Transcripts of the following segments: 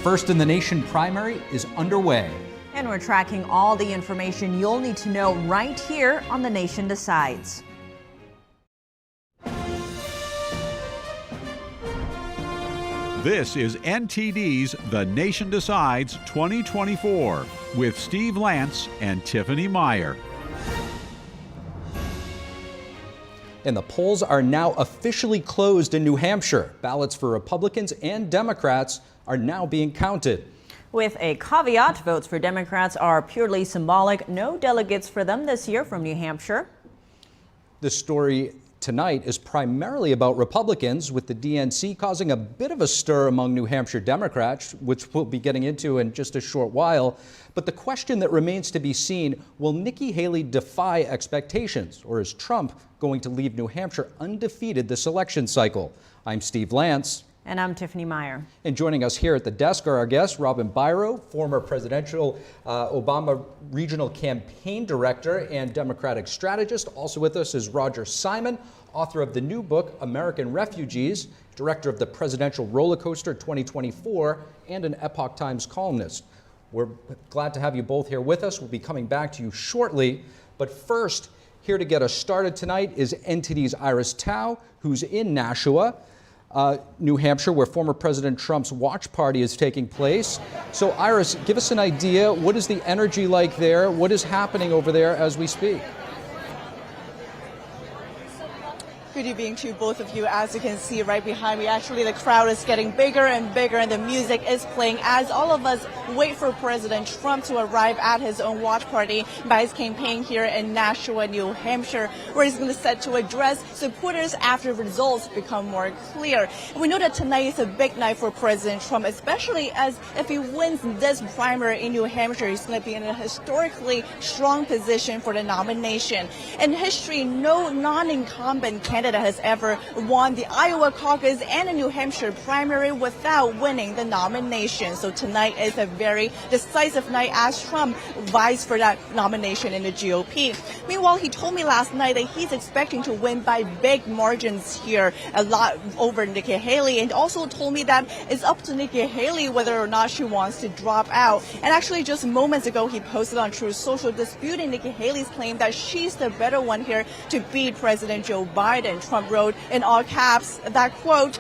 First in the Nation primary is underway. And we're tracking all the information you'll need to know right here on The Nation Decides. This is NTD's The Nation Decides 2024 with Steve Lance and Tiffany Meier. And the polls are now officially closed in New Hampshire. Ballots for Republicans and Democrats are now being counted. With a caveat, votes for Democrats are purely symbolic. No delegates for them this year from New Hampshire. The story tonight is primarily about Republicans, with the DNC causing a bit of a stir among New Hampshire Democrats, which we'll be getting into in just a short while. But the question that remains to be seen, will Nikki Haley defy expectations, or is Trump going to leave New Hampshire undefeated this election cycle? I'm Steve Lance. And I'm Tiffany Meier. And joining us here at the desk are our guests, Robin Byro, former presidential Obama Regional Campaign Director and Democratic strategist. Also with us is Roger Simon, author of the new book, American Refugees, director of the Presidential Roller Coaster 2024, and an Epoch Times columnist. We're glad to have you both here with us. We'll be coming back to you shortly. But first, here to get us started tonight is NTD's Iris Tao, who's in Nashua, New Hampshire, where former President Trump's watch party is taking place. So Iris, give us an idea. What is the energy like there? What is happening over there as we speak? Good evening to both of you. As you can see right behind me, actually the crowd is getting bigger and bigger and the music is playing as all of us wait for President Trump to arrive at his own watch party by his campaign here in Nashua, New Hampshire, where he's going to set to address supporters after results become more clear. We know that tonight is a big night for President Trump, especially as if he wins this primary in New Hampshire, he's going to be in a historically strong position for the nomination. In history, no non-incumbent candidate has ever won the Iowa caucus and a New Hampshire primary without winning the nomination. So tonight is a very decisive night as Trump vies for that nomination in the GOP. Meanwhile, he told me last night that he's expecting to win by big margins here, a lot over Nikki Haley, and also told me that it's up to Nikki Haley whether or not she wants to drop out. And actually just moments ago, he posted on Truth Social disputing Nikki Haley's claim that she's the better one here to beat President Joe Biden. Trump wrote in all caps that, quote,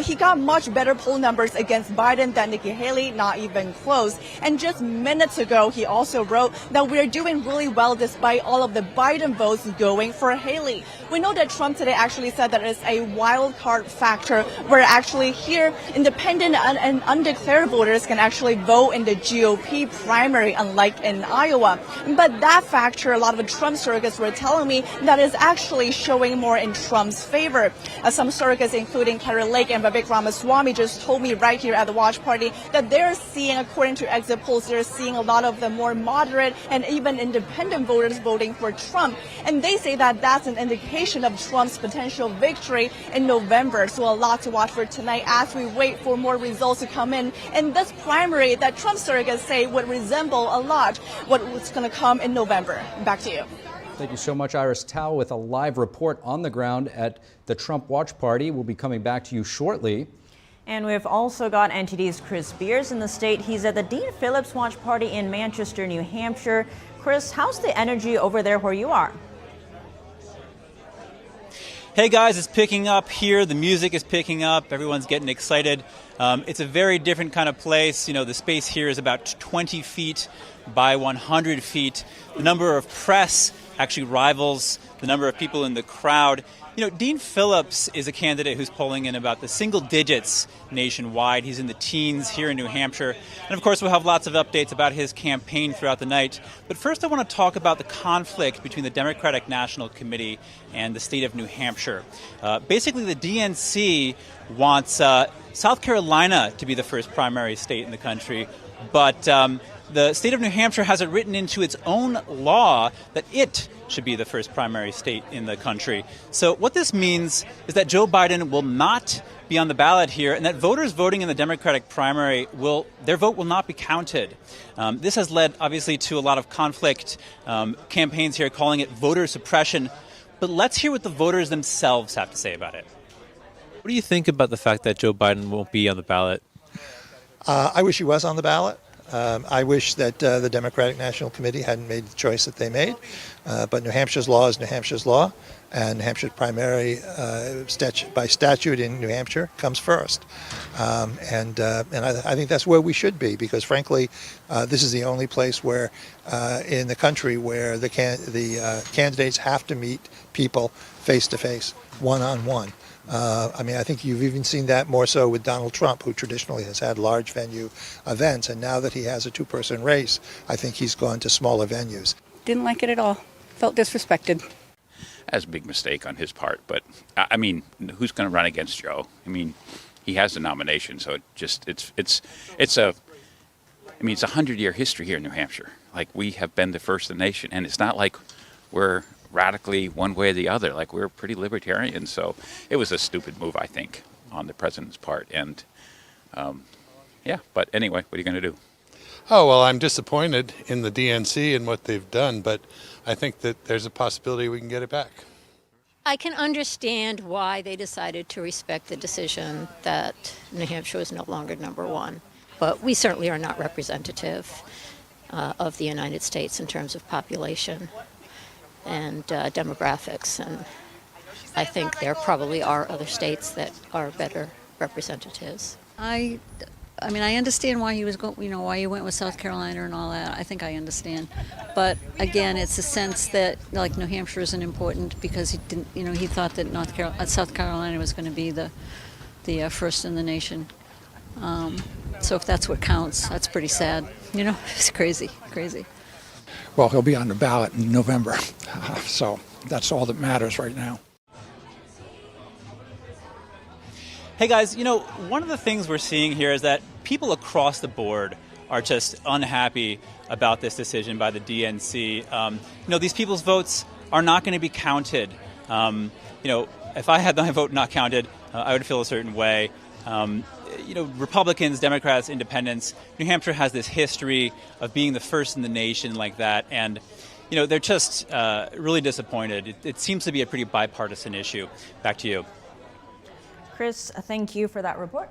he got much better poll numbers against Biden than Nikki Haley, not even close. And just minutes ago, he also wrote that we're doing really well despite all of the Biden votes going for Haley. We know that Trump today actually said that it's a wild card factor where actually here independent and undeclared voters can actually vote in the GOP primary, unlike in Iowa. But that factor, a lot of the Trump surrogates were telling me that is actually showing more in Trump's favor. Some surrogates, including Carrie Lake and Vivek Ramaswamy, just told me right here at the watch party that they're seeing, according to exit polls, they're seeing a lot of the more moderate and even independent voters voting for Trump. And they say that that's an indication of Trump's potential victory in November. So a lot to watch for tonight as we wait for more results to come in this primary that Trump surrogates say would resemble a lot what's going to come in November. Back to you. Thank you so much, Iris Tao, with a live report on the ground at the Trump watch party. We'll be coming back to you shortly. And we've also got NTD's Chris Beers in the state. He's at the Dean Phillips watch party in Manchester, New Hampshire. Chris, how's the energy over there where you are? Hey guys, it's picking up here. The music is picking up. Everyone's getting excited. It's a very different kind of place. You know, the space here is about 20 feet by 100 feet. The number of press actually rivals the number of people in the crowd. You know, Dean Phillips is a candidate who's polling in about the single digits nationwide. He's in the teens here in New Hampshire. And of course, we'll have lots of updates about his campaign throughout the night. But first, I want to talk about the conflict between the Democratic National Committee and the state of New Hampshire. Basically, the DNC wants South Carolina to be the first primary state in the country. But the state of New Hampshire has it written into its own law that it should be the first primary state in the country. So what this means is that Joe Biden will not be on the ballot here, and that voters voting in the Democratic primary their vote will not be counted. This has led, obviously, to a lot of conflict. Campaigns here calling it voter suppression. But let's hear what the voters themselves have to say about it. What do you think about the fact that Joe Biden won't be on the ballot? I wish he was on the ballot. I wish that the Democratic National Committee hadn't made the choice that they made. But New Hampshire's law is New Hampshire's law, and New Hampshire's primary by statute in New Hampshire comes first. And I think that's where we should be, because frankly, this is the only place where in the country where the candidates have to meet people face to face, one-on-one. I mean, I think you've even seen that more so with Donald Trump, who traditionally has had large venue events, and now that he has a two-person race, I think he's gone to smaller venues. Didn't like it at all. Felt disrespected. That's a big mistake on his part, but I mean, who's going to run against Joe? I mean, he has the nomination, so it's a 100-year history here in New Hampshire. Like, we have been the first in the nation, and it's not like we're radically one way or the other. Like, we're pretty libertarian, so it was a stupid move, I think, on the president's part. And yeah, but anyway, what are you going to do? Oh, well, I'm disappointed in the DNC and what they've done, but I think that there's a possibility we can get it back. I can understand why they decided to respect the decision that New Hampshire was no longer number one, but we certainly are not representative of the United States in terms of population and demographics, and I think there probably are other states that are better representatives. I mean, I understand why he was why he went with South Carolina and all that. I think I understand, but again, it's a sense that like New Hampshire isn't important because he didn't, he thought that South Carolina was going to be the first in the nation. So if that's what counts, that's pretty sad. It's crazy. Well, he'll be on the ballot in November, so that's all that matters right now. Hey guys, one of the things we're seeing here is that people across the board are just unhappy about this decision by the DNC. These people's votes are not going to be counted. If I had my vote not counted, I would feel a certain way. Republicans, Democrats, Independents, New Hampshire has this history of being the first in the nation like that, and they're just really disappointed. It seems to be a pretty bipartisan issue. Back to you. Chris, thank you for that report.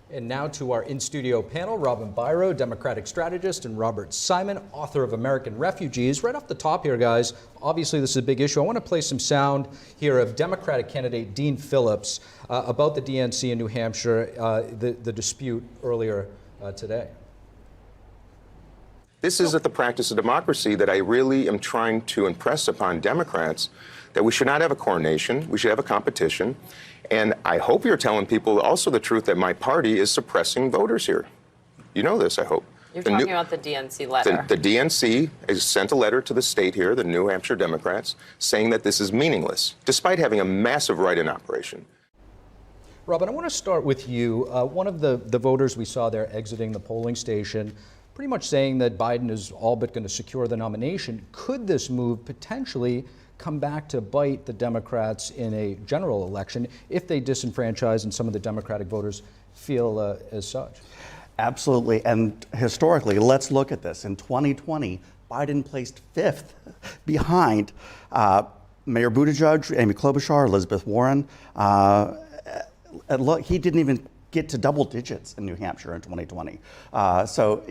And now to our in-studio panel, Robin Biro, Democratic strategist, and Robert Simon, author of American Refugees. Right off the top here, guys, obviously this is a big issue. I want to play some sound here of Democratic candidate Dean Phillips about the DNC in New Hampshire, the dispute earlier today. This isn't the practice of democracy that I really am trying to impress upon Democrats, that we should not have a coronation, we should have a competition. And I hope you're telling people also the truth that my party is suppressing voters here. You know this, I hope. You're talking about the DNC letter. The DNC has sent a letter to the state here, the New Hampshire Democrats, saying that this is meaningless, despite having a massive write-in operation. Robin, I want to start with you. One of the voters we saw there exiting the polling station, pretty much saying that Biden is all but going to secure the nomination. Could this move potentially come back to bite the Democrats in a general election if they disenfranchise and some of the Democratic voters feel as such? Absolutely. And historically, let's look at this. In 2020, Biden placed 5th behind Mayor Buttigieg, Amy Klobuchar, Elizabeth Warren. And look, he didn't even get to double digits in New Hampshire in 2020. So,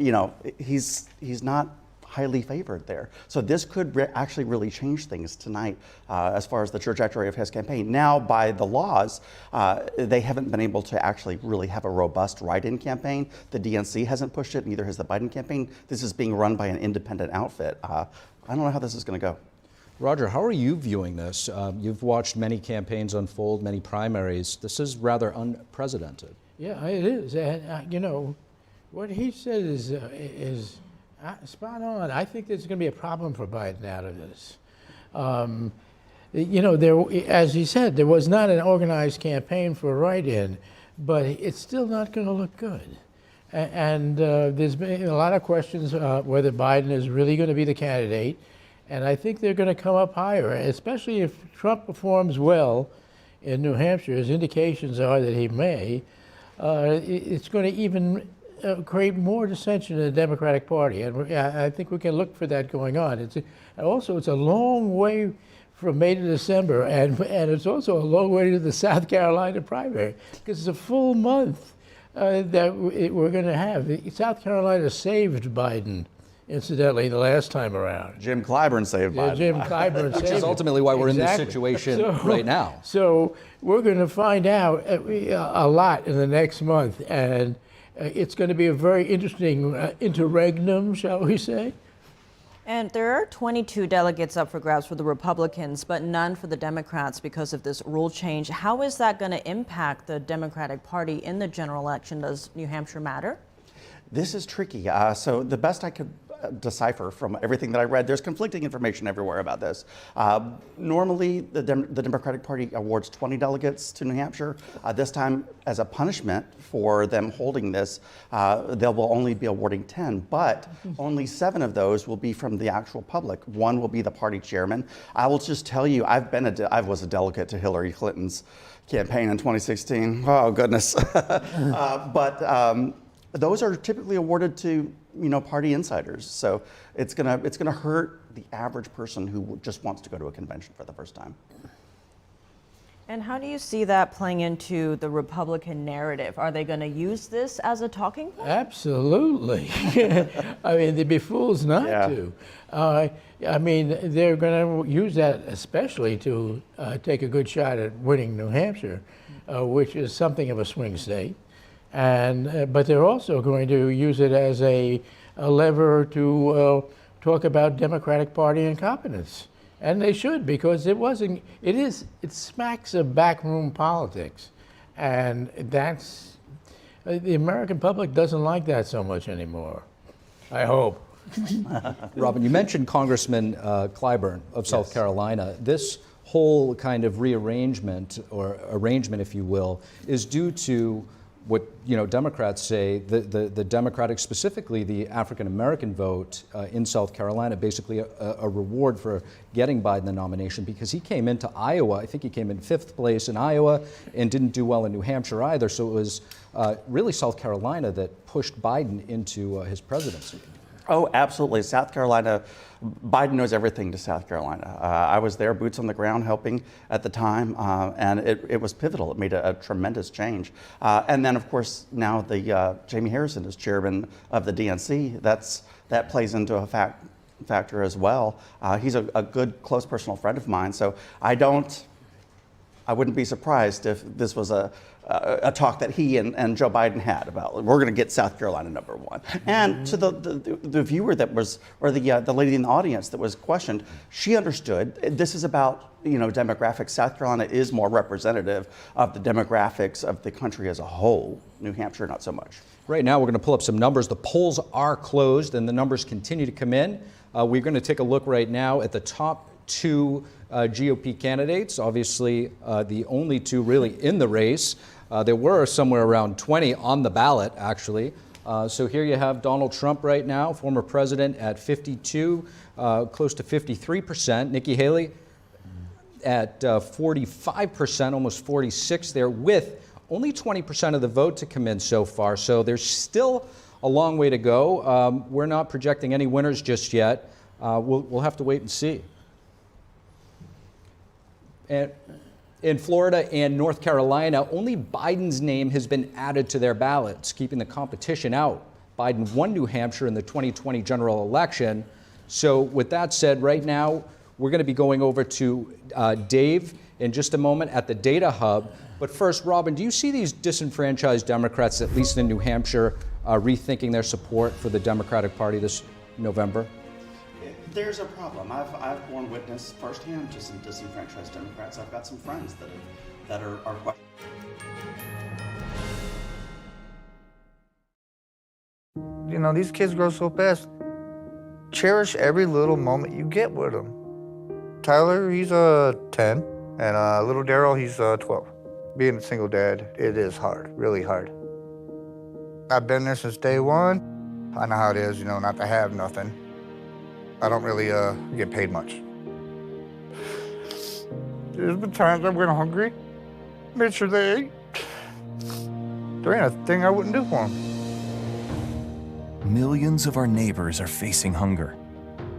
he's not highly favored there. So this could actually really change things tonight as far as the trajectory of his campaign. Now, by the laws, they haven't been able to actually really have a robust write-in campaign. The DNC hasn't pushed it, neither has the Biden campaign. This is being run by an independent outfit. I don't know how this is going to go. Roger, how are you viewing this? You've watched many campaigns unfold, many primaries. This is rather unprecedented. Yeah, it is. And, what he said is spot on. I think there's going to be a problem for Biden out of this. As he said, there was not an organized campaign for a write-in, but it's still not going to look good. And there's been a lot of questions whether Biden is really going to be the candidate, and I think they're going to come up higher, especially if Trump performs well in New Hampshire, as indications are that he may. It's going to even create more dissension in the Democratic Party, and I think we can look for that going on. It's a long way from May to December, and it's also a long way to the South Carolina primary, because it's a full month that we're going to have. South Carolina saved Biden, incidentally, the last time around. Jim Clyburn saved Biden. Jim Clyburn saved Which is ultimately why we're in this Exactly. situation right now. So we're going to find out a lot in the next month, and it's going to be a very interesting interregnum, shall we say? And there are 22 delegates up for grabs for the Republicans, but none for the Democrats because of this rule change. How is that going to impact the Democratic Party in the general election? Does New Hampshire matter? This is tricky. So the best I could decipher from everything that I read, there's conflicting information everywhere about this. Normally, the Democratic Party awards 20 delegates to New Hampshire. This time, as a punishment for them holding this, they will only be awarding 10, but only 7 of those will be from the actual public. 1 will be the party chairman. I will just tell you, I was a delegate to Hillary Clinton's campaign in 2016. Oh, goodness. Those are typically awarded to party insiders. So it's gonna hurt the average person who just wants to go to a convention for the first time. And how do you see that playing into the Republican narrative? Are they going to use this as a talking point? Absolutely. I mean, they'd be fools not to. I mean, they're going to use that especially to take a good shot at winning New Hampshire, which is something of a swing state. But they're also going to use it as a lever to talk about Democratic Party incompetence. And they should, because it smacks of backroom politics. And the American public doesn't like that so much anymore, I hope. Robin, you mentioned Congressman Clyburn of South Carolina. This whole kind of rearrangement, or arrangement, if you will, is due to what Democrats say, the Democratic, specifically the African American vote in South Carolina, basically a reward for getting Biden the nomination, because he came into Iowa, I think he came in 5th place in Iowa and didn't do well in New Hampshire either. So it was really South Carolina that pushed Biden into his presidency. Oh, absolutely. South Carolina, Biden knows everything to South Carolina. I was there, boots on the ground, helping at the time, and it was pivotal. It made a tremendous change. And then, of course, now Jamie Harrison is chairman of the DNC. That plays into a factor as well. He's a good, close personal friend of mine, so I wouldn't be surprised if this was a talk that he and Joe Biden had about, we're going to get South Carolina #1. And to the viewer that was, or the lady in the audience that was questioned, she understood this is about demographics. South Carolina is more representative of the demographics of the country as a whole. New Hampshire, not so much. Right now, we're going to pull up some numbers. The polls are closed, and the numbers continue to come in. We're going to take a look right now at the top 2 GOP candidates, obviously the only 2 really in the race. There were somewhere around 20 on the ballot, actually. So here you have Donald Trump right now, former president, at 52, close to 53%. Nikki Haley at 45%, almost 46 there, with only 20% of the vote to come in so far. So there's still a long way to go. We're not projecting any winners just yet. We'll have to wait and see. And in Florida and North Carolina, only Biden's name has been added to their ballots, keeping the competition out. Biden won New Hampshire in the 2020 general election. So with that said, right now, we're going to be going over to Dave in just a moment at the Data Hub. But first, Robin, do you see these disenfranchised Democrats, at least in New Hampshire, rethinking their support for the Democratic Party this November? There's a problem. I've borne witness firsthand to some disenfranchised Democrats. I've got some friends that are these kids grow so fast. Cherish every little moment you get with them. Tyler, he's 10, and little Daryl, he's 12. Being a single dad, it is hard, really hard. I've been there since day one. I know how it is, not to have nothing. I don't really get paid much. There's been times I went hungry, made sure they ate. There ain't a thing I wouldn't do for them. Millions of our neighbors are facing hunger.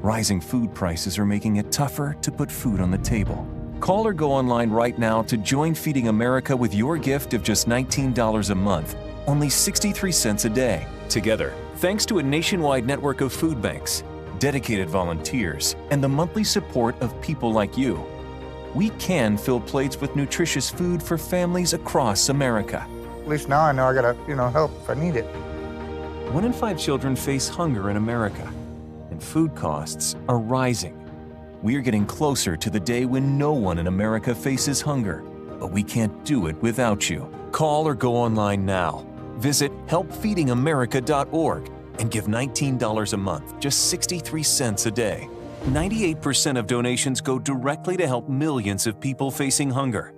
Rising food prices are making it tougher to put food on the table. Call or go online right now to join Feeding America with your gift of just $19 a month only 63 cents a day. Together, thanks to a nationwide network of food banks, dedicated volunteers, and the monthly support of people like you, we can fill plates with nutritious food for families across America. At least now I know I gotta, help if I need it. 1 in 5 children face hunger in America, and food costs are rising. We are getting closer to the day when no one in America faces hunger, but we can't do it without you. Call or go online now. Visit helpfeedingamerica.org and give $19 a month, just 63 cents a day. 98% of donations go directly to help millions of people facing hunger,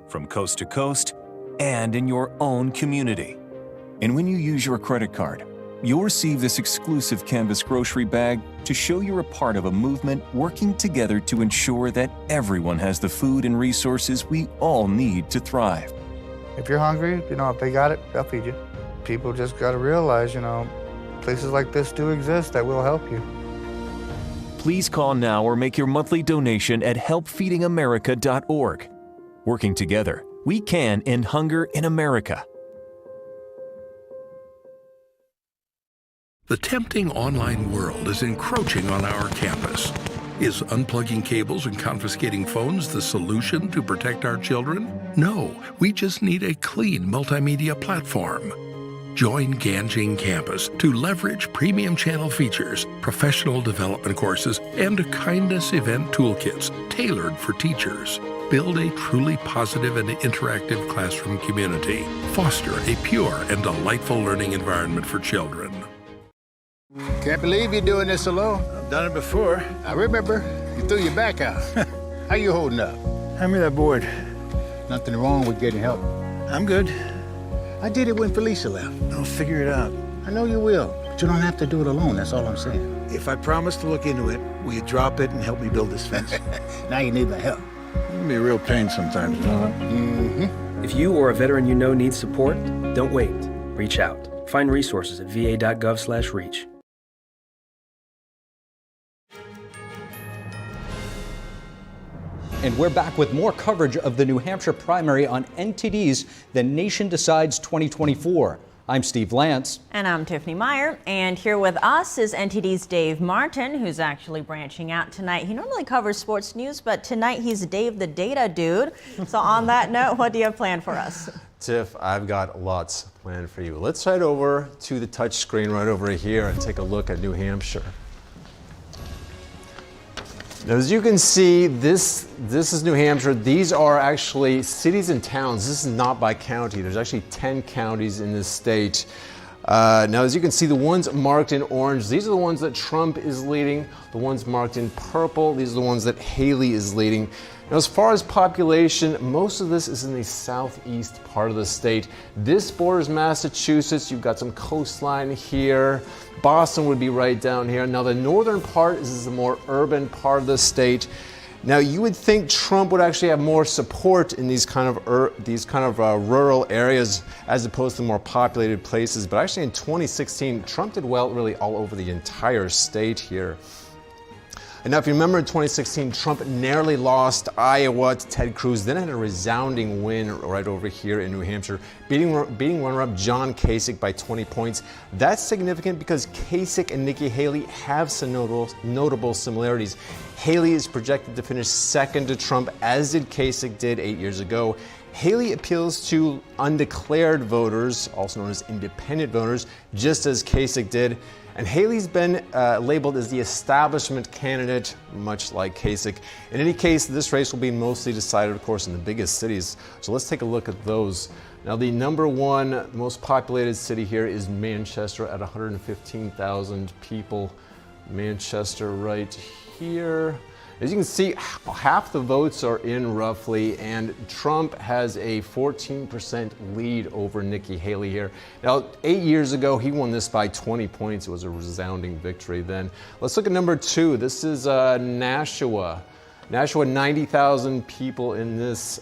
from coast to coast and in your own community. And when you use your credit card, you'll receive this exclusive canvas grocery bag to show you're a part of a movement working together to ensure that everyone has the food and resources we all need to thrive. If you're hungry, if they got it, they'll feed you. People just gotta realize, places like this do exist that will help you. Please call now or make your monthly donation at helpfeedingamerica.org. Working together, we can end hunger in America. The tempting online world is encroaching on our campus. Is unplugging cables and confiscating phones the solution to protect our children? No, we just need a clean multimedia platform. Join Ganjing Campus to leverage premium channel features, professional development courses, and kindness event toolkits tailored for teachers. Build a truly positive and interactive classroom community. Foster a pure and delightful learning environment for children. Can't believe you're doing this alone. I've done it before. I remember you threw your back out. How you holding up? Hand me that board. Nothing wrong with getting help. I'm good. I did it when Felicia left. I'll figure it out. I know you will, but you don't have to do it alone. That's all I'm saying. If I promise to look into it, will you drop it and help me build this fence? Now you need my help. It can be a real pain sometimes, you know? Mm-hmm. If you or a veteran you know needs support, don't wait. Reach out. Find resources at va.gov/reach. And we're back with more coverage of the New Hampshire primary on NTD's The Nation Decides 2024. I'm Steve Lance. And I'm Tiffany Meier. And here with us is NTD's Dave Martin, who's actually branching out tonight. He normally covers sports news, but tonight he's Dave the Data Dude. So on that note, what do you have planned for us? Tiff, I've got lots planned for you. Let's head over to the touch screen right over here and take a look at New Hampshire. Now, as you can see, this is New Hampshire. These are actually cities and towns. This is not by county. There's actually 10 counties in this state. Now, as you can see, the ones marked in orange, these are the ones that Trump is leading. The ones marked in purple, these are the ones that Haley is leading. Now, as far as population, most of this is in the southeast part of the state. This borders Massachusetts. You've got some coastline here. Boston would be right down here. Now, the northern part is the more urban part of the state. Now, you would think Trump would actually have more support in these kind of rural areas as opposed to more populated places. But actually, in 2016, Trump did well really all over the entire state here. And now, if you remember in 2016, Trump narrowly lost Iowa to Ted Cruz, then had a resounding win right over here in New Hampshire, beating runner-up John Kasich by 20 points. That's significant because Kasich and Nikki Haley have some notable similarities. Haley is projected to finish second to Trump, as did Kasich did 8 years ago. Haley appeals to undeclared voters, also known as independent voters, just as Kasich did. And Haley's been labeled as the establishment candidate, much like Kasich. In any case, this race will be mostly decided, of course, in the biggest cities. So let's take a look at those. Now, the number one most populated city here is Manchester at 115,000 people. Manchester right here. As you can see, half the votes are in roughly, and Trump has a 14% lead over Nikki Haley here. Now, 8 years ago, he won this by 20 points. It was a resounding victory then. Let's look at number two. This is Nashua. Nashua, 90,000 people in this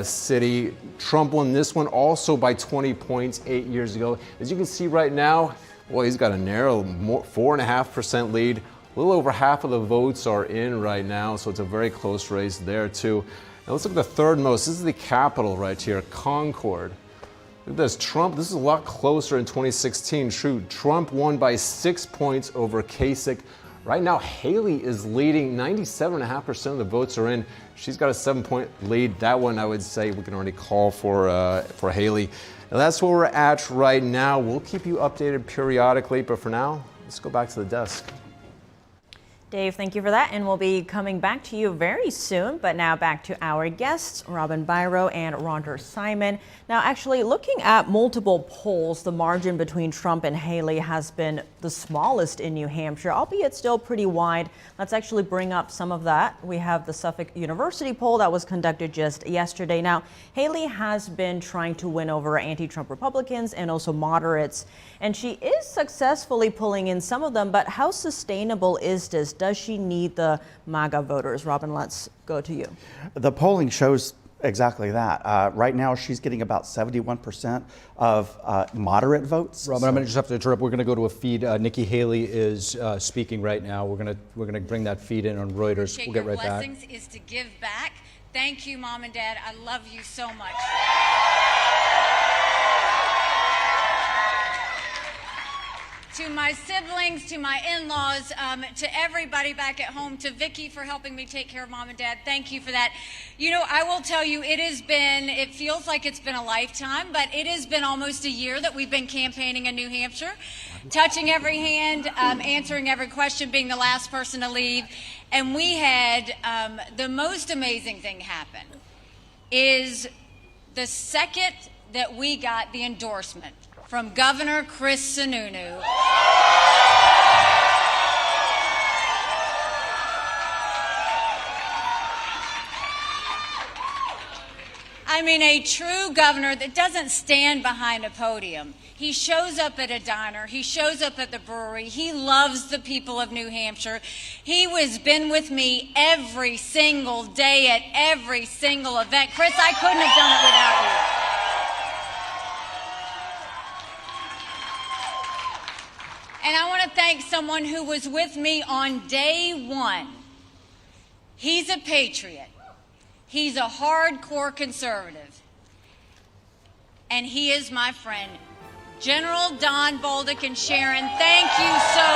city. Trump won this one also by 20 points 8 years ago. As you can see right now, boy, he's got a narrow 4.5% lead. A little over half of the votes are in right now, so it's a very close race there too. Now let's look at the third most. This is the capital right here, Concord. Look at this. Trump, this is a lot closer in 2016. True, Trump won by 6 points over Kasich. Right now, Haley is leading. 97.5% of the votes are in. She's got a 7-point lead. That one, I would say, we can already call for Haley. And that's where we're at right now. We'll keep you updated periodically, but for now, let's go back to the desk. Dave, thank you for that, and we'll be coming back to you very soon. But now back to our guests, Robin Byro and Roger Simon. Now, actually, looking at multiple polls, the margin between Trump and Haley has been the smallest in New Hampshire, albeit still pretty wide. Let's actually bring up some of that. We have the Suffolk University poll that was conducted just yesterday. Now, Haley has been trying to win over anti-Trump Republicans and also moderates, and she is successfully pulling in some of them, but how sustainable is this? Does she need the MAGA voters? Robin, let's go to you. The polling shows exactly that. Right now, she's getting about 71% of moderate votes. Robin, I'm going to just have to interrupt. We're going to go to a feed. Nikki Haley is speaking right now. We're going to bring that feed in on Reuters. We'll get right back. Blessings is to give back. Thank you, Mom and Dad. I love you so much. To my siblings, to my in-laws, to everybody back at home, to Vicki for helping me take care of Mom and Dad. Thank you for that. You know, I will tell you, it feels like it's been a lifetime, but it has been almost a year that we've been campaigning in New Hampshire, touching every hand, answering every question, being the last person to leave. And we had the most amazing thing happen is the second that we got the endorsement from Governor Chris Sununu. I mean, a true governor that doesn't stand behind a podium. He shows up at a diner. He shows up at the brewery. He loves the people of New Hampshire. He has been with me every single day at every single event. Chris, I couldn't have done it without you. And I want to thank someone who was with me on day one. He's a patriot. He's a hardcore conservative. And he is my friend, General Don Bolduc. And Sharon, thank you so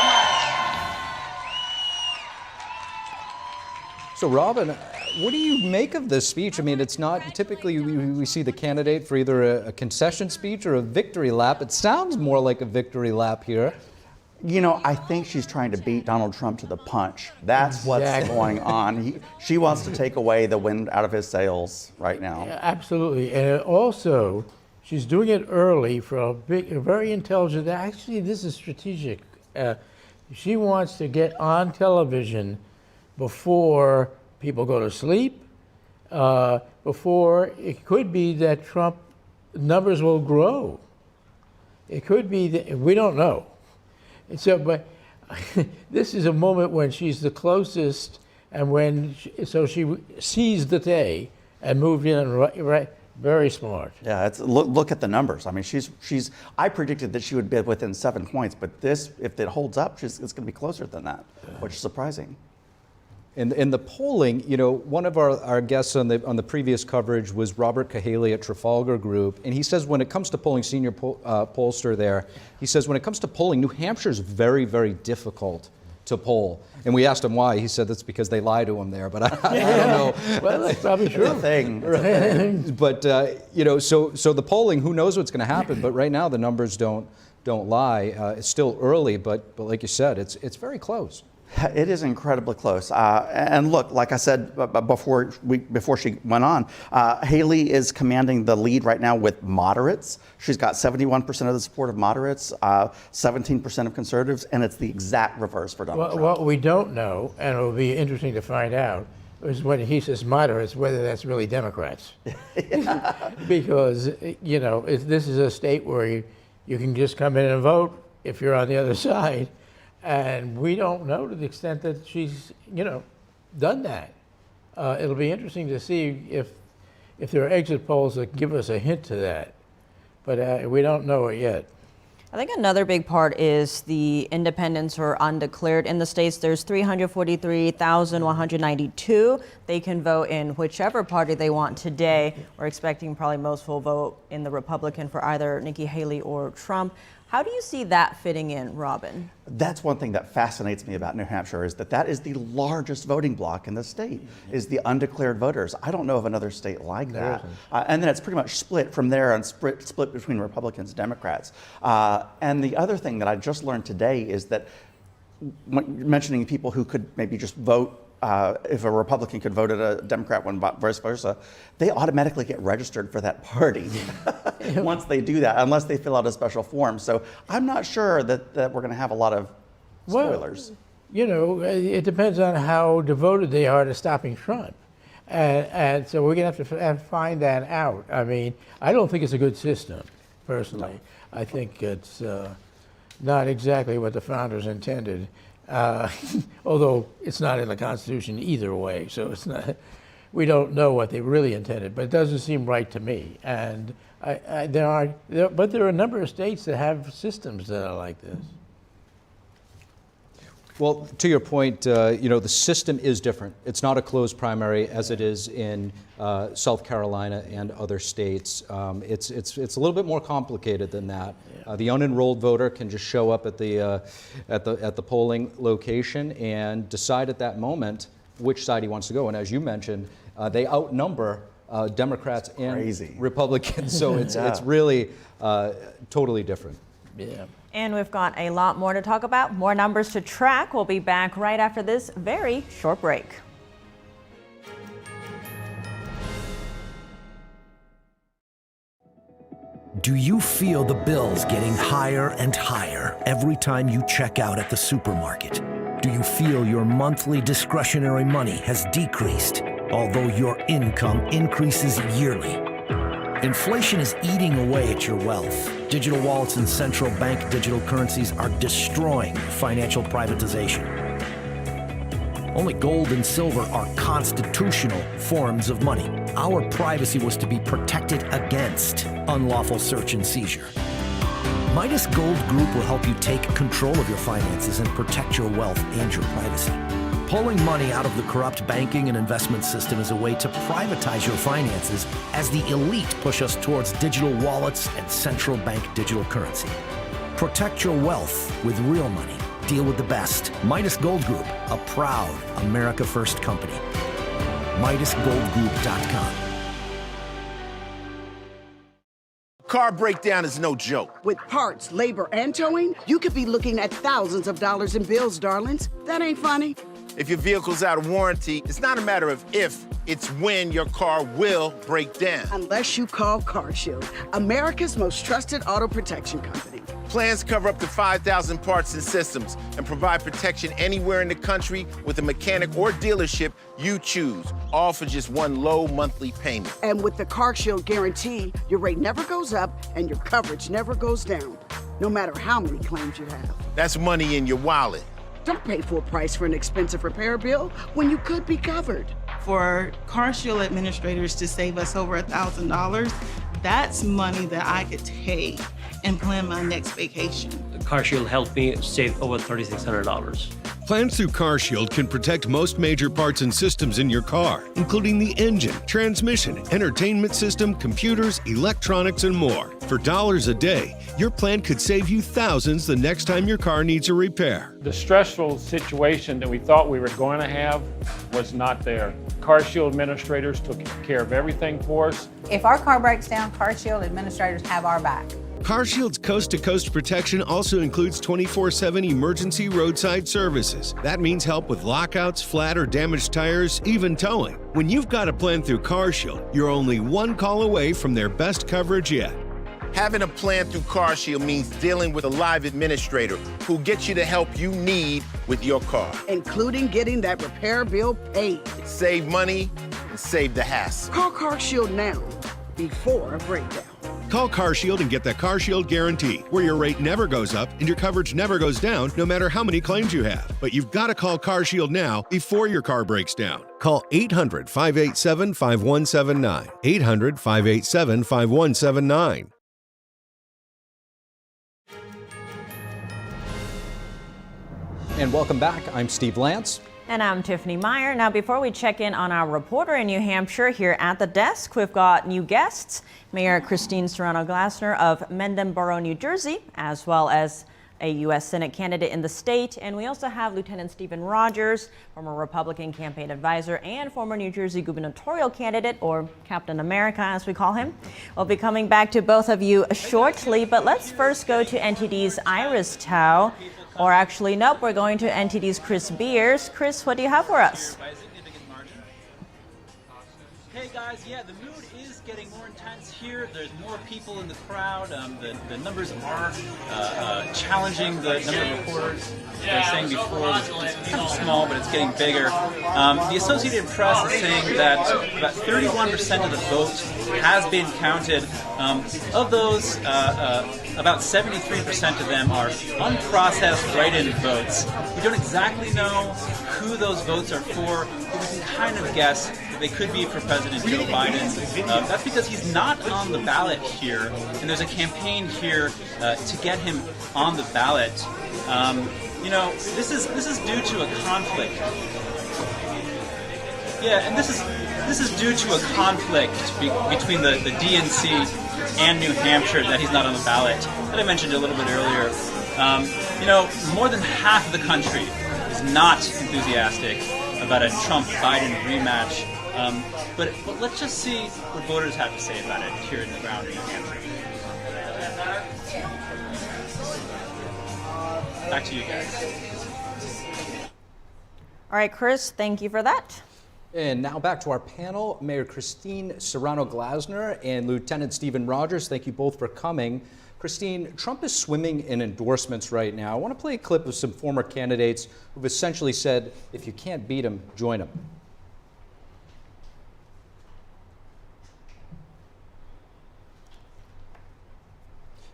much. So, Robin, what do you make of this speech? I mean, it's not typically we see the candidate for either a concession speech or a victory lap. It sounds more like a victory lap here. You know, I think she's trying to beat Donald Trump to the punch. That's what's going on. She wants to take away the wind out of his sails right now. Yeah, absolutely. And also, she's doing it early for a very intelligent, actually, this is strategic. She wants to get on television before people go to sleep, before it could be that Trump numbers will grow. It could be that, we don't know. So, but this is a moment when she's the closest, and so she seized the day and moved in right. Very smart. Yeah, look at the numbers. I mean, I predicted that she would be within 7 points, but if it holds up, it's going to be closer than that, which is surprising. In the polling, you know, one of our guests on the previous coverage was Robert Cahaley at Trafalgar Group, and he says when it comes to polling, senior pollster there, he says when it comes to polling, New Hampshire is very, very difficult to poll. And we asked him why. He said that's because they lie to him there, but I don't know. Well, that's probably true. It's a thing. But you know, so the polling, who knows what's going to happen? But right now the numbers don't lie. It's still early, but like you said, it's very close. It is incredibly close. And look, like I said before she went on, Haley is commanding the lead right now with moderates. She's got 71% of the support of moderates, 17% of conservatives, and it's the exact reverse for Donald Trump. What we don't know, and it will be interesting to find out, is when he says moderates, whether that's really Democrats. Because, you know, this is a state where you can just come in and vote if you're on the other side. And we don't know to the extent that she's, you know, done that. It'll be interesting to see if there are exit polls that give us a hint to that. But we don't know it yet. I think another big part is the independents or undeclared in the states. There's 343,192. They can vote in whichever party they want today. We're expecting probably most will vote in the Republican for either Nikki Haley or Trump. How do you see that fitting in, Robin? That's one thing that fascinates me about New Hampshire is that is the largest voting bloc in the state, is the undeclared voters. I don't know of another state like that. And then it's pretty much split from there and split between Republicans and Democrats. And the other thing that I just learned today is that mentioning people who could maybe just vote if a Republican could vote at a Democrat one, vice versa, they automatically get registered for that party once they do that, unless they fill out a special form. So I'm not sure that we're going to have a lot of spoilers. Well, you know, it depends on how devoted they are to stopping Trump. And so we're going to have to find that out. I mean, I don't think it's a good system, personally. No. I think it's not exactly what the founders intended. Although it's not in the Constitution either way, so it's not. We don't know what they really intended, but it doesn't seem right to me. And there are a number of states that have systems that are like this. Well, to your point, you know, the system is different. It's not a closed primary as it is in South Carolina and other states. It's a little bit more complicated than that. The unenrolled voter can just show up at the polling location and decide at that moment which side he wants to go. And as you mentioned, they outnumber Democrats and Republicans, so it's really totally different. Yeah. And we've got a lot more to talk about, more numbers to track. We'll be back right after this very short break. Do you feel the bills getting higher and higher every time you check out at the supermarket? Do you feel your monthly discretionary money has decreased, although your income increases yearly? Inflation is eating away at your wealth. Digital wallets and central bank digital currencies are destroying financial privatization. Only gold and silver are constitutional forms of money. Our privacy was to be protected against unlawful search and seizure. Midas Gold Group will help you take control of your finances and protect your wealth and your privacy. Pulling money out of the corrupt banking and investment system is a way to privatize your finances as the elite push us towards digital wallets and central bank digital currency. Protect your wealth with real money. Deal with the best. Midas Gold Group, a proud America First company. MidasGoldGroup.com. Car breakdown is no joke. With parts, labor, and towing, you could be looking at thousands of dollars in bills, darlings. That ain't funny. If your vehicle's out of warranty, it's not a matter of if, it's when your car will break down. Unless you call CarShield, America's most trusted auto protection company. Plans cover up to 5,000 parts and systems and provide protection anywhere in the country with a mechanic or dealership you choose, all for just one low monthly payment. And with the CarShield guarantee, your rate never goes up and your coverage never goes down, no matter how many claims you have. That's money in your wallet. Don't pay full price for an expensive repair bill when you could be covered. For CarShield administrators to save us over $1,000, that's money that I could take and plan my next vacation. CarShield helped me save over $3,600. Plans through CarShield can protect most major parts and systems in your car, including the engine, transmission, entertainment system, computers, electronics, and more. For dollars a day, your plan could save you thousands the next time your car needs a repair. The stressful situation that we thought we were going to have was not there. CarShield administrators took care of everything for us. If our car breaks down, CarShield administrators have our back. CarShield's coast-to-coast protection also includes 24/7 emergency roadside services. That means help with lockouts, flat or damaged tires, even towing. When you've got a plan through CarShield, you're only one call away from their best coverage yet. Having a plan through CarShield means dealing with a live administrator who gets you the help you need with your car. Including getting that repair bill paid. Save money and save the hassle. Call CarShield now, before a breakdown. Call CarShield and get the CarShield guarantee, where your rate never goes up and your coverage never goes down, no matter how many claims you have. But you've got to call CarShield now before your car breaks down. Call 800-587-5179. 800-587-5179. And welcome back. I'm Steve Lance. And I'm Tiffany Meier. Now, before we check in on our reporter in New Hampshire here at the desk, we've got new guests, Mayor Christine Serrano-Glasner of Mendon Borough, New Jersey, as well as a U.S. Senate candidate in the state. And we also have Lieutenant Stephen Rogers, former Republican campaign advisor and former New Jersey gubernatorial candidate, or Captain America, as we call him. We'll be coming back to both of you shortly, but let's first go to NTD's Iris Tao. Or actually, nope, we're going to NTD's Chris Beers. Chris, what do you have for us? Hey guys, yeah, the mood is getting more intense here. There's more people in the crowd. The numbers are challenging the number of reporters. As I was saying before, it's kind of small, but it's getting bigger. The Associated Press is saying that about 31% of the vote has been counted. Of those, about 73% of them are unprocessed write-in votes. We don't exactly know who those votes are for, but we can kind of guess that they could be for President Joe Biden. That's because he's not on the ballot here, and there's a campaign here to get him on the ballot. You know, this is due to a conflict. Yeah, and this is due to a conflict between the DNC and New Hampshire that he's not on the ballot. That I mentioned a little bit earlier. You know, more than half of the country is not enthusiastic about a Trump-Biden rematch. But let's just see what voters have to say about it here in the ground in New Hampshire. Back to you guys. All right, Chris, thank you for that. And now back to our panel, Mayor Christine Serrano-Glasner and Lieutenant Stephen Rogers. Thank you both for coming. Christine, Trump is swimming in endorsements right now. I want to play a clip of some former candidates who've essentially said, if you can't beat him, join him.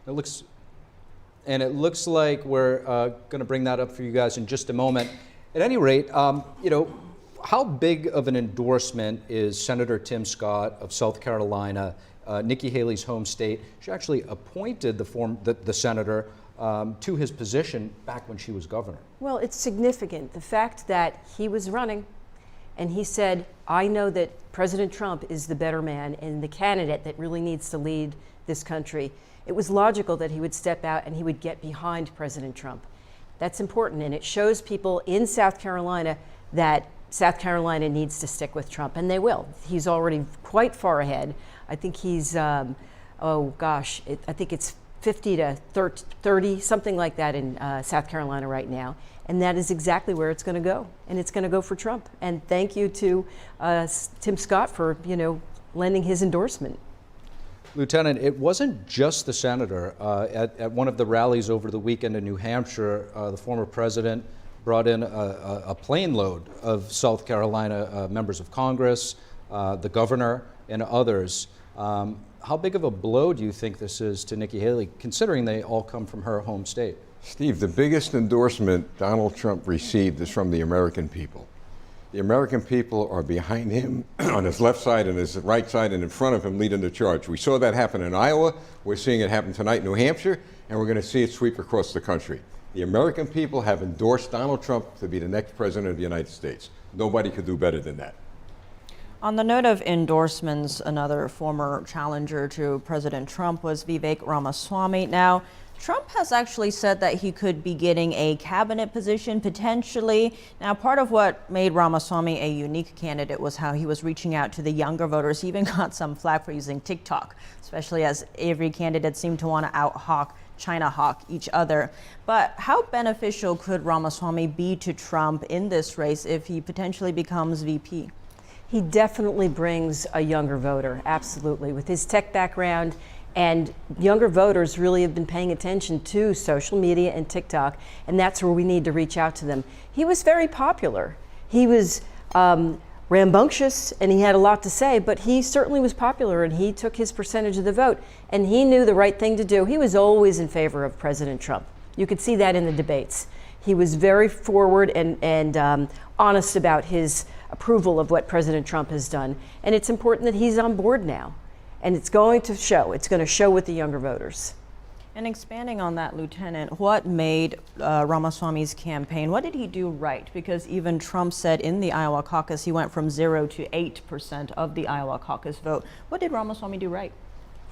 It looks like we're going to bring that up for you guys in just a moment. At any rate, you know, how big of an endorsement is Senator Tim Scott of South Carolina, Nikki Haley's home state? She actually appointed the senator to his position back when she was governor. Well, it's significant. The fact that he was running and he said, I know that President Trump is the better man and the candidate that really needs to lead this country. It was logical that he would step out and he would get behind President Trump. That's important, and it shows people in South Carolina that South Carolina needs to stick with Trump, and they will. He's already quite far ahead. I think he's, I think it's 50 to 30, something like that in South Carolina right now. And that is exactly where it's going to go. And it's going to go for Trump. And thank you to Tim Scott for, you know, lending his endorsement. Lieutenant, it wasn't just the senator. At one of the rallies over the weekend in New Hampshire, the former president brought in a plane load of South Carolina members of Congress, the governor, and others. How big of a blow do you think this is to Nikki Haley, considering they all come from her home state? Steve, the biggest endorsement Donald Trump received is from the American people. The American people are behind him on his left side and his right side and in front of him leading the charge. We saw that happen in Iowa. We're seeing it happen tonight in New Hampshire, and we're going to see it sweep across the country. The American people have endorsed Donald Trump to be the next president of the United States. Nobody could do better than that. On the note of endorsements, another former challenger to President Trump was Vivek Ramaswamy. Now, Trump has actually said that he could be getting a cabinet position potentially. Now, part of what made Ramaswamy a unique candidate was how he was reaching out to the younger voters. He even got some flack for using TikTok, especially as every candidate seemed to want to out-hawk, China-hawk each other. But how beneficial could Ramaswamy be to Trump in this race if he potentially becomes VP? He definitely brings a younger voter, absolutely. With his tech background, and younger voters really have been paying attention to social media and TikTok, and that's where we need to reach out to them. He was very popular. He was rambunctious, and he had a lot to say, but he certainly was popular, and he took his percentage of the vote, and he knew the right thing to do. He was always in favor of President Trump. You could see that in the debates. He was very forward and honest about his approval of what President Trump has done, and it's important that he's on board now. And it's going to show. It's going to show with the younger voters. And expanding on that, Lieutenant, what made Ramaswamy's campaign, what did he do right? Because even Trump said in the Iowa caucus he went from 0 to 8% of the Iowa caucus vote. What did Ramaswamy do right?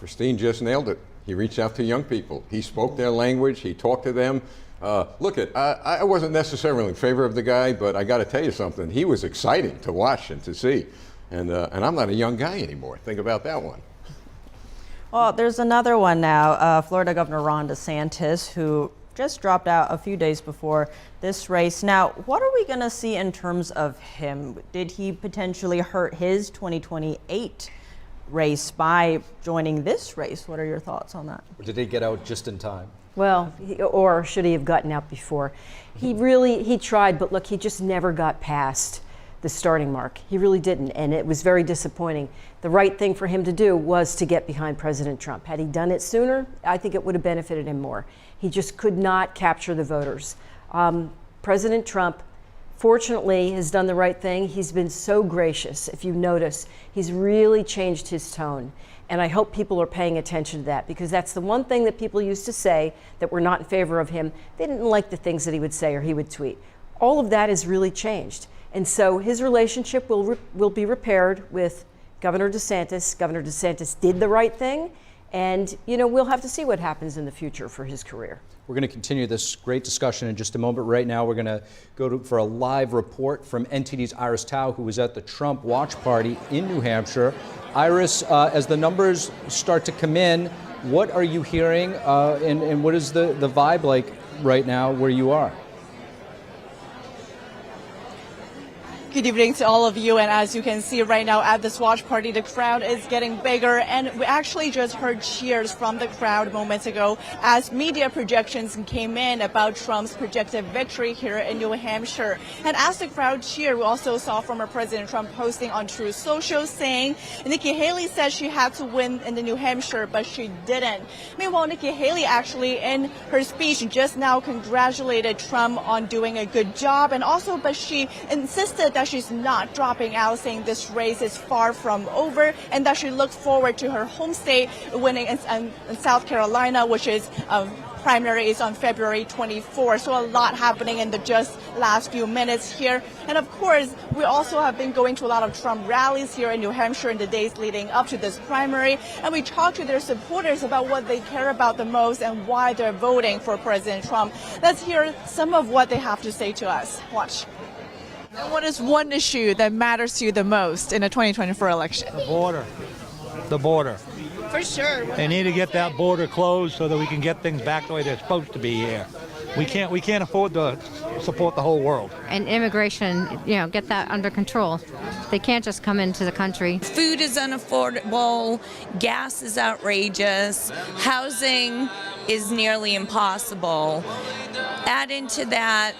Christine just nailed it. He reached out to young people. He spoke their language. He talked to them. I wasn't necessarily in favor of the guy, but I got to tell you something. He was exciting to watch and to see. And I'm not a young guy anymore. Think about that one. Well, there's another one now. Florida Governor Ron DeSantis, who just dropped out a few days before this race. Now, what are we going to see in terms of him? Did he potentially hurt his 2028 race by joining this race? What are your thoughts on that? Or did he get out just in time? Well, or should he have gotten out before? He tried, but look, he just never got past the starting mark. He really didn't, and it was very disappointing. The right thing for him to do was to get behind President Trump. Had he done it sooner, I think it would have benefited him more. He just could not capture the voters. President Trump, fortunately, has done the right thing. He's been so gracious. If you notice, he's really changed his tone. And I hope people are paying attention to that, because that's the one thing that people used to say that were not in favor of him. They didn't like the things that he would say or he would tweet. All of that has really changed. And so his relationship will be repaired with Governor DeSantis. Governor DeSantis did the right thing. And, we'll have to see what happens in the future for his career. We're going to continue this great discussion in just a moment. Right now, we're going to go for a live report from NTD's Iris Tao, who was at the Trump watch party in New Hampshire. Iris, as the numbers start to come in, what are you hearing and what is the vibe like right now where you are? Good evening to all of you, and as you can see right now at this watch party, the crowd is getting bigger, and we actually just heard cheers from the crowd moments ago as media projections came in about Trump's projected victory here in New Hampshire. And as the crowd cheered, we also saw former President Trump posting on Truth Social saying Nikki Haley said she had to win in the New Hampshire, but she didn't. Meanwhile, Nikki Haley actually in her speech just now congratulated Trump on doing a good job, and also, but she insisted that she's not dropping out, saying this race is far from over and that she looks forward to her home state winning in South Carolina, which is primary is on February 24th. So a lot happening in the just last few minutes here. And of course, we also have been going to a lot of Trump rallies here in New Hampshire in the days leading up to this primary. And we talked to their supporters about what they care about the most and why they're voting for President Trump. Let's hear some of what they have to say to us. Watch. And what is one issue that matters to you the most in a 2024 election? The border. The border. For sure. They need to get that border closed so that we can get things back the way they're supposed to be here. We can't afford to support the whole world. And immigration, get that under control. They can't just come into the country. Food is unaffordable, gas is outrageous, housing is nearly impossible. Add into that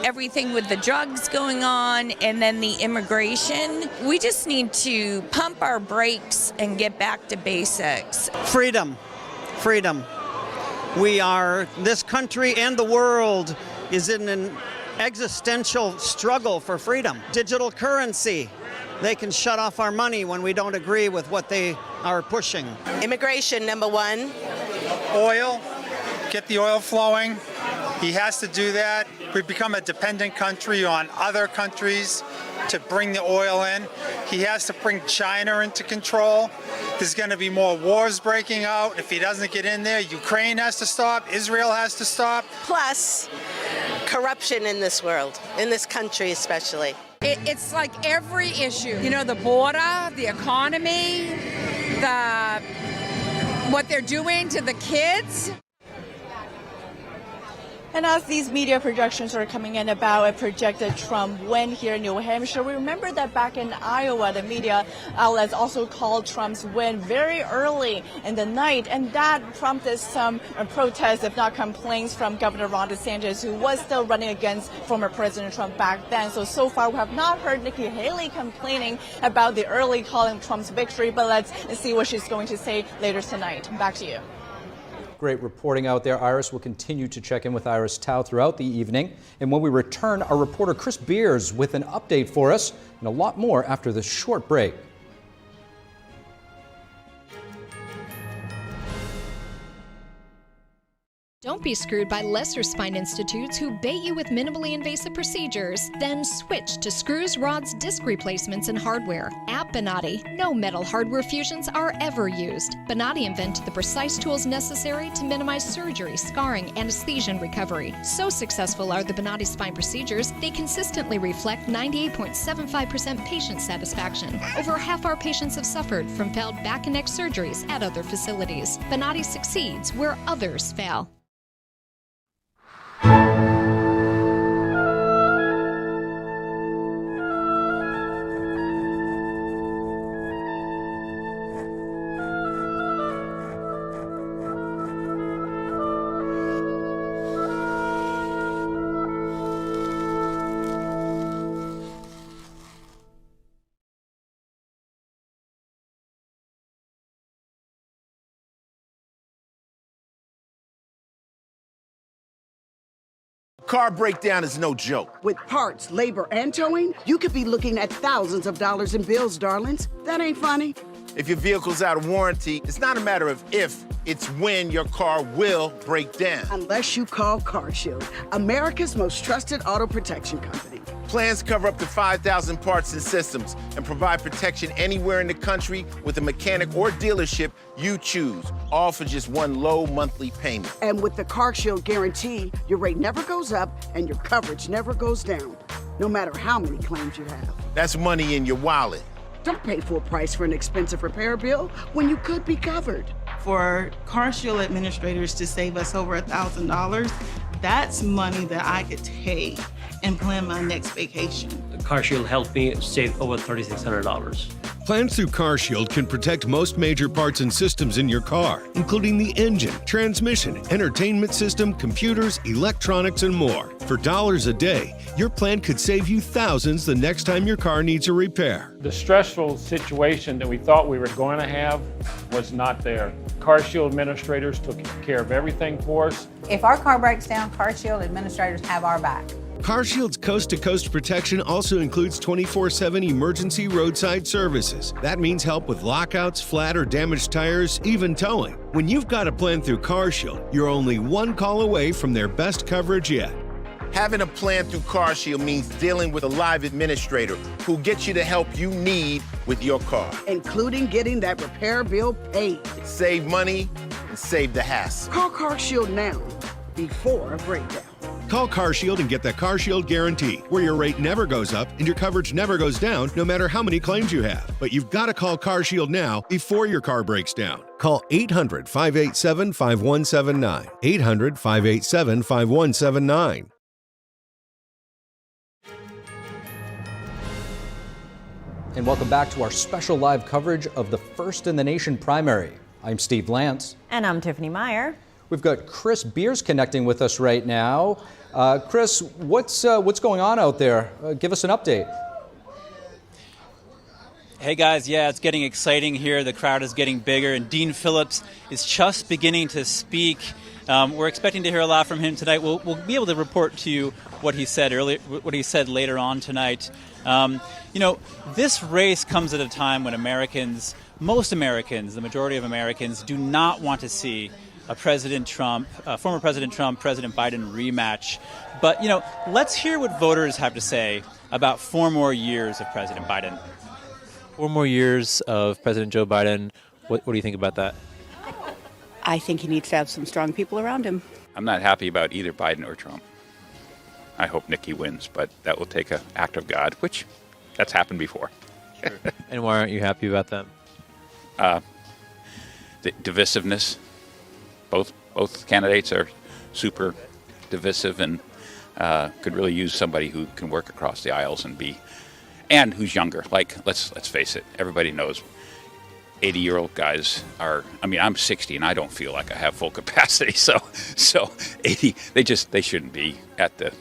everything with the drugs going on and then the immigration. We just need to pump our brakes and get back to basics. Freedom. This country and the world is in an existential struggle for freedom. Digital currency. They can shut off our money when we don't agree with what they are pushing. Immigration, number one. Oil, get the oil flowing. He has to do that. We've become a dependent country on other countries to bring the oil in. He has to bring China into control. There's going to be more wars breaking out. If he doesn't get in there, Ukraine has to stop. Israel has to stop. Plus, corruption in this world, in this country especially. It's like every issue. The border, the economy, what they're doing to the kids. And as these media projections are coming in about a projected Trump win here in New Hampshire, we remember that back in Iowa, the media outlets also called Trump's win very early in the night, and that prompted some protests, if not complaints, from Governor Ron DeSantis, who was still running against former President Trump back then. So far, we have not heard Nikki Haley complaining about the early calling Trump's victory, but let's see what she's going to say later tonight. Back to you. Great reporting out there, Iris. We'll continue to check in with Iris Tao throughout the evening. And when we return, our reporter Chris Beers with an update for us and a lot more after this short break. be screwed by lesser spine institutes who bait you with minimally invasive procedures. Then switch to screws, rods, disc replacements, and hardware. At Bonati, no metal hardware fusions are ever used. Bonati invented the precise tools necessary to minimize surgery, scarring, anesthesia, and recovery. So successful are the Bonati spine procedures, they consistently reflect 98.75% patient satisfaction. Over half our patients have suffered from failed back and neck surgeries at other facilities. Bonati succeeds where others fail. Car breakdown is no joke. With parts, labor, and towing, you could be looking at thousands of dollars in bills, darlings. That ain't funny. If your vehicle's out of warranty, it's not a matter of if, it's when your car will break down. Unless you call CarShield, America's most trusted auto protection company. Plans cover up to 5,000 parts and systems and provide protection anywhere in the country with a mechanic or dealership you choose, all for just one low monthly payment. And with the CarShield guarantee, your rate never goes up and your coverage never goes down, no matter how many claims you have. That's money in your wallet. Don't pay full price for an expensive repair bill when you could be covered. For CarShield administrators to save us over $1,000, that's money that I could take and plan my next vacation. CarShield helped me save over $3,600. Plans through CarShield can protect most major parts and systems in your car, including the engine, transmission, entertainment system, computers, electronics, and more. For dollars a day, your plan could save you thousands the next time your car needs a repair. The stressful situation that we thought we were going to have was not there. CarShield administrators took care of everything for us. If our car breaks down, CarShield administrators have our back. CarShield's coast-to-coast protection also includes 24/7 emergency roadside services. That means help with lockouts, flat or damaged tires, even towing. When you've got a plan through CarShield, you're only one call away from their best coverage yet. Having a plan through CarShield means dealing with a live administrator who gets you the help you need with your car. Including getting that repair bill paid. Save money and save the hassle. Call CarShield now, before a breakdown. Call CarShield and get the CarShield guarantee, where your rate never goes up and your coverage never goes down, no matter how many claims you have. But you've got to call CarShield now before your car breaks down. Call 800-587-5179. 800-587-5179. And welcome back to our special live coverage of the First in the Nation primary. I'm Steve Lance. And I'm Tiffany Meier. We've got Chris Beers connecting with us right now. Chris, what's going on out there? Give us an update. Hey guys, yeah, it's getting exciting here. The crowd is getting bigger, and Dean Phillips is just beginning to speak. We're expecting to hear a lot from him tonight. We'll be able to report to you what he said earlier, what he said later on tonight. This race comes at a time when most Americans, the majority of Americans, do not want to see a former President Trump, President Biden rematch. But, let's hear what voters have to say about 4 more years of President Biden. 4 more years of President Joe Biden. What do you think about that? I think he needs to have some strong people around him. I'm not happy about either Biden or Trump. I hope Nikki wins, but that will take an act of God, which that's happened before. Sure. And why aren't you happy about that? The divisiveness. Both candidates are super divisive and could really use somebody who can work across the aisles and who's younger. Like, let's face it, everybody knows 80-year-old guys are. I mean, I'm 60 and I don't feel like I have full capacity. So 80, they shouldn't be at the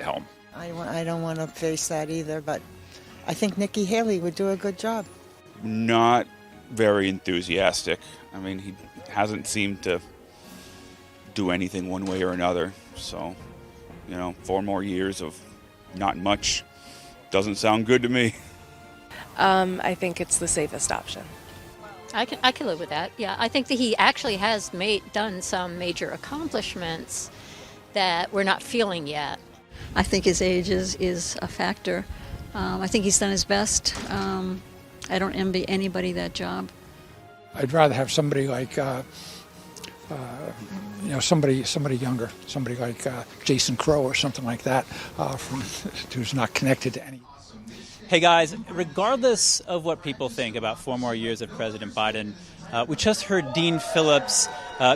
helm. I don't want to face that either, but I think Nikki Haley would do a good job. Not very enthusiastic. I mean, he hasn't seemed to do anything one way or another. So, 4 more years of not much doesn't sound good to me. I think it's the safest option. I can live with that. Yeah, I think that he actually has done some major accomplishments that we're not feeling yet. I think his age is a factor. I think he's done his best. I don't envy anybody that job. I'd rather have somebody like, somebody younger, somebody like Jason Crow or something like that, who's not connected to any. Hey guys, regardless of what people think about 4 more years of President Biden, we just heard Dean Phillips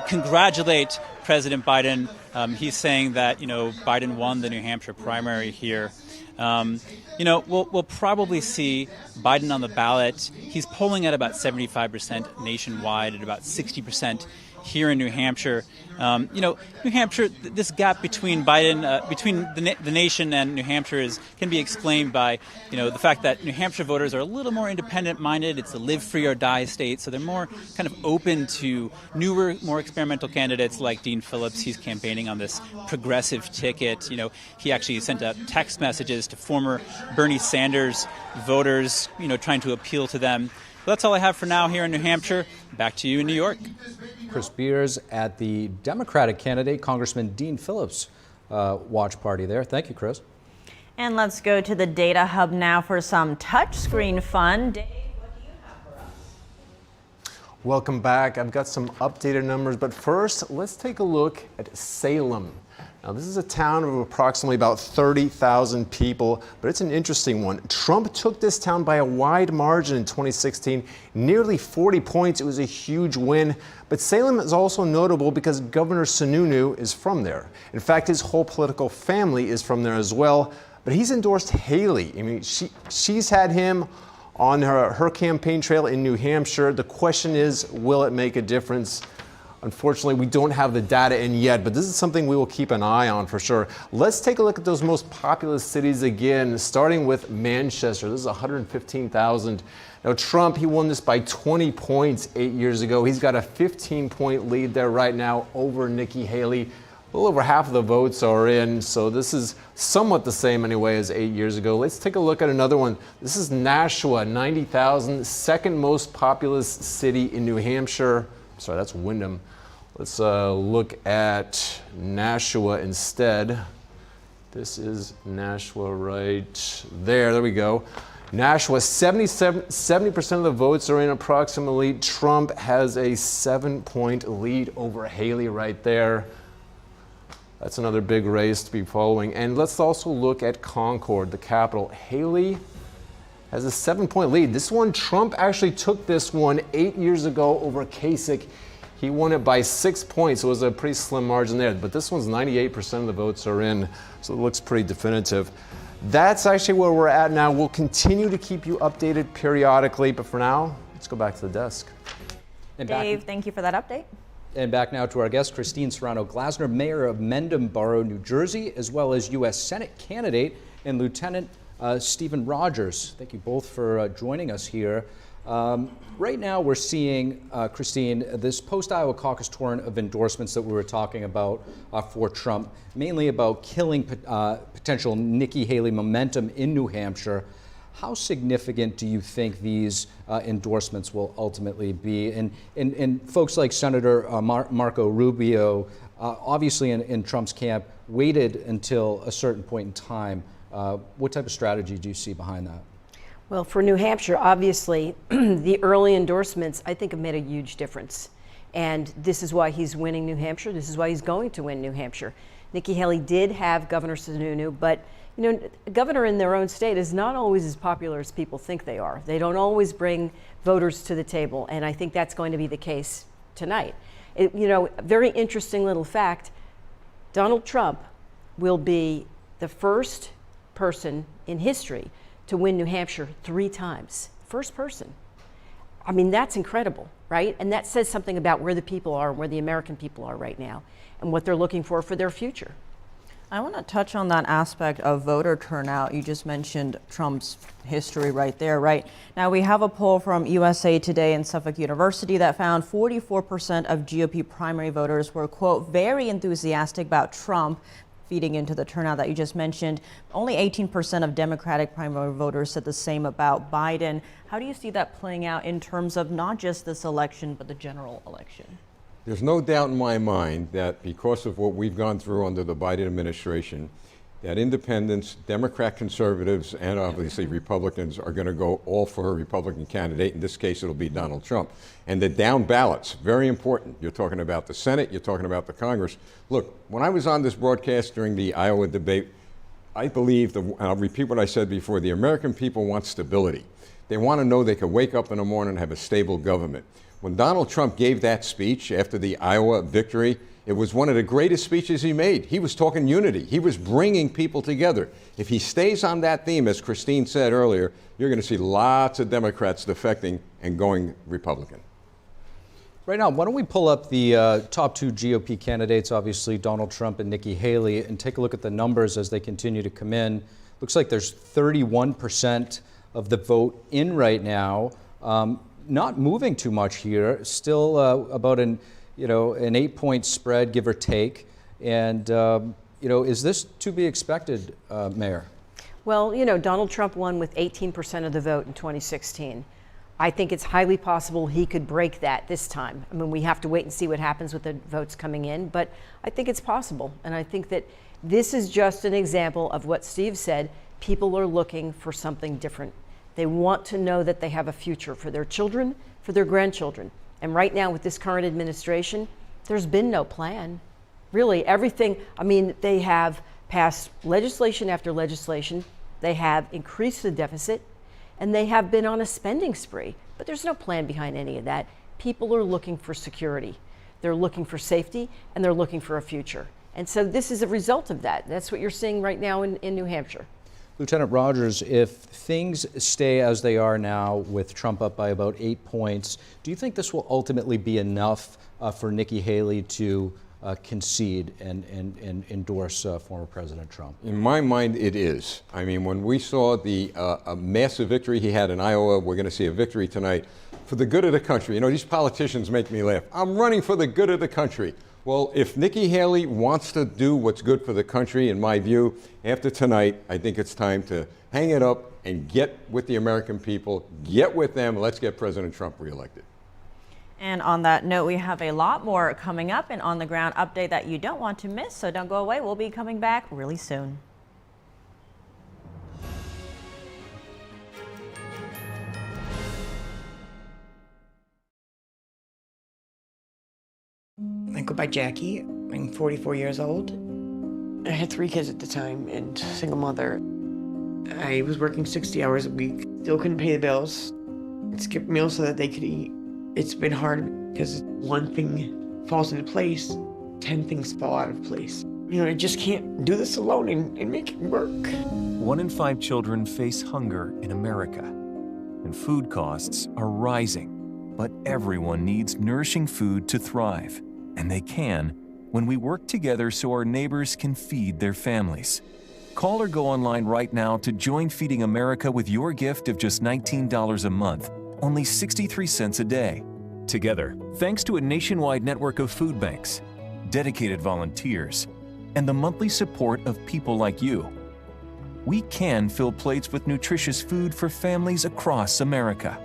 congratulate President Biden. He's saying that, Biden won the New Hampshire primary here. We'll probably see Biden on the ballot. He's polling at about 75% nationwide, at about 60% here in New Hampshire. New Hampshire, this gap between Biden, between the nation and New Hampshire can be explained by, the fact that New Hampshire voters are a little more independent-minded. It's a live free or die state, so they're more kind of open to newer, more experimental candidates like Dean Phillips. He's campaigning on this progressive ticket. He actually sent out text messages to former Bernie Sanders voters, trying to appeal to them. But that's all I have for now here in New Hampshire. Back to you in New York. Chris Beers at the Democratic candidate, Congressman Dean Phillips, watch party there. Thank you, Chris. And let's go to the Data Hub now for some touchscreen fun. Dave, what do you have for us? Welcome back. I've got some updated numbers, but first, let's take a look at Salem. Now, this is a town of approximately about 30,000 people, but it's an interesting one. Trump took this town by a wide margin in 2016, nearly 40 points. It was a huge win. But Salem is also notable because Governor Sununu is from there. In fact, his whole political family is from there as well. But he's endorsed Haley. I mean, she's had him on her campaign trail in New Hampshire. The question is, will it make a difference? Unfortunately, we don't have the data in yet, but this is something we will keep an eye on for sure. Let's take a look at those most populous cities again, starting with Manchester. This is 115,000. Now, Trump, he won this by 20 points 8 years ago. He's got a 15-point lead there right now over Nikki Haley. A little over half of the votes are in, so this is somewhat the same anyway as 8 years ago. Let's take a look at another one. This is Nashua, 90,000, second most populous city in New Hampshire. Sorry, that's Wyndham. Let's look at Nashua instead. This is Nashua right there. There we go. Nashua, 70% of the votes are in approximately. Trump has a 7-point lead over Haley right there. That's another big race to be following. And let's also look at Concord, the capital. Haley has a 7-point lead. This one, Trump actually took this one 8 years ago over Kasich. He won it by 6 points. It was a pretty slim margin there, but this one's 98% of the votes are in, so it looks pretty definitive. That's actually where we're at now. We'll continue to keep you updated periodically, but for now, let's go back to the desk. And Dave, thank you for that update. And back now to our guest, Christine Serrano-Glasner, Mayor of Mendham Borough, New Jersey, as well as U.S. Senate candidate and Lieutenant Stephen Rogers. Thank you both for joining us here. Right now we're seeing, Christine, this post-Iowa caucus torrent of endorsements that we were talking about for Trump, mainly about killing potential Nikki Haley momentum in New Hampshire. How significant do you think these endorsements will ultimately be? And folks like Senator Marco Rubio, obviously in Trump's camp, waited until a certain point in time. What type of strategy do you see behind that? Well, for New Hampshire, obviously, the early endorsements, I think, have made a huge difference. And this is why he's winning New Hampshire. This is why he's going to win New Hampshire. Nikki Haley did have Governor Sununu, but a governor in their own state is not always as popular as people think they are. They don't always bring voters to the table, and I think that's going to be the case tonight. Very interesting little fact, Donald Trump will be the first person in history to win New Hampshire 3 times. First person. I mean, that's incredible, right? And that says something about where the people are, where the American people are right now, and what they're looking for their future. I want to touch on that aspect of voter turnout. You just mentioned Trump's history right there, right? Now, we have a poll from USA Today and Suffolk University that found 44% of GOP primary voters were, quote, very enthusiastic about Trump. feeding into the turnout that you just mentioned. Only 18% of Democratic primary voters said the same about Biden. How do you see that playing out in terms of not just this election, but the general election? There's no doubt in my mind that because of what we've gone through under the Biden administration, that independents, Democrat conservatives, and obviously Republicans are going to go all for a Republican candidate. In this case, it'll be Donald Trump. And the down ballots, very important. You're talking about the Senate, you're talking about the Congress. Look, when I was on this broadcast during the Iowa debate, I believe, and I'll repeat what I said before, the American people want stability. They want to know they can wake up in the morning and have a stable government. When Donald Trump gave that speech after the Iowa victory, it was one of the greatest speeches he made. He was talking unity. He was bringing people together. If he stays on that theme, as Christine said earlier, you're going to see lots of Democrats defecting and going Republican. Right now, why don't we pull up the top two GOP candidates, obviously Donald Trump and Nikki Haley, and take a look at the numbers as they continue to come in. Looks like there's 31% of the vote in right now. Not moving too much here. Still about an 8-point spread, give or take. And, is this to be expected, Meier? Well, Donald Trump won with 18% of the vote in 2016. I think it's highly possible he could break that this time. I mean, we have to wait and see what happens with the votes coming in, but I think it's possible. And I think that this is just an example of what Steve said. People are looking for something different. They want to know that they have a future for their children, for their grandchildren. And right now with this current administration, there's been no plan. Really, everything, they have passed legislation after legislation. They have increased the deficit, and they have been on a spending spree. But there's no plan behind any of that. People are looking for security. They're looking for safety, and they're looking for a future. And so this is a result of that. That's what you're seeing right now in New Hampshire. Lieutenant Rogers, if things stay as they are now with Trump up by about 8 points, do you think this will ultimately be enough for Nikki Haley to concede and endorse former President Trump? In my mind, it is. I mean, when we saw the a massive victory he had in Iowa, we're going to see a victory tonight for the good of the country. These politicians make me laugh. I'm running for the good of the country. Well, if Nikki Haley wants to do what's good for the country, in my view, after tonight, I think it's time to hang it up and get with the American people, get with them. Let's get President Trump reelected. And on that note, we have a lot more coming up, an on-the-ground update that you don't want to miss, so don't go away. We'll be coming back really soon. I go by Jackie. I'm 44 years old. I had 3 kids at the time and single mother. I was working 60 hours a week, still couldn't pay the bills. I'd skip meals so that they could eat. It's been hard because one thing falls into place, 10 things fall out of place. I just can't do this alone and make it work. 1 in 5 children face hunger in America, and food costs are rising. But everyone needs nourishing food to thrive. And they can when we work together so our neighbors can feed their families. Call or go online right now to join Feeding America with your gift of just $19 a month, only 63 cents a day. Together, thanks to a nationwide network of food banks, dedicated volunteers, and the monthly support of people like you, we can fill plates with nutritious food for families across America.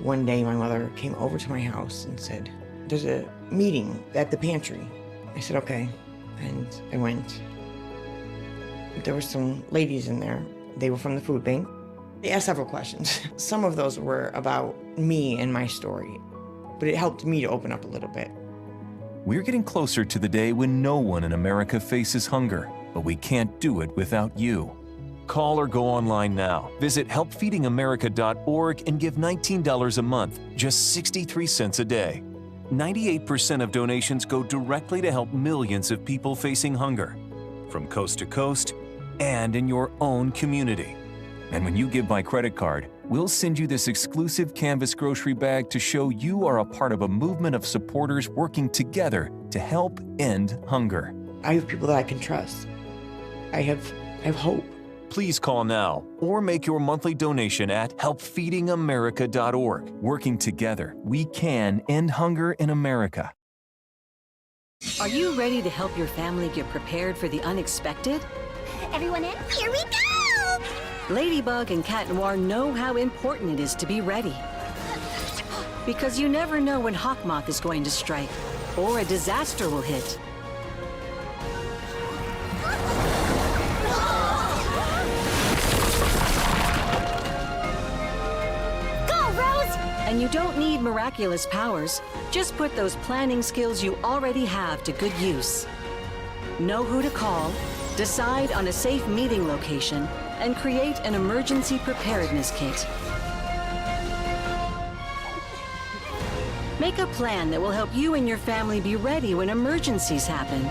One day my mother came over to my house and said, "There's a meeting at the pantry." I said, "Okay." And I went. There were some ladies in there. They were from the food bank. They asked several questions. Some of those were about me and my story, but it helped me to open up a little bit. We're getting closer to the day when no one in America faces hunger, but we can't do it without you. Call or go online now. Visit helpfeedingamerica.org and give $19 a month, just 63 cents a day. 98% of donations go directly to help millions of people facing hunger, from coast to coast and in your own community. And when you give by credit card, we'll send you this exclusive canvas grocery bag to show you are a part of a movement of supporters working together to help end hunger. I have people that I can trust. I have hope. Please call now or make your monthly donation at helpfeedingamerica.org. Working together, we can end hunger in America. Are you ready to help your family get prepared for the unexpected? Everyone in? Here we go! Ladybug and Cat Noir know how important it is to be ready. Because you never know when Hawkmoth is going to strike, or a disaster will hit. Go, Rose! And you don't need miraculous powers. Just put those planning skills you already have to good use. Know who to call, decide on a safe meeting location, and create an emergency preparedness kit. Make a plan that will help you and your family be ready when emergencies happen.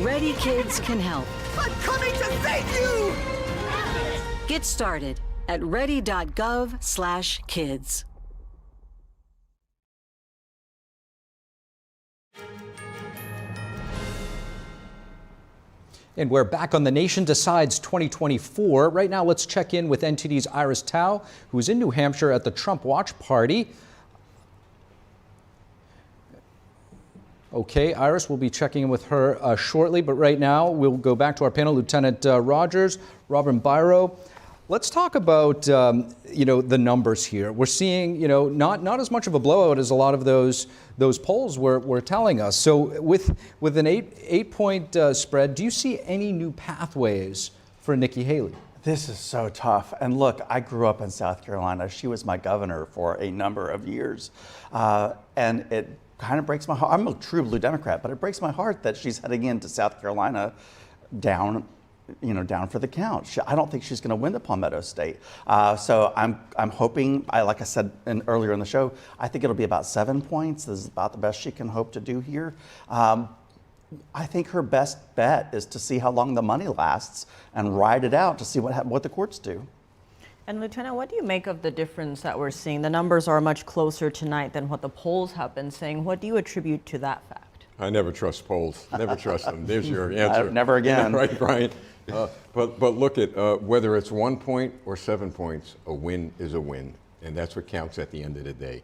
Ready Kids can help. I'm coming to save you! Get started at ready.gov/kids. And we're back on The Nation Decides 2024. Right now, let's check in with NTD's Iris Tao, who's in New Hampshire at the Trump Watch Party. Okay, Iris, we'll be checking in with her shortly, but right now we'll go back to our panel, Lieutenant Rogers, Robin Byro. Let's talk about the numbers here. We're seeing not as much of a blowout as a lot of those polls were telling us. So with an eight point spread, do you see any new pathways for Nikki Haley? This is so tough. And look, I grew up in South Carolina. She was my governor for a number of years, and it kind of breaks my heart. I'm a true blue Democrat, but it breaks my heart that she's heading into South Carolina down for the count. I don't think she's going to win the Palmetto State. So I'm hoping, like I said earlier in the show, I think it'll be about 7 points. This is about the best she can hope to do here. I think her best bet is to see how long the money lasts and ride it out to see what the courts do. And Lieutenant, what do you make of the difference that we're seeing? The numbers are much closer tonight than what the polls have been saying. What do you attribute to that fact? I never trust polls. Never trust them. There's your answer. Never again. Right, Brian. But look at whether it's 1 point or 7 points, a win is a win, and that's what counts at the end of the day.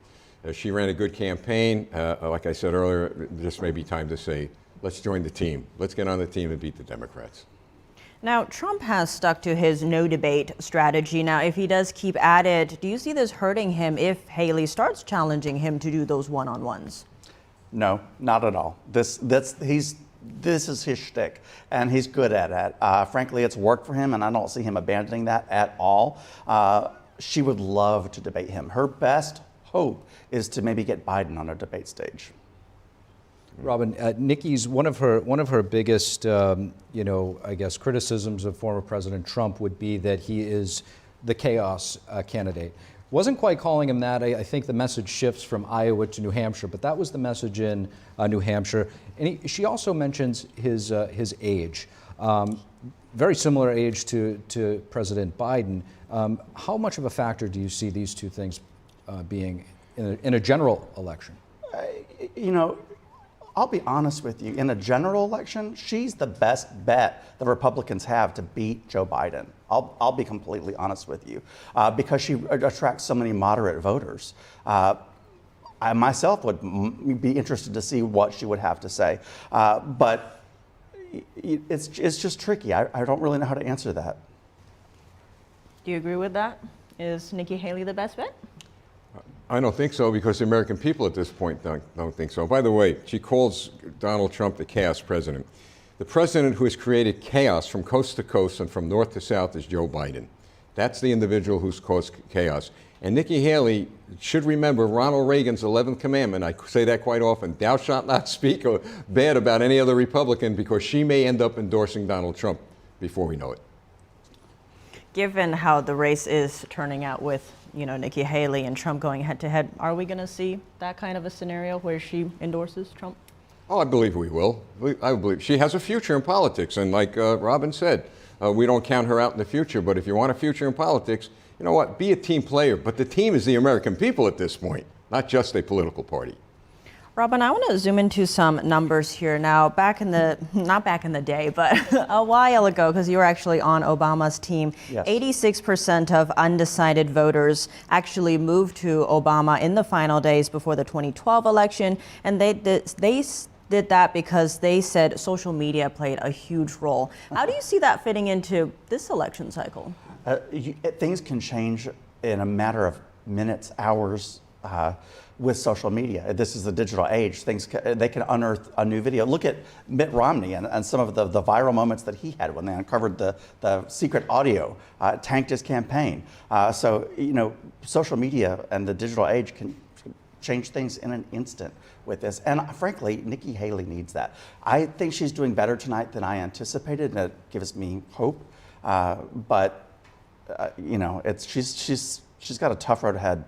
She ran a good campaign. Like I said earlier, this may be time to say, let's join the team. Let's get on the team and beat the Democrats. Now, Trump has stuck to his no debate strategy. Now, if he does keep at it, do you see this hurting him if Haley starts challenging him to do those one-on-ones? No, not at all. This is his shtick, and he's good at it. Frankly, it's worked for him, and I don't see him abandoning that at all. She would love to debate him. Her best hope is to maybe get Biden on a debate stage. Robin, Nikki's one of her biggest, I guess, criticisms of former President Trump would be that he is the chaos candidate. Wasn't quite calling him that. I think the message shifts from Iowa to New Hampshire, but that was the message in New Hampshire. And she also mentions his age, very similar age to President Biden. How much of a factor do you see these two things being in a general election? I'll be honest with you. In a general election, she's the best bet the Republicans have to beat Joe Biden. I'll be completely honest with you, because she attracts so many moderate voters. I myself would be interested to see what she would have to say, but it's just tricky. I don't really know how to answer that. Do you agree with that? Is Nikki Haley the best bet? I don't think so, because the American people at this point don't think so. By the way, she calls Donald Trump the chaos president. The president who has created chaos from coast to coast and from north to south is Joe Biden. That's the individual who's caused chaos. And Nikki Haley should remember Ronald Reagan's 11th commandment. I say that quite often. Thou shalt not speak bad about any other Republican, because she may end up endorsing Donald Trump before we know it. Given how the race is turning out with Nikki Haley and Trump going head to head, are we going to see that kind of a scenario where she endorses Trump? Oh, I believe we will. I believe she has a future in politics. And like Robin said, we don't count her out in the future. But if you want a future in politics, you know what? Be a team player. But the team is the American people at this point, not just a political party. Robin, I want to zoom into some numbers here now. Not back in the day, but a while ago, because you were actually on Obama's team, yes. 86% of undecided voters actually moved to Obama in the final days before the 2012 election, and they did that because they said social media played a huge role. How do you see that fitting into this election cycle? Things can change in a matter of minutes, hours, with social media. This is the digital age. They can unearth a new video. Look at Mitt Romney and some of the viral moments that he had when they uncovered the secret audio, tanked his campaign. So, social media and the digital age can change things in an instant with this. And frankly, Nikki Haley needs that. I think she's doing better tonight than I anticipated, and it gives me hope. She's got a tough road ahead.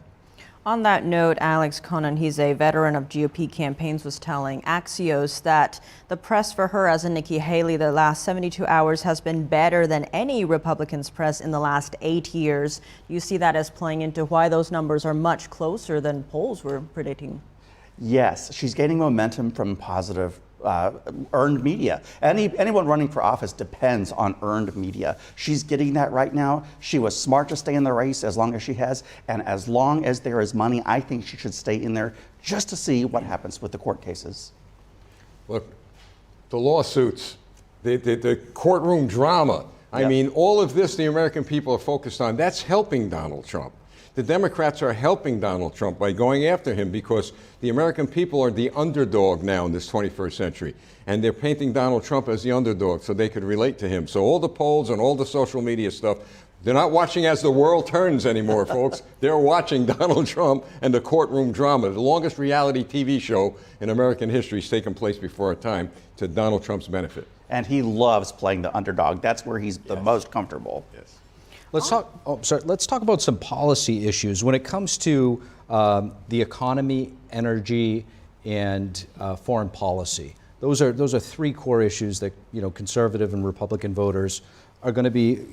On that note, Alex Conan, he's a veteran of GOP campaigns, was telling Axios that the press for her as in Nikki Haley the last 72 hours has been better than any Republican's press in the last 8 years. You see that as playing into why those numbers are much closer than polls were predicting? Yes, she's gaining momentum from positive earned media. Anyone running for office depends on earned media. She's getting that right now. She was smart to stay in the race as long as she has, and as long as there is money, I think she should stay in there just to see what happens with the court cases. Look, the lawsuits, the courtroom drama, I mean, all of this the American people are focused on, that's helping Donald Trump. The Democrats are helping Donald Trump by going after him because the American people are the underdog now in this 21st century. And they're painting Donald Trump as the underdog so they could relate to him. So all the polls and all the social media stuff, they're not watching as the world turns anymore, folks. They're watching Donald Trump and the courtroom drama. The longest reality TV show in American history has taken place before our time to Donald Trump's benefit. And he loves playing the underdog. That's where he's the most comfortable. Yes. Let's talk about some policy issues when it comes to the economy, energy, and foreign policy. Those are three core issues that conservative and Republican voters are going to be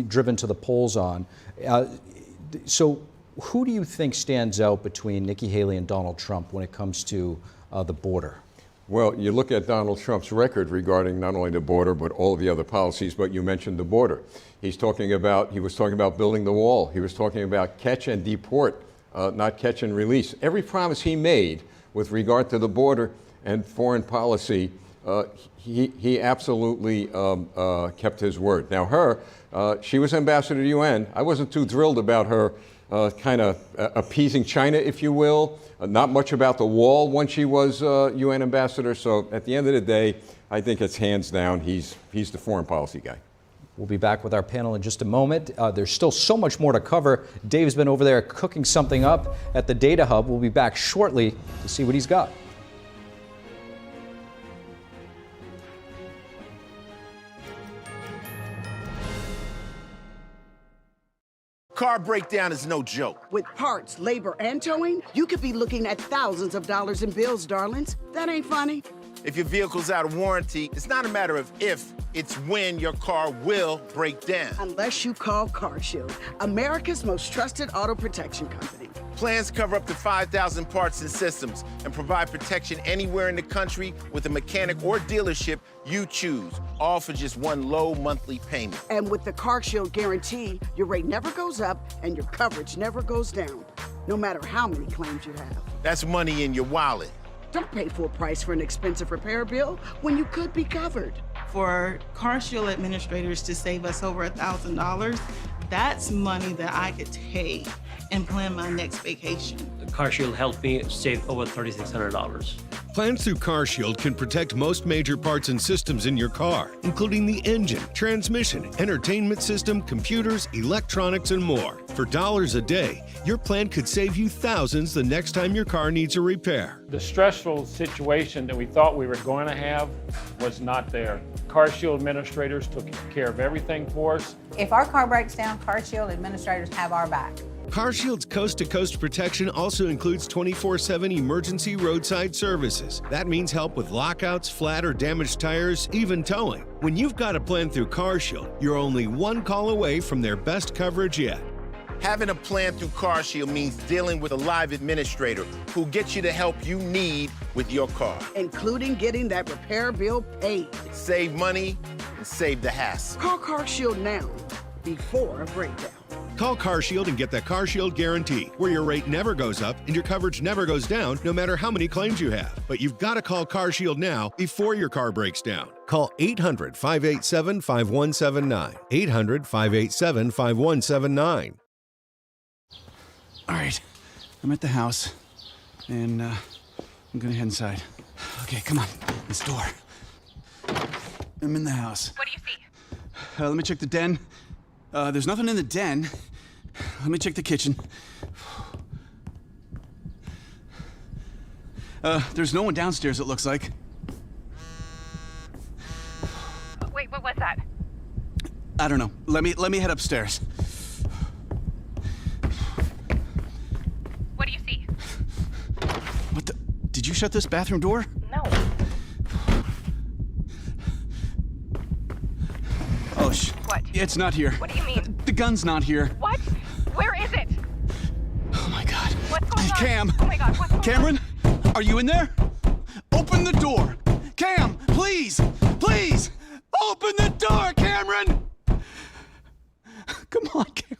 driven to the polls on. So, who do you think stands out between Nikki Haley and Donald Trump when it comes to the border? Well, you look at Donald Trump's record regarding not only the border, but all of the other policies, but you mentioned the border. He was talking about building the wall. He was talking about catch and deport, not catch and release. Every promise he made with regard to the border and foreign policy, he absolutely kept his word. Now she was ambassador to the UN. I wasn't too thrilled about her kind of appeasing China, if you will. Not much about the wall when she was UN ambassador. So at the end of the day, I think it's hands down, he's the foreign policy guy. We'll be back with our panel in just a moment. There's still so much more to cover. Dave's been over there cooking something up at the Data Hub. We'll be back shortly to see what he's got. Car breakdown is no joke. With parts, labor, and towing, you could be looking at thousands of dollars in bills, darlings. That ain't funny. If your vehicle's out of warranty, it's not a matter of if, it's when your car will break down. Unless you call CarShield, America's most trusted auto protection company. Plans cover up to 5,000 parts and systems and provide protection anywhere in the country with a mechanic or dealership you choose, all for just one low monthly payment. And with the CarShield guarantee, your rate never goes up and your coverage never goes down, no matter how many claims you have. That's money in your wallet. Don't pay full price for an expensive repair bill when you could be covered. For CarShield administrators to save us over $1,000, that's money that I could take and plan my next vacation. CarShield helped me save over $3,600. Plans through CarShield can protect most major parts and systems in your car, including the engine, transmission, entertainment system, computers, electronics, and more. For dollars a day, your plan could save you thousands the next time your car needs a repair. The stressful situation that we thought we were going to have was not there. CarShield administrators took care of everything for us. If our car breaks down, CarShield administrators have our back. CarShield's coast-to-coast protection also includes 24/7 emergency roadside services. That means help with lockouts, flat or damaged tires, even towing. When you've got a plan through CarShield, you're only one call away from their best coverage yet. Having a plan through CarShield means dealing with a live administrator who gets you the help you need with your car. Including getting that repair bill paid. Save money and save the hassle. Call CarShield now, before a breakdown. Call CarShield and get the CarShield guarantee, where your rate never goes up and your coverage never goes down, no matter how many claims you have. But you've got to call CarShield now before your car breaks down. Call 800-587-5179. 800-587-5179. All right, I'm at the house, and I'm gonna head inside. Okay, come on, this door. I'm in the house. What do you see? Let me check the den. There's nothing in the den. Let me check the kitchen. There's no one downstairs, it looks like. Wait, what was that? I don't know. Let me head upstairs. What do you see? What the? Did you shut this bathroom door? No. Oh, What? It's not here. What do you mean? The gun's not here. What? Where is it? Oh my God. What's going on? Cam. Oh my God, what's going Cameron, are you in there? Open the door. Cam, please, please, open the door, Cameron. Come on, Cam.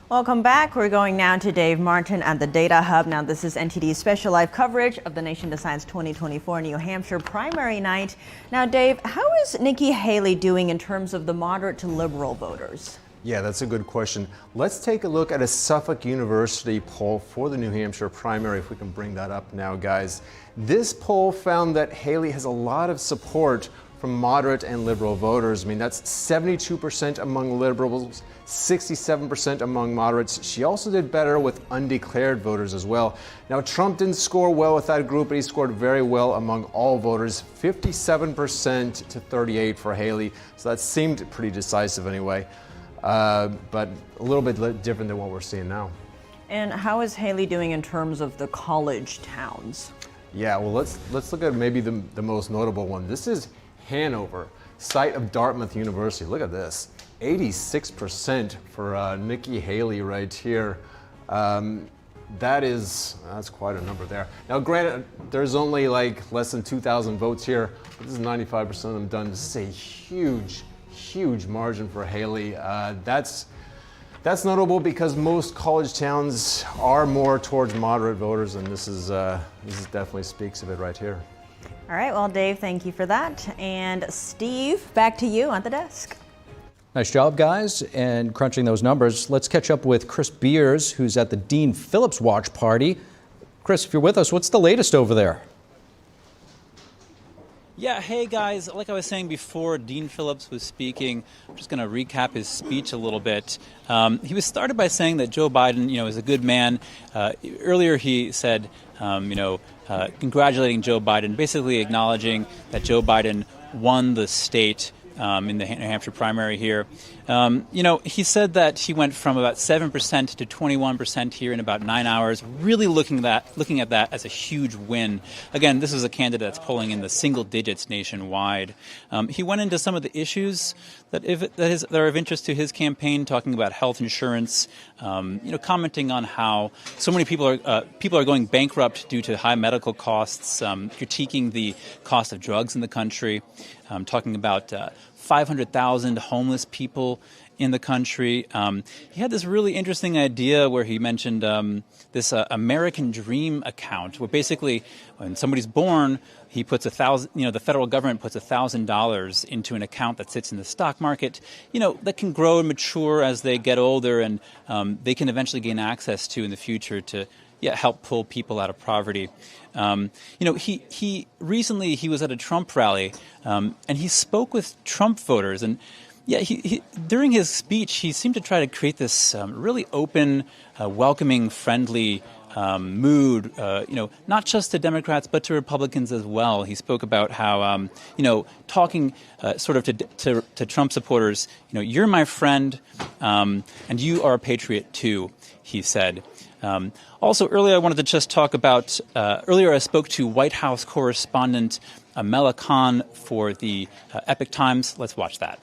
Welcome back. We're going now to Dave Martin at the Data Hub. Now, this is NTD's special live coverage of the Nation Decides 2024 New Hampshire primary night. Now, Dave, how is Nikki Haley doing in terms of the moderate to liberal voters? Yeah, that's a good question. Let's take a look at a Suffolk University poll for the New Hampshire primary, if we can bring that up now, guys. This poll found that Haley has a lot of support from moderate and liberal voters. I mean, that's 72% among liberals, 67% among moderates. She also did better with undeclared voters as well. Now, Trump didn't score well with that group, but he scored very well among all voters, 57% to 38% for Haley. So that seemed pretty decisive anyway, but a little bit different than what we're seeing now. And how is Haley doing in terms of the college towns? Yeah, well, let's look at maybe the most notable one. This is Hanover, site of Dartmouth University. Look at this, 86% for Nikki Haley right here. That's quite a number there. Now, granted, there's only like less than 2,000 votes here, but this is 95% of them done. This is a huge margin for Haley. That's notable because most college towns are more towards moderate voters, and this definitely speaks of it right here. All right, well, Dave, thank you for that. And Steve, back to you on the desk. Nice job, guys, and crunching those numbers. Let's catch up with Chris Beers, who's at the Dean Phillips watch party. Chris, if you're with us, what's the latest over there? Yeah, hey guys, like I was saying before, Dean Phillips was speaking. I'm just going to recap his speech a little bit. He was started by saying that Joe Biden, is a good man. Earlier he said, congratulating Joe Biden, basically acknowledging that Joe Biden won the state in the New Hampshire primary here. He said that he went from about 7% to 21% here in about 9 hours, really looking at that as a huge win. Again, this is a candidate that's polling in the single digits nationwide. He went into some of the issues that are of interest to his campaign, talking about health insurance, commenting on how so many people are going bankrupt due to high medical costs, critiquing the cost of drugs in the country, talking about 500,000 homeless people in the country. He had this really interesting idea where he mentioned this American Dream account, where basically when somebody's born, he puts the federal government puts $1,000 into an account that sits in the stock market, that can grow and mature as they get older, and they can eventually gain access to in the future to help pull people out of poverty. He recently he was at a Trump rally, and he spoke with Trump voters, and he during his speech he seemed to try to create this really open, welcoming, friendly mood, not just to Democrats but to Republicans as well. He spoke about how, talking sort of to Trump supporters, you're my friend, and you are a patriot too, he said. Also, earlier I wanted to just talk about, earlier I spoke to White House correspondent Mela Khan for the Epoch Times. Let's watch that.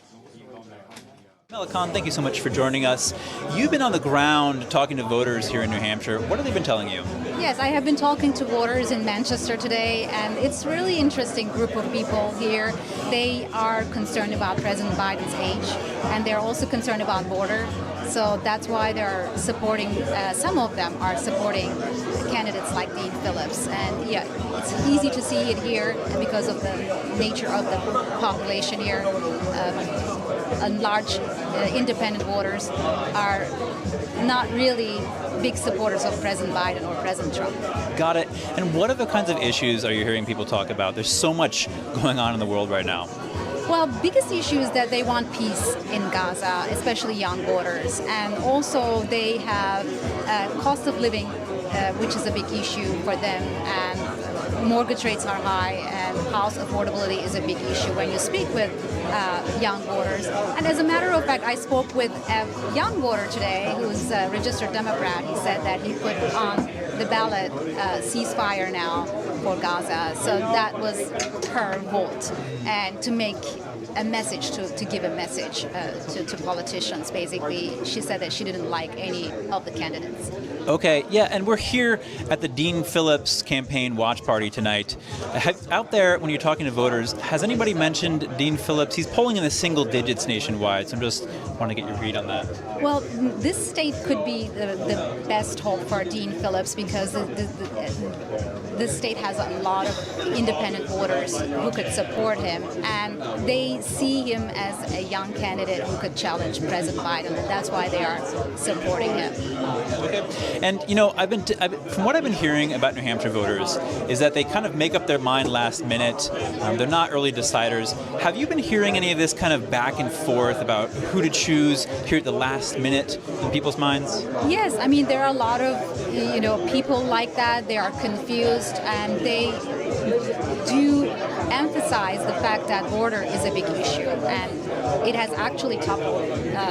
Mela Khan, thank you so much for joining us. You've been on the ground talking to voters here in New Hampshire. What have they been telling you? Yes, I have been talking to voters in Manchester today, and it's a really interesting group of people here. They are concerned about President Biden's age, and they're also concerned about border. So that's why they're supporting, some of them are supporting candidates like Dean Phillips. And yeah, it's easy to see it here because of the nature of the population here. Large independent voters are not really big supporters of President Biden or President Trump. Got it. And what other kinds of issues are you hearing people talk about? There's so much going on in the world right now. Well, biggest issue is that they want peace in Gaza, especially young voters. And also they have cost of living, which is a big issue for them. And mortgage rates are high, and house affordability is a big issue when you speak with young voters. And as a matter of fact, I spoke with a young voter today who's a registered Democrat. He said that he put on the ballot ceasefire now for Gaza. So that was her vote, and to make a message, to give a message to politicians, basically. She said that she didn't like any of the candidates. Okay, yeah, and we're here at the Dean Phillips campaign watch party tonight. Out there, when you're talking to voters, has anybody mentioned Dean Phillips? He's polling in the single digits nationwide, so I'm just want to get your read on that. Well, this state could be the best hope for Dean Phillips because this state has a lot of independent voters who could support him, and they see him as a young candidate who could challenge President Biden, and that's why they are supporting him. Okay. And, you know, from what I've been hearing about New Hampshire voters is that they kind of make up their mind last minute. They're not early deciders. Have you been hearing any of this kind of back and forth about who to choose here at the last minute in people's minds? Yes, I mean, there are a lot of, people like that. They are confused, and they do emphasize the fact that border is a big issue, and it has actually toppled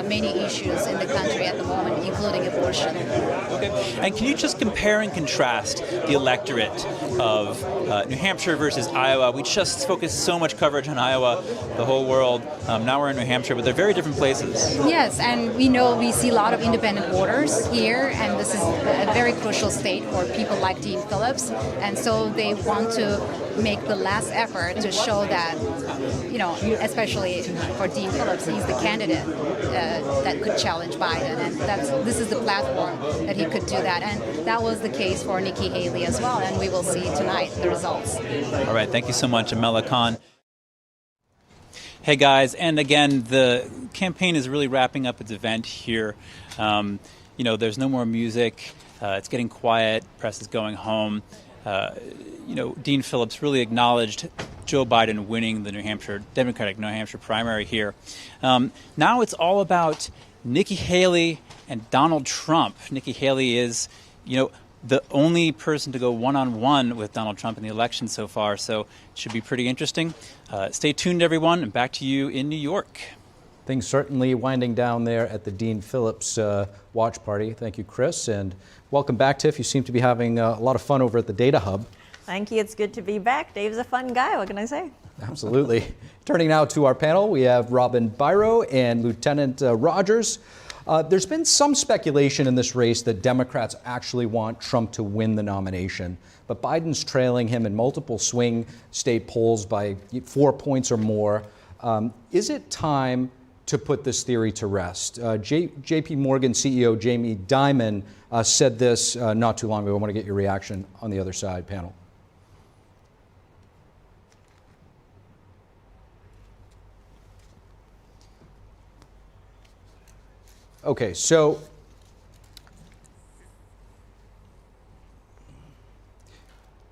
many issues in the country at the moment, including abortion. Okay. And can you just compare and contrast the electorate of New Hampshire versus Iowa? We just focused so much coverage on Iowa, the whole world. Now we're in New Hampshire, but they're very different places. Yes, and we see a lot of independent voters here, and this is a very crucial state for people like Dean Phillips, and so they want to make the last effort to show that, especially for Dean Phillips, he's the candidate that could challenge Biden, and this is the platform that he could do that. And that was the case for Nikki Haley as well, and we will see tonight the results. All right, thank you so much, Mela Khan. Hey guys, and again, the campaign is really wrapping up its event here. There's no more music. It's getting quiet. Press is going home. Dean Phillips really acknowledged Joe Biden winning the Democratic New Hampshire primary here. Now it's all about Nikki Haley and Donald Trump. Nikki Haley is, the only person to go one-on-one with Donald Trump in the election so far, so it should be pretty interesting. Stay tuned, everyone, and back to you in New York. Things certainly winding down there at the Dean Phillips watch party. Thank you, Chris, and welcome back, Tiff. You seem to be having a lot of fun over at the Data Hub. Thank you. It's good to be back. Dave's a fun guy. What can I say? Absolutely. Turning now to our panel, we have Robin Biro and Lieutenant Rogers. There's been some speculation in this race that Democrats actually want Trump to win the nomination, but Biden's trailing him in multiple swing state polls by 4 points or more. Is it time to put this theory to rest? JP Morgan CEO Jamie Dimon said this not too long ago. I want to get your reaction on the other side, panel. Okay, so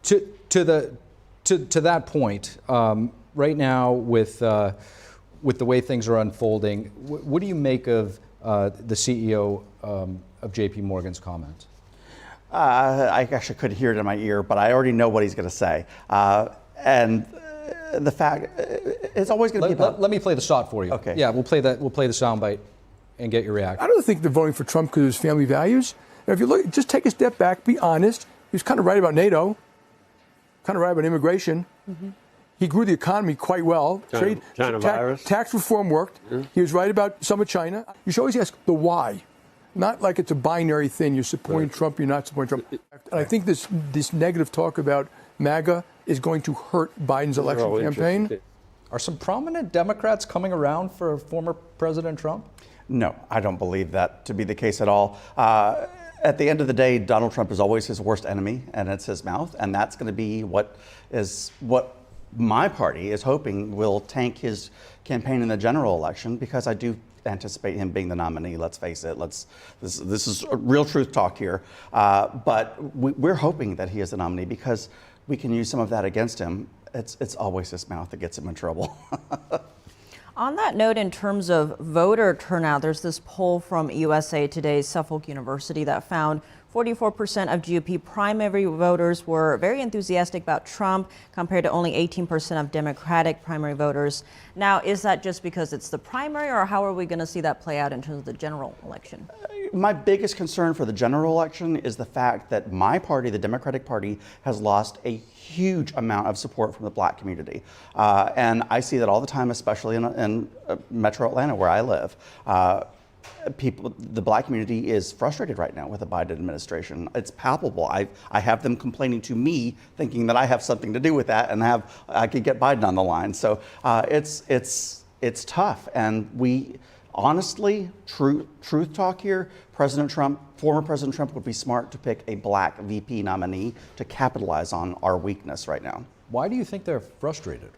to that point, right now with the way things are unfolding, what do you make of the CEO of JP Morgan's comment? I actually couldn't hear it in my ear, but I already know what he's going to say. And the fact, it's always going to be about... Let me play the shot for you. Okay. Yeah, we'll play the soundbite and get your reaction. I don't think they're voting for Trump because of his family values. Now, if you look, just take a step back, be honest. He was kind of right about NATO, kind of right about immigration. Mm-hmm. He grew the economy quite well. China virus. Tax reform worked. Yeah. He was right about some of China. You should always ask the why. Not like it's a binary thing. You're supporting Trump, you're not supporting Trump. And I think this negative talk about MAGA is going to hurt Biden's election campaign. Are some prominent Democrats coming around for former President Trump? No, I don't believe that to be the case at all. At the end of the day, Donald Trump is always his worst enemy, and it's his mouth, and that's going to be what my party is hoping will tank his campaign in the general election, because I do anticipate him being the nominee. Let's face it. This is a real truth talk here. But we're hoping that he is the nominee because we can use some of that against him. It's always his mouth that gets him in trouble. On that note, in terms of voter turnout, there's this poll from USA Today's Suffolk University that found 44% of GOP primary voters were very enthusiastic about Trump, compared to only 18% of Democratic primary voters. Now, is that just because it's the primary, or how are we going to see that play out in terms of the general election? My biggest concern for the general election is the fact that my party, the Democratic Party, has lost a huge amount of support from the black community. And I see that all the time, especially in Metro Atlanta, where I live. The black community is frustrated right now with the Biden administration. It's palpable. I have them complaining to me, thinking that I have something to do with that, and I could get Biden on the line. So it's tough, and we honestly, truth talk here. Former President Trump would be smart to pick a black VP nominee to capitalize on our weakness right now. Why do you think they're frustrated?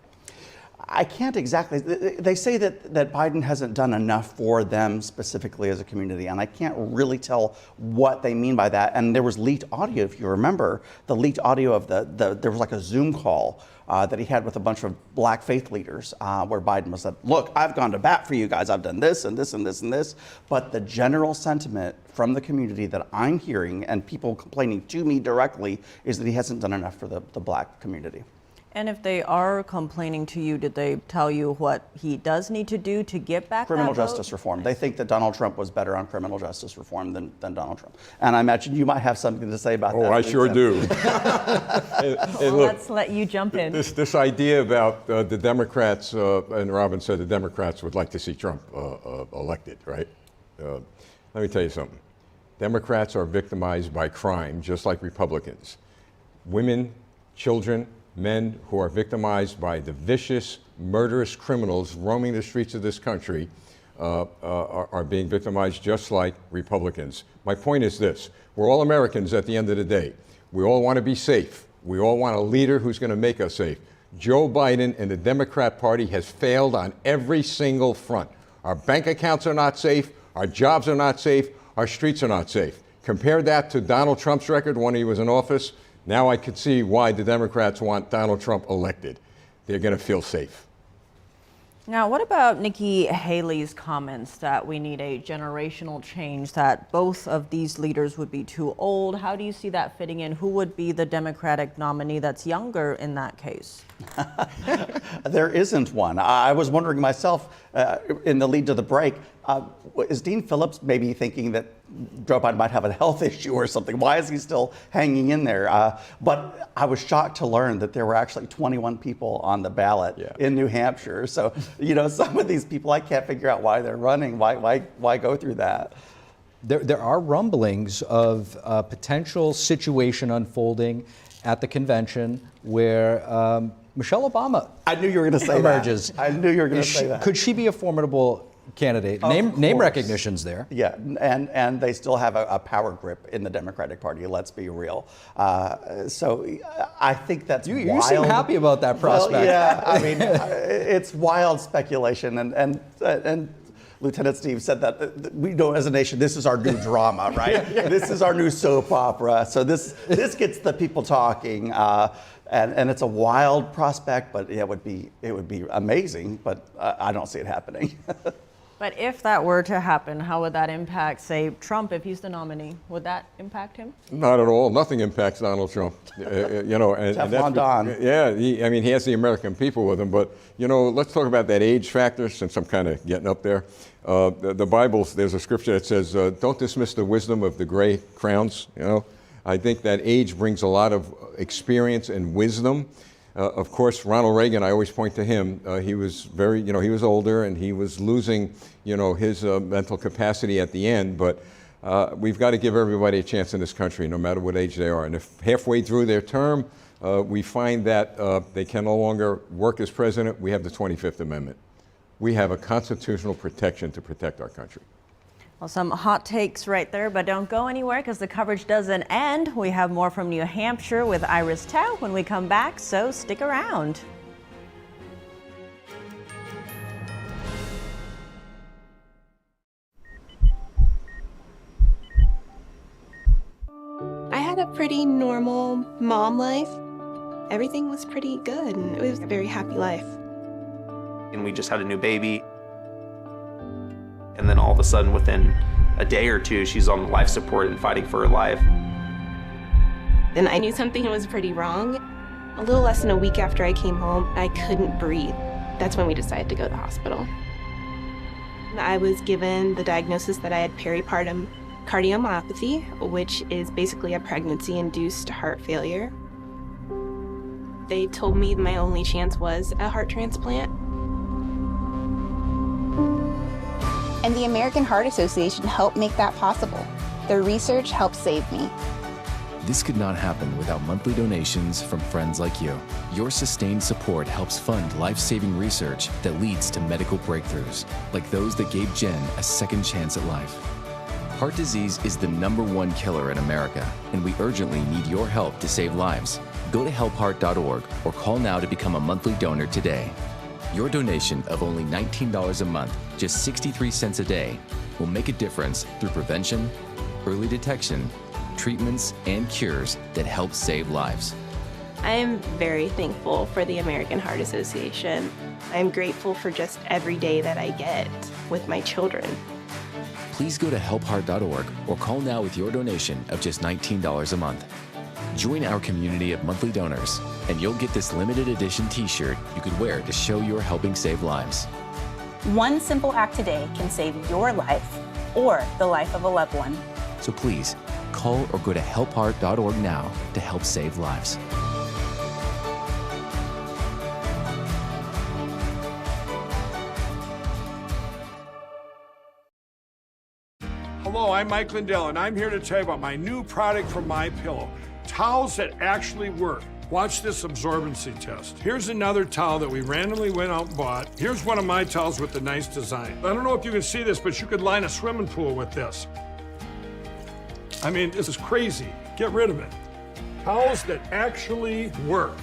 I can't exactly. They say that Biden hasn't done enough for them specifically as a community, and I can't really tell what they mean by that. And there was leaked audio, if you remember, the leaked audio of there was like a Zoom call that he had with a bunch of black faith leaders, where Biden was said, "Look, I've gone to bat for you guys. I've done this and this and this and this." But the general sentiment from the community that I'm hearing, and people complaining to me directly, is that he hasn't done enough for the black community. And if they are complaining to you, did they tell you what he does need to do to get back Criminal that vote? justice reform. They think that Donald Trump was better on criminal justice reform than Donald Trump. And I imagine you might have something to say about that. Oh, I sure do. Well, let's let you jump in. This idea about the Democrats, and Robin said the Democrats would like to see Trump elected, right? Let me tell you something. Democrats are victimized by crime, just like Republicans. Women, children, men who are victimized by the vicious, murderous criminals roaming the streets of this country are being victimized just like Republicans. My point is this: we're all Americans at the end of the day. We all want to be safe. We all want a leader who's going to make us safe. Joe Biden and the Democrat Party has failed on every single front. Our bank accounts are not safe. Our jobs are not safe. Our streets are not safe. Compare that to Donald Trump's record when he was in office. Now I could see why the Democrats want Donald Trump elected. They're going to feel safe. Now, what about Nikki Haley's comments that we need a generational change, that both of these leaders would be too old? How do you see that fitting in? Who would be the Democratic nominee that's younger in that case? There isn't one. I was wondering myself in the lead to the break, is Dean Phillips maybe thinking that Joe Biden might have a health issue or something? Why is he still hanging in there? But I was shocked to learn that there were actually 21 people on the ballot in New Hampshire. So, some of these people, I can't figure out why they're running. Why go through that? There are rumblings of a potential situation unfolding at the convention where Michelle Obama I knew you were going to say emerges. that. I knew you were going to say that. Could she be a formidable candidate? Name recognition's there. Yeah, and they still have a power grip in the Democratic Party, let's be real. So I think that's wild. You seem happy about that prospect. Well, yeah, I mean, it's wild speculation, and Lieutenant Steve said that we know as a nation, this is our new drama, right? This is our new soap opera. So this gets the people talking, and it's a wild prospect, but it would be amazing, but I don't see it happening. But if that were to happen, how would that impact, say, Trump if he's the nominee? Would that impact him? Not at all. Nothing impacts Donald Trump. You know, and Teflon Don. Yeah, I mean, he has the American people with him. But you know, let's talk about that age factor, since I'm kind of getting up there. The Bible, there's a scripture that says, "Don't dismiss the wisdom of the gray crowns." You know, I think that age brings a lot of experience and wisdom. Of course, Ronald Reagan, I always point to him. He was very, you know, he was older and he was losing, you know, his mental capacity at the end. But we've got to give everybody a chance in this country, no matter what age they are. And if halfway through their term, we find that they can no longer work as president, we have the 25th Amendment. We have a constitutional protection to protect our country. Well, some hot takes right there, but don't go anywhere because the coverage doesn't end. We have more from New Hampshire with Iris Tao when we come back, so stick around. I had a pretty normal mom life. Everything was pretty good, and it was a very happy life. And we just had a new baby. And then all of a sudden, within a day or two, she's on life support and fighting for her life. Then I knew something was pretty wrong. A little less than a week after I came home, I couldn't breathe. That's when we decided to go to the hospital. I was given the diagnosis that I had peripartum cardiomyopathy, which is basically a pregnancy-induced heart failure. They told me my only chance was a heart transplant. And the American Heart Association helped make that possible. Their research helped save me. This could not happen without monthly donations from friends like you. Your sustained support helps fund life-saving research that leads to medical breakthroughs, like those that gave Jen a second chance at life. Heart disease is the #1 killer in America, and we urgently need your help to save lives. Go to helpheart.org or call now to become a monthly donor today. Your donation of only $19 a month, just 63 cents a day, will make a difference through prevention, early detection, treatments, and cures that help save lives. I am very thankful for the American Heart Association. I'm grateful for just every day that I get with my children. Please go to helpheart.org or call now with your donation of just $19 a month. Join our community of monthly donors, and you'll get this limited edition t-shirt you could wear to show you're helping save lives. One simple act today can save your life or the life of a loved one. So please, call or go to helpheart.org now to help save lives. Hello, I'm Mike Lindell, and I'm here to tell you about my new product from MyPillow. Towels that actually work. Watch this absorbency test. Here's another towel that we randomly went out and bought. Here's one of my towels with the nice design. I don't know if you can see this, but you could line a swimming pool with this. I mean, this is crazy. Get rid of it. Towels that actually work.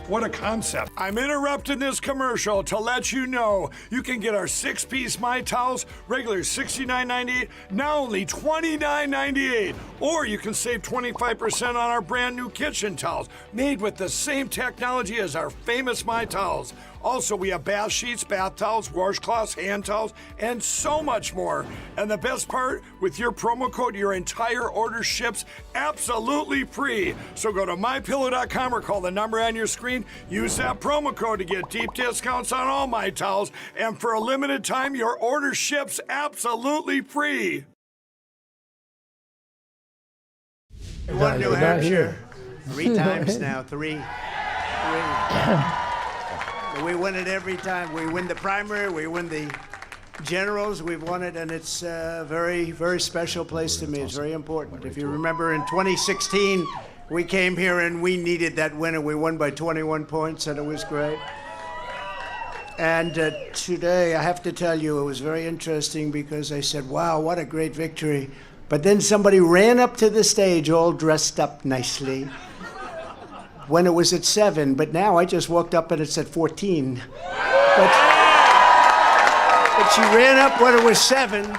What a concept. I'm interrupting this commercial to let you know you can get our 6-piece My Towels, regular $69.98, now only $29.98. Or you can save 25% on our brand new kitchen towels, made with the same technology as our famous My Towels. Also, we have bath sheets, bath towels, washcloths, hand towels, and so much more. And the best part, with your promo code, your entire order ships absolutely free. So go to mypillow.com or call the number on your screen. Use that promo code to get deep discounts on all My Towels. And for a limited time, your order ships absolutely free. We won New Hampshire 3 times now, three. We win it every time. We win the primary, we win the generals, we've won it, and it's a very, very special place to me. It's very important. If you remember in 2016, we came here and we needed that win, and we won by 21 points, and it was great. And today, I have to tell you, it was very interesting because I said, wow, what a great victory. But then somebody ran up to the stage all dressed up nicely when it was at 7, but now I just walked up and it's at 14. But she ran up when it was 7,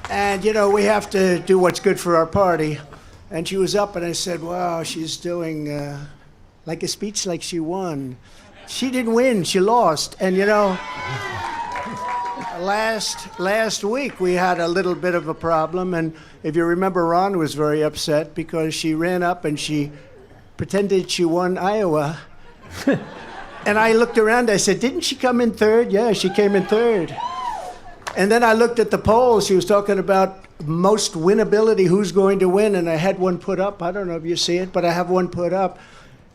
and you know, we have to do what's good for our party. And she was up and I said, wow, she's doing like a speech like she won. She didn't win, she lost. And you know, a last week we had a little bit of a problem, and if you remember, Ron was very upset because she ran up and she pretended she won Iowa. And I looked around, I said, didn't she come in third? Yeah, she came in third. And then I looked at the polls. She was talking about most winnability, who's going to win, and I had one put up. I don't know if you see it, but I have one put up.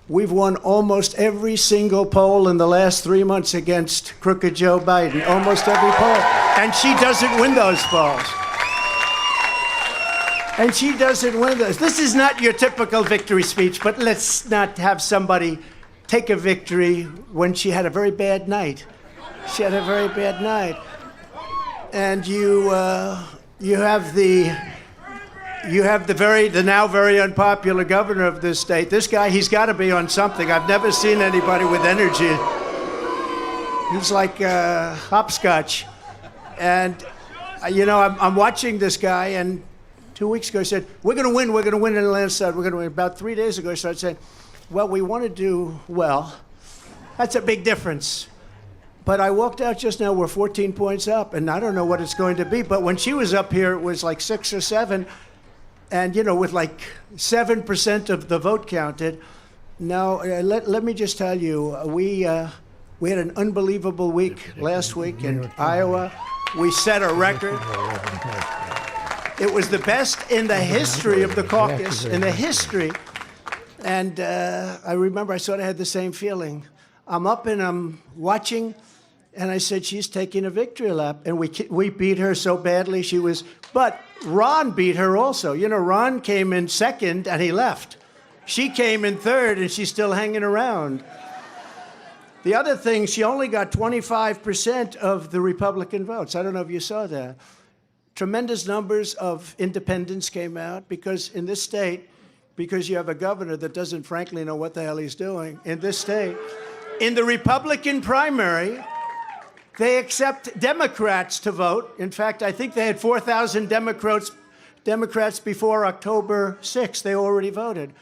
We've won almost every single poll in the last 3 months against crooked Joe Biden, almost every poll. And she doesn't win those polls. And she doesn't win those. This is not your typical victory speech, but let's not have somebody take a victory when she had a very bad night. She had a very bad night. And you have the now very unpopular governor of this state. This guy, he's got to be on something. I've never seen anybody with energy. He's like hopscotch. And, I'm watching this guy, and 2 weeks ago he said, we're going to win in the landslide, we're going to win. About 3 days ago he started saying, well, we want to do well. That's a big difference. But I walked out just now, we're 14 points up, and I don't know what it's going to be. But when she was up here, it was like 6 or 7. And, with like 7% of the vote counted. Now, let me just tell you, we had an unbelievable week last week in Iowa. We set a record. It was the best in the history of the caucus, in the history. And I remember I sort of had the same feeling. I'm up and I'm watching, and I said, she's taking a victory lap. And we beat her so badly, but Ron beat her also. Ron came in second and he left. She came in third and she's still hanging around. The other thing, she only got 25% of the Republican votes. I don't know if you saw that. Tremendous numbers of independents came out because in this state, because you have a governor that doesn't frankly know what the hell he's doing in this state, in the Republican primary, they accept Democrats to vote. In fact, I think they had 4,000 Democrats before October 6th. They already voted.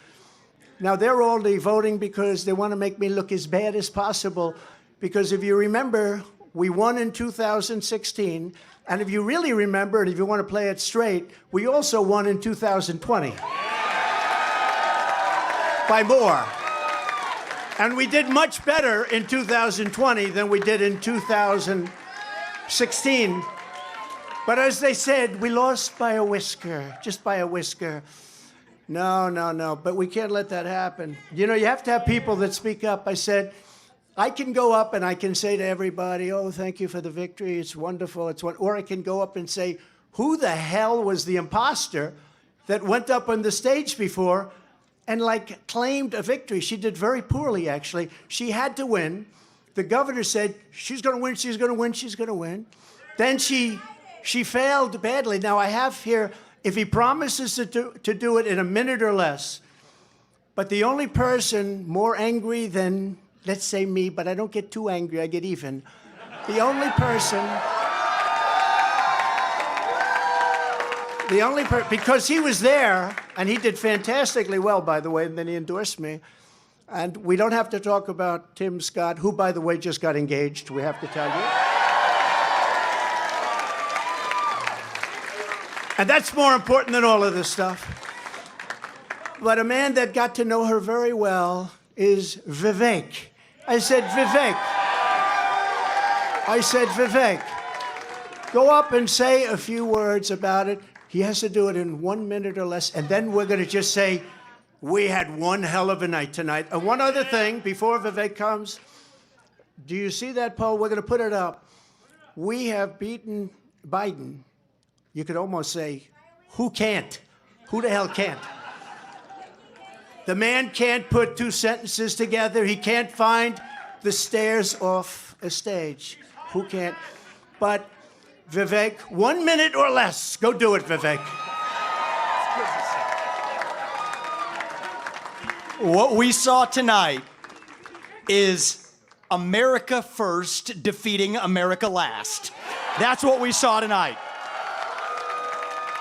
Now, they're only voting because they want to make me look as bad as possible. Because if you remember, we won in 2016. And if you really remember, and if you want to play it straight, we also won in 2020. By more. And we did much better in 2020 than we did in 2016. But as they said, we lost by a whisker, just by a whisker. No. But we can't let that happen. You have to have people that speak up. I said, I can go up and I can say to everybody, oh, thank you for the victory. It's wonderful. Or I can go up and say, who the hell was the imposter that went up on the stage before and claimed a victory? She did very poorly, actually. She had to win. The governor said, she's going to win, she's going to win, she's going to win. Then she failed badly. Now, I have here, if he promises to do it in a minute or less, but the only person more angry than, let's say me, but I don't get too angry, I get even. The only person, because he was there, and he did fantastically well, by the way, and then he endorsed me. And we don't have to talk about Tim Scott, who, by the way, just got engaged, we have to tell you. And that's more important than all of this stuff. But a man that got to know her very well is Vivek. I said, Vivek, go up and say a few words about it. He has to do it in 1 minute or less, and then we're going to just say, we had one hell of a night tonight. And one other thing, before Vivek comes, do you see that poll? We're going to put it up. We have beaten Biden. You could almost say, who can't? Who the hell can't? The man can't put two sentences together. He can't find the stairs off a stage. Who can't? But Vivek, 1 minute or less. Go do it, Vivek. What we saw tonight is America first defeating America last. That's what we saw tonight.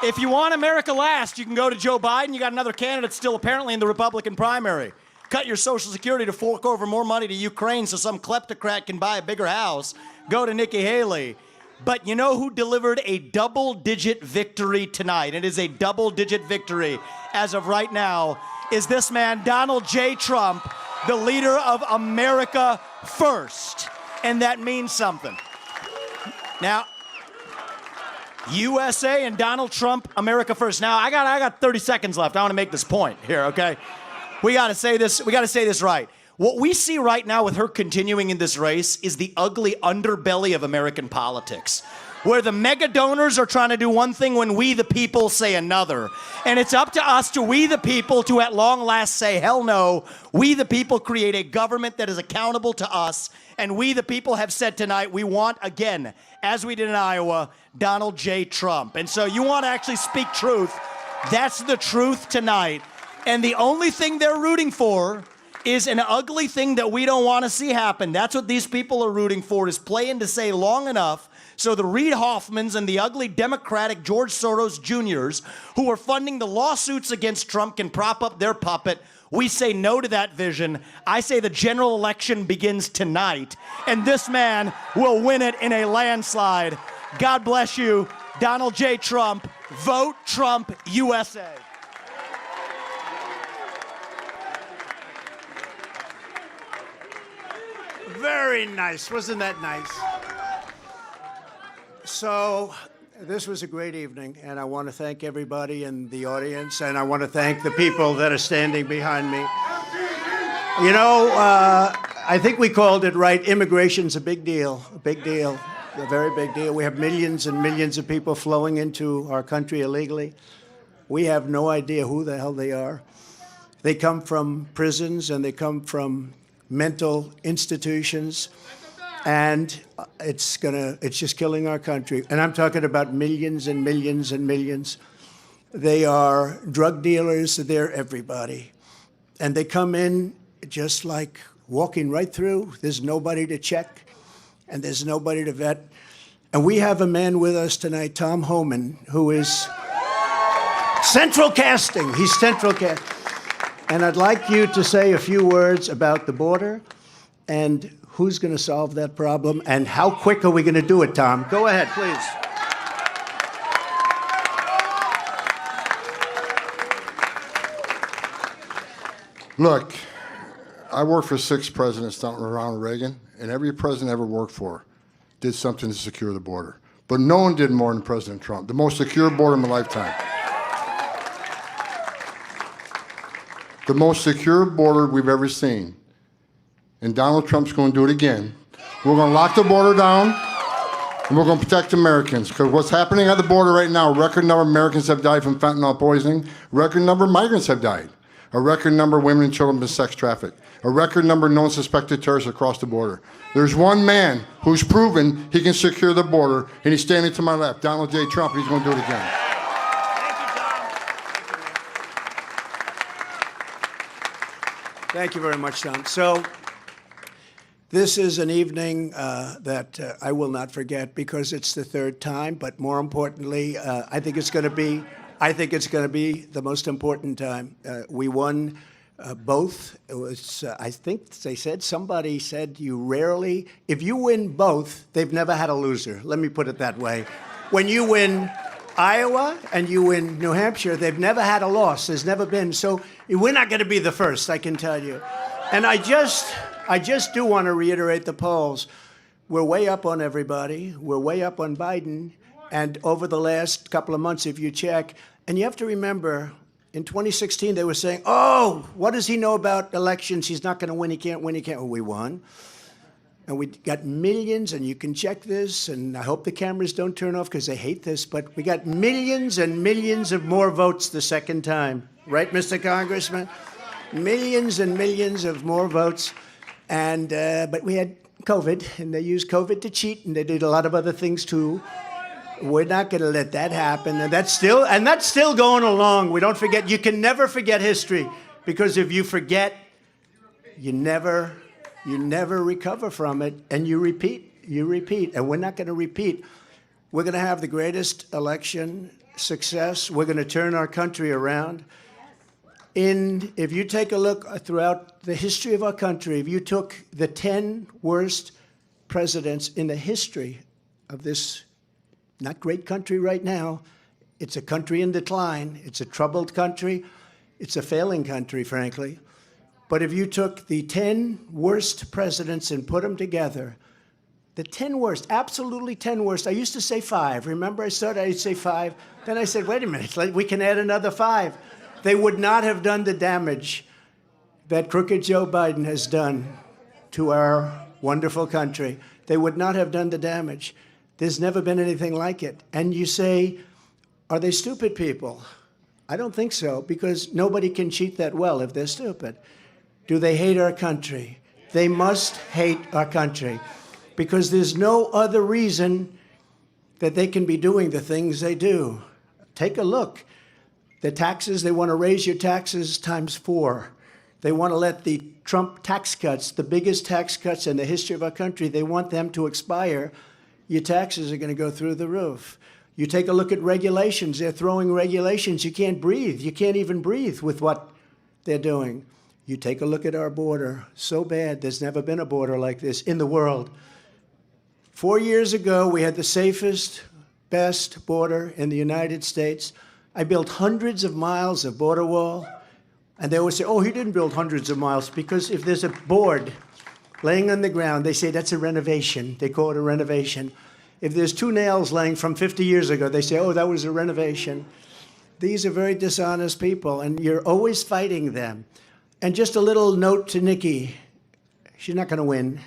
If you want America last, you can go to Joe Biden. You got another candidate still apparently in the Republican primary. Cut your Social Security to fork over more money to Ukraine so some kleptocrat can buy a bigger house. Go to Nikki Haley. But you know who delivered a double-digit victory tonight? It is a double-digit victory as of right now, is this man, Donald J. Trump, the leader of America First. And that means something. Now, USA and Donald Trump, America First. Now, I got 30 seconds left. I want to make this point here, okay? We got to say this right. What we see right now with her continuing in this race is the ugly underbelly of American politics, where the mega donors are trying to do one thing when we the people say another. And it's up to us, we the people, to at long last say, hell no. We the people create a government that is accountable to us. And we the people have said tonight, we want, again, as we did in Iowa, Donald J. Trump. And so you want to actually speak truth. That's the truth tonight. And the only thing they're rooting for is an ugly thing that we don't want to see happen. That's what these people are rooting for, is playing to say long enough so the Reid Hoffmans and the ugly Democratic George Soros Jr.'s who are funding the lawsuits against Trump can prop up their puppet. We say no to that vision. I say the general election begins tonight, and this man will win it in a landslide. God bless you, Donald J. Trump. Vote Trump, USA. Very nice. Wasn't that nice? So, this was a great evening, and I want to thank everybody in the audience, and I want to thank the people that are standing behind me. You know, I think we called it right. Immigration's a big deal, a very big deal. We have millions and millions of people flowing into our country illegally. We have no idea who the hell they are. They come from prisons, and they come from mental institutions, and it's just killing our country. And I'm talking about millions and millions and millions. They are drug dealers, they're everybody. And they come in just like walking right through. There's nobody to check, and there's nobody to vet. And we have a man with us tonight, Tom Homan, who is central casting. He's central casting. And I'd like you to say a few words about the border and who's going to solve that problem and how quick are we going to do it, Tom? Go ahead, please. Look, I worked for 6 presidents down around Reagan, and every president I ever worked for did something to secure the border. But no one did more than President Trump, the most secure border in my lifetime. The most secure border we've ever seen. And Donald Trump's going to do it again. We're going to lock the border down, and we're going to protect Americans. Because what's happening at the border right now, a record number of Americans have died from fentanyl poisoning. A record number of migrants have died. A record number of women and children have been sex trafficked. A record number of known suspected terrorists across the border. There's one man who's proven he can secure the border, and he's standing to my left, Donald J. Trump. He's going to do it again. Thank you very much, Tom. So this is an evening that I will not forget because it's the 3rd time, but more importantly, I think it's going to be the most important time. We won both. It was, I think somebody said you rarely, if you win both, they've never had a loser. Let me put it that way. When you win Iowa and you win New Hampshire, they've never had a loss. There's never been. So we're not going to be the first, I can tell you. And I just do want to reiterate the polls. We're way up on everybody. We're way up on Biden. And over the last couple of months, if you check, and you have to remember, in 2016, they were saying, oh, what does he know about elections? He's not going to win. He can't win. He can't. Well, we won. And we got millions, and you can check this, and I hope the cameras don't turn off because they hate this, but we got millions and millions of more votes the second time. Right, Mr. Congressman? Millions and millions of more votes. And but we had COVID, and they used COVID to cheat, and they did a lot of other things too. We're not going to let that happen, and that's still going along. We don't forget. You can never forget history, because if you forget, you never recover from it, and you repeat, and we're not going to repeat. We're going to have the greatest election success. We're going to turn our country around. If you take a look throughout the history of our country, if you took the 10 worst presidents in the history of this not great country right now. It's a country in decline. It's a troubled country. It's a failing country, frankly. But if you took the 10 worst presidents and put them together, the 10 worst, absolutely 10 worst. I used to say 5. Remember, I started, I'd say 5. Then I said, wait a minute, we can add another 5. They would not have done the damage that crooked Joe Biden has done to our wonderful country. They would not have done the damage. There's never been anything like it. And you say, are they stupid people? I don't think so, because nobody can cheat that well if they're stupid. Do they hate our country? They must hate our country, because there's no other reason that they can be doing the things they do. Take a look. The taxes, they want to raise your taxes times 4. They want to let the Trump tax cuts, the biggest tax cuts in the history of our country, they want them to expire. Your taxes are going to go through the roof. You take a look at regulations. They're throwing regulations. You can't breathe. You can't even breathe with what they're doing. You take a look at our border. So bad. There's never been a border like this in the world. 4 years ago, we had the safest, best border in the United States. I built hundreds of miles of border wall. And they always say, oh, he didn't build hundreds of miles, because if there's a board laying on the ground, they say that's a renovation. They call it a renovation. If there's 2 nails laying from 50 years ago, they say, oh, that was a renovation. These are very dishonest people, and you're always fighting them. And just a little note to Nikki. She's not going to win.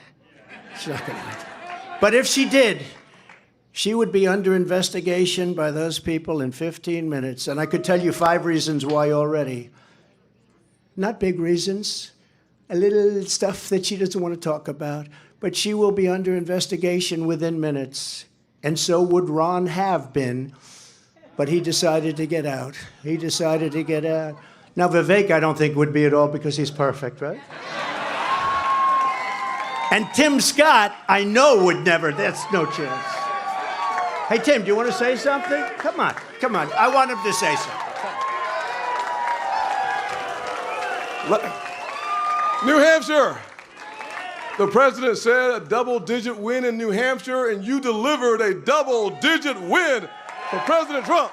She's not going to win. But if she did, she would be under investigation by those people in 15 minutes. And I could tell you 5 reasons why already. Not big reasons, a little stuff that she doesn't want to talk about, but she will be under investigation within minutes. And so would Ron have been, but he decided to get out. He decided to get out. Now, Vivek, I don't think would be at all, because he's perfect, right? And Tim Scott, I know would never. That's no chance. Hey, Tim, do you want to say something? Come on, come on. I want him to say something. New Hampshire. The president said a double-digit win in New Hampshire, and you delivered a double-digit win for President Trump.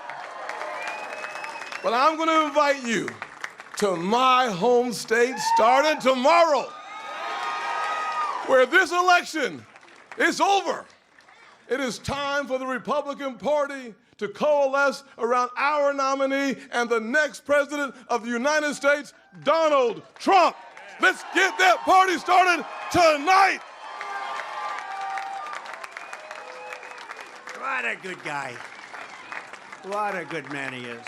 But I'm going to invite you to my home state starting tomorrow, where this election is over. It is time for the Republican Party to coalesce around our nominee and the next president of the United States, Donald Trump. Let's get that party started tonight. What a good guy. What a good man he is.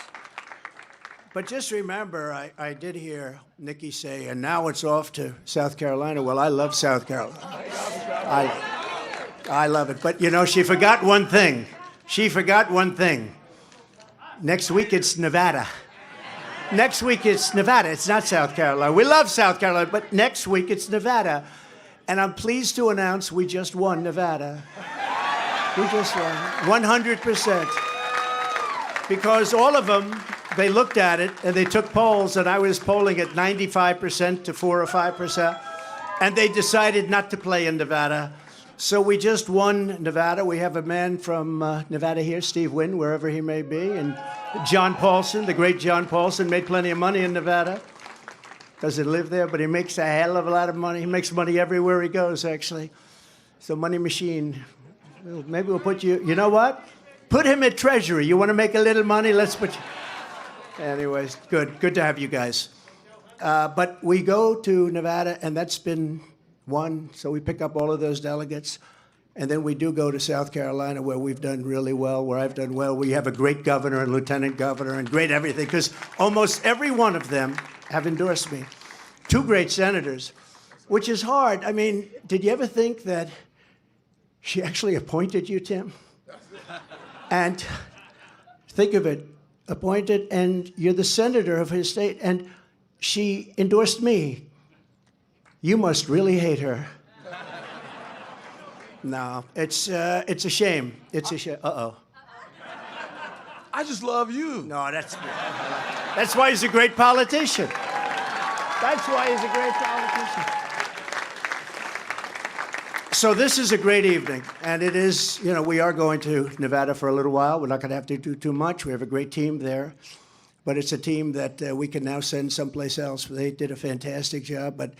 But just remember, I did hear Nikki say, and now it's off to South Carolina. Well, I love South Carolina. I love it. But, you know, she forgot one thing. She forgot one thing. Next week, it's Nevada. Next week, it's Nevada. It's not South Carolina. We love South Carolina, but next week, it's Nevada. And I'm pleased to announce we just won Nevada. We just won 100%. Because all of them, they looked at it and they took polls, and I was polling at 95% to 4 or 5%, and they decided not to play in Nevada. So we just won Nevada. We have a man from Nevada here, Steve Wynn, wherever he may be, and John Paulson, the great John Paulson, made plenty of money in Nevada. Doesn't live there, but he makes a hell of a lot of money. He makes money everywhere he goes, actually. So money machine. Maybe we'll put you, you know what? Put him at Treasury. You want to make a little money? Let's put you. Anyways, good to have you guys. But we go to Nevada, and that's been won, so we pick up all of those delegates. And then we do go to South Carolina, where we've done really well, where I've done well. We have a great governor and lieutenant governor and great everything, because almost every one of them have endorsed me. 2 great senators, which is hard. I mean, did you ever think that she actually appointed you, Tim? And think of it, appointed, and you're the senator of his state, and she endorsed me. You must really hate her. No, it's a shame. It's a shame. Uh-oh. I just love you. No, that's why he's a great politician. That's why he's a great politician. So this is a great evening, and it is, you know, we are going to Nevada for a little while. We're not going to have to do too much. We have a great team there, but it's a team that we can now send someplace else. They did a fantastic job, but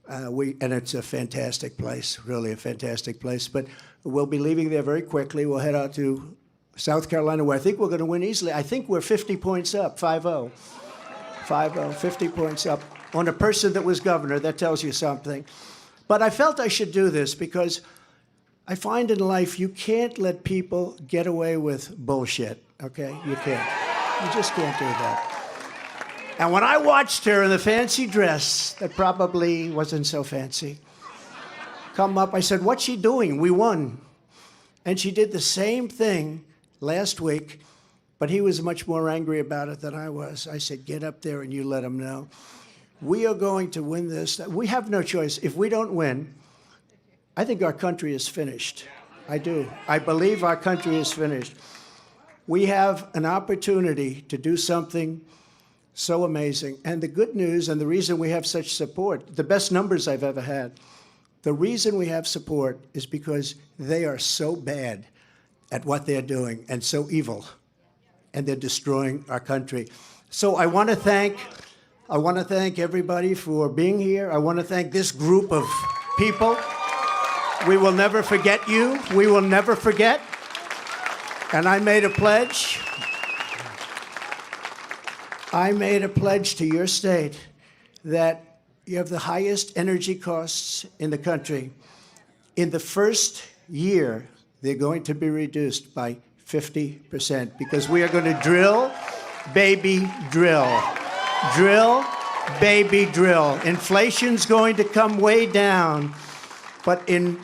and it's a fantastic place, really a fantastic place. But we'll be leaving there very quickly. We'll head out to South Carolina, where I think we're going to win easily. I think we're 50 points up, 5-0. 5-0, 50 points up on a person that was governor. That tells you something. But I felt I should do this because I find in life you can't let people get away with bullshit, okay? You can't. You just can't do that. And when I watched her in the fancy dress that probably wasn't so fancy come up, I said, what's she doing? We won. And she did the same thing last week, but he was much more angry about it than I was. I said, get up there and you let him know. We are going to win this. We have no choice. If we don't win, I think our country is finished. I do. I believe our country is finished. We have an opportunity to do something so amazing. And the good news, and the reason we have such support, the best numbers I've ever had, the reason we have support is because they are so bad at what they're doing and so evil, and they're destroying our country. So I want to thank everybody for being here. I want to thank this group of people. We will never forget you. We will never forget. And I made a pledge. I made a pledge to your state that you have the highest energy costs in the country. In the first year, they're going to be reduced by 50% because we are going to drill, baby, drill. Drill, baby, drill. Inflation's going to come way down, but in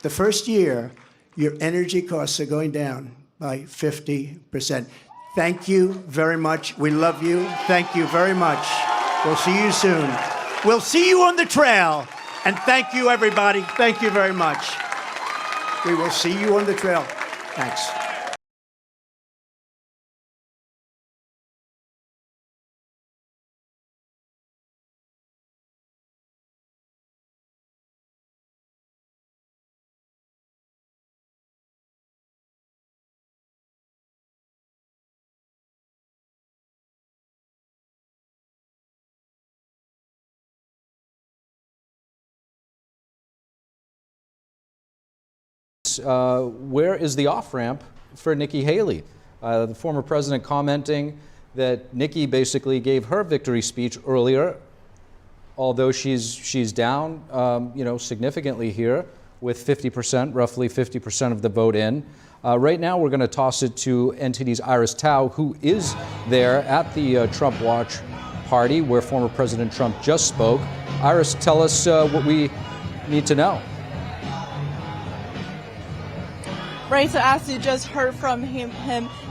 the first year, your energy costs are going down by 50%. Thank you very much. We love you. Thank you very much. We'll see you soon. We'll see you on the trail. And thank you, everybody. Thank you very much. We will see you on the trail. Thanks. Where is the off-ramp for Nikki Haley? The former president commenting that Nikki basically gave her victory speech earlier, although she's down, significantly here with 50%, roughly 50% of the vote in. Right now, we're going to toss it to NTD's Iris Tao, who is there at the Trump Watch party where former President Trump just spoke. Iris, tell us what we need to know. Right, so as you just heard from him,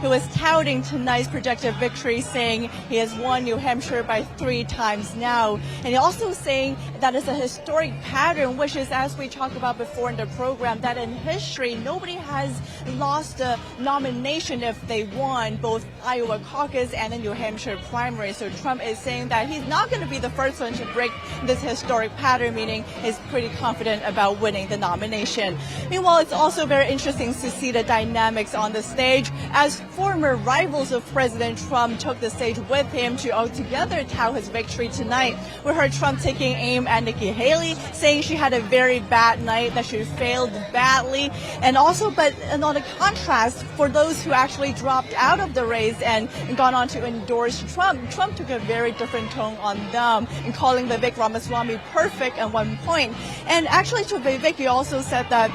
he was touting tonight's projected victory, saying he has won New Hampshire by 3 times now. And he also saying that it's a historic pattern, which is, as we talked about before in the program, that in history, nobody has lost a nomination if they won both Iowa caucus and the New Hampshire primary. So Trump is saying that he's not going to be the first one to break this historic pattern, meaning he's pretty confident about winning the nomination. Meanwhile, it's also very interesting to see the dynamics on the stage as former rivals of President Trump took the stage with him to altogether tout his victory tonight. We heard Trump taking aim at Nikki Haley, saying she had a very bad night, that she failed badly, and also, but on the contrast, for those who actually dropped out of the race and gone on to endorse Trump, Trump took a very different tone on them in calling Vivek Ramaswamy perfect at one point. And actually to Vivek, he also said that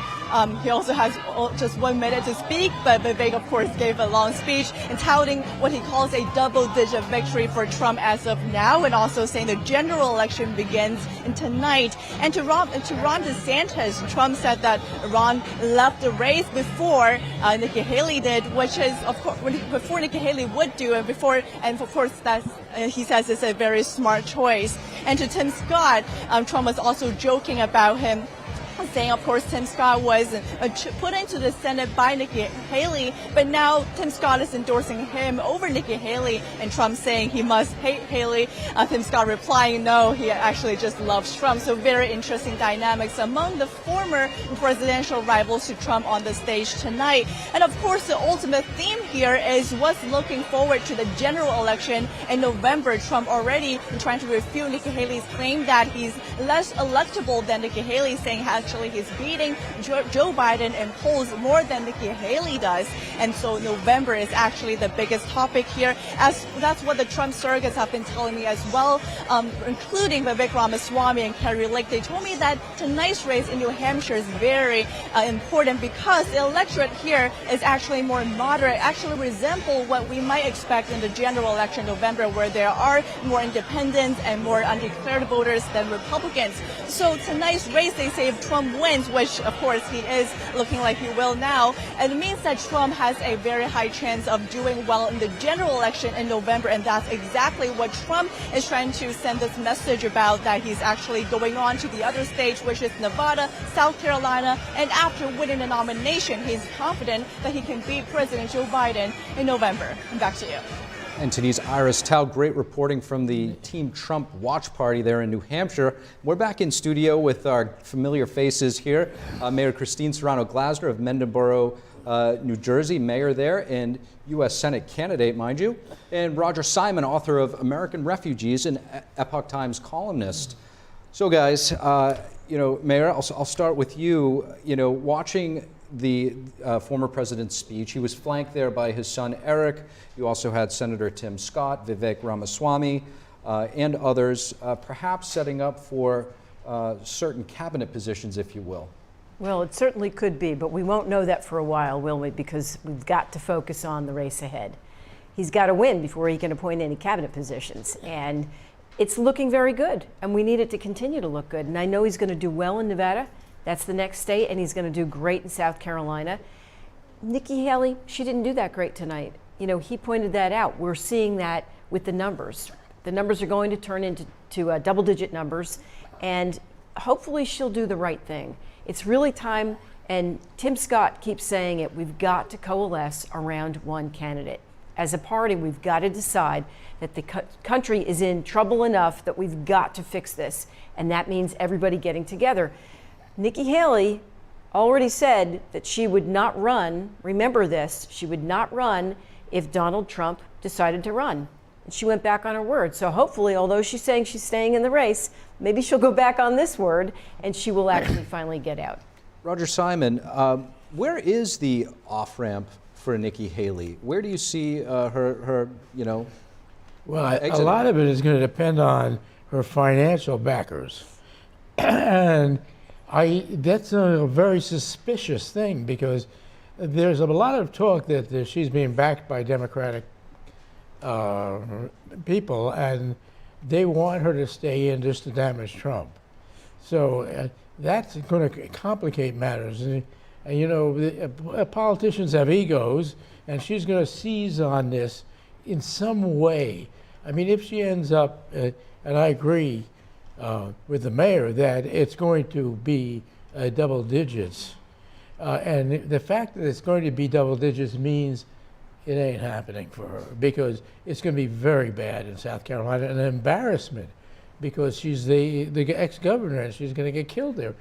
he also has just 1 minute to speak, but Vivek, of course, gave a long speech and touting what he calls a double-digit victory for Trump as of now, and also saying the general election begins tonight. And to Ron DeSantis, Trump said that Ron left the race before Nikki Haley did, which is, of course, before Nikki Haley would do, and of course, that's he says it's a very smart choice. And to Tim Scott, Trump was also joking about him saying, of course, Tim Scott was put into the Senate by Nikki Haley, but now Tim Scott is endorsing him over Nikki Haley, and Trump saying he must hate Haley. Tim Scott replying, no, he actually just loves Trump. So very interesting dynamics among the former presidential rivals to Trump on the stage tonight. And of course, the ultimate theme here is what's looking forward to the general election in November. Trump already trying to refute Nikki Haley's claim that he's less electable than Nikki Haley, saying actually he's beating Joe Biden in polls more than Nikki Haley does. And so November is actually the biggest topic here, as that's what the Trump surrogates have been telling me as well, including Vivek Ramaswamy and Carrie Lake. They told me that tonight's race in New Hampshire is very important because the electorate here is actually more moderate, actually resemble what we might expect in the general election in November, where there are more independents and more undeclared voters than Republicans. So tonight's race, they say if Trump wins, which of course he is looking like he will now, it means that Trump has a very high chance of doing well in the general election in November, and that's exactly what Trump is trying to send this message about, that he's actually going on to the other stage, which is Nevada, South Carolina, and after winning the nomination, he's confident that he can beat President Joe Biden in November. And back to you. And Denise, Iris Tao, great reporting from the Team Trump watch party there in New Hampshire. We're back in studio with our familiar faces here. Mayor Christine Serrano-Glasner of Mendocino, New Jersey, mayor there, and U.S. Senate candidate, mind you, and Roger Simon, author of American Refugees and Epoch Times columnist. So guys, Mayor, I'll start with you. Watching the former president's speech, he was flanked there by his son Eric. You also had Senator Tim Scott, Vivek Ramaswamy, and others, perhaps setting up for certain cabinet positions, if you will. Well, it certainly could be, but we won't know that for a while, will we? Because we've got to focus on the race ahead. He's got to win before he can appoint any cabinet positions. And it's looking very good, and we need it to continue to look good. And I know he's going to do well in Nevada. That's the next state, and he's going to do great in South Carolina. Nikki Haley, she didn't do that great tonight. He pointed that out. We're seeing that with the numbers. The numbers are going to turn into double-digit numbers, and hopefully she'll do the right thing. It's really time, and Tim Scott keeps saying it, we've got to coalesce around one candidate. As a party, we've got to decide that the country is in trouble enough that we've got to fix this, and that means everybody getting together. Nikki Haley already said that she would not run, remember this, she would not run if Donald Trump decided to run. And she went back on her word. So hopefully, although she's saying she's staying in the race, maybe she'll go back on this word and she will actually finally get out. Roger Simon, where is the off-ramp for Nikki Haley? Where do you see her Well, exit? a lot of it is going to depend on her financial backers. And that's a very suspicious thing, because there's a lot of talk that she's being backed by Democratic people, and they want her to stay in just to damage Trump. So that's going to complicate matters. And politicians have egos, and she's going to seize on this in some way. I mean, if she ends up, and I agree with the mayor, that it's going to be double digits. And the fact that it's going to be double digits means it ain't happening for her, because it's going to be very bad in South Carolina, an embarrassment, because she's the ex-governor and she's going to get killed there.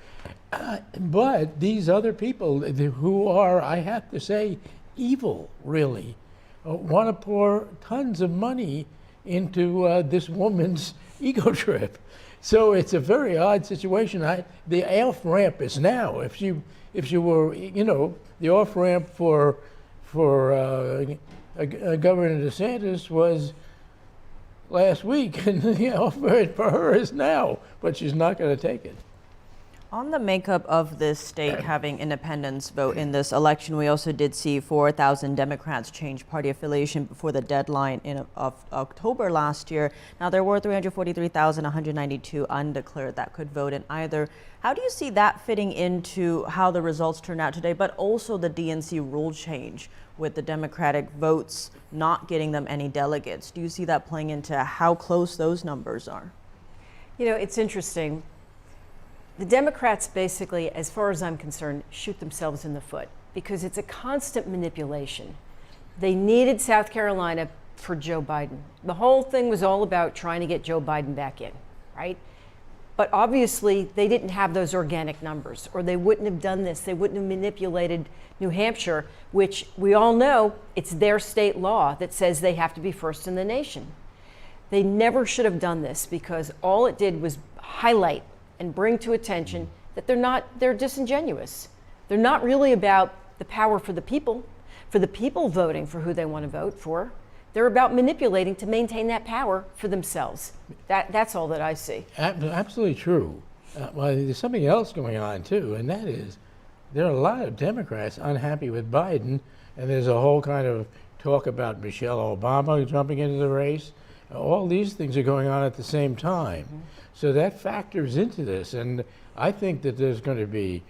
But these other people who are, I have to say, evil, really, want to pour tons of money into this woman's ego trip. So it's a very odd situation. The off-ramp is now. If she were, the off-ramp for Governor DeSantis was last week, and the off-ramp for her is now, but she's not going to take it. On the makeup of this state having independents vote in this election, we also did see 4,000 Democrats change party affiliation before the deadline of October last year. Now, there were 343,192 undeclared that could vote in either. How do you see that fitting into how the results turned out today, but also the DNC rule change with the Democratic votes not getting them any delegates? Do you see that playing into how close those numbers are? It's interesting. The Democrats basically, as far as I'm concerned, shoot themselves in the foot because it's a constant manipulation. They needed South Carolina for Joe Biden. The whole thing was all about trying to get Joe Biden back in, right? But obviously, they didn't have those organic numbers, or they wouldn't have done this. They wouldn't have manipulated New Hampshire, which we all know it's their state law that says they have to be first in the nation. They never should have done this because all it did was highlight and bring to attention that they're disingenuous. They're not really about the power for the people voting for who they want to vote for. They're about manipulating to maintain that power for themselves. That's all that I see. Absolutely true. Well, there's something else going on too, and that is there are a lot of Democrats unhappy with Biden, and there's a whole kind of talk about Michelle Obama jumping into the race. All these things are going on at the same time. Mm-hmm. So that factors into this, and I think that there's going to be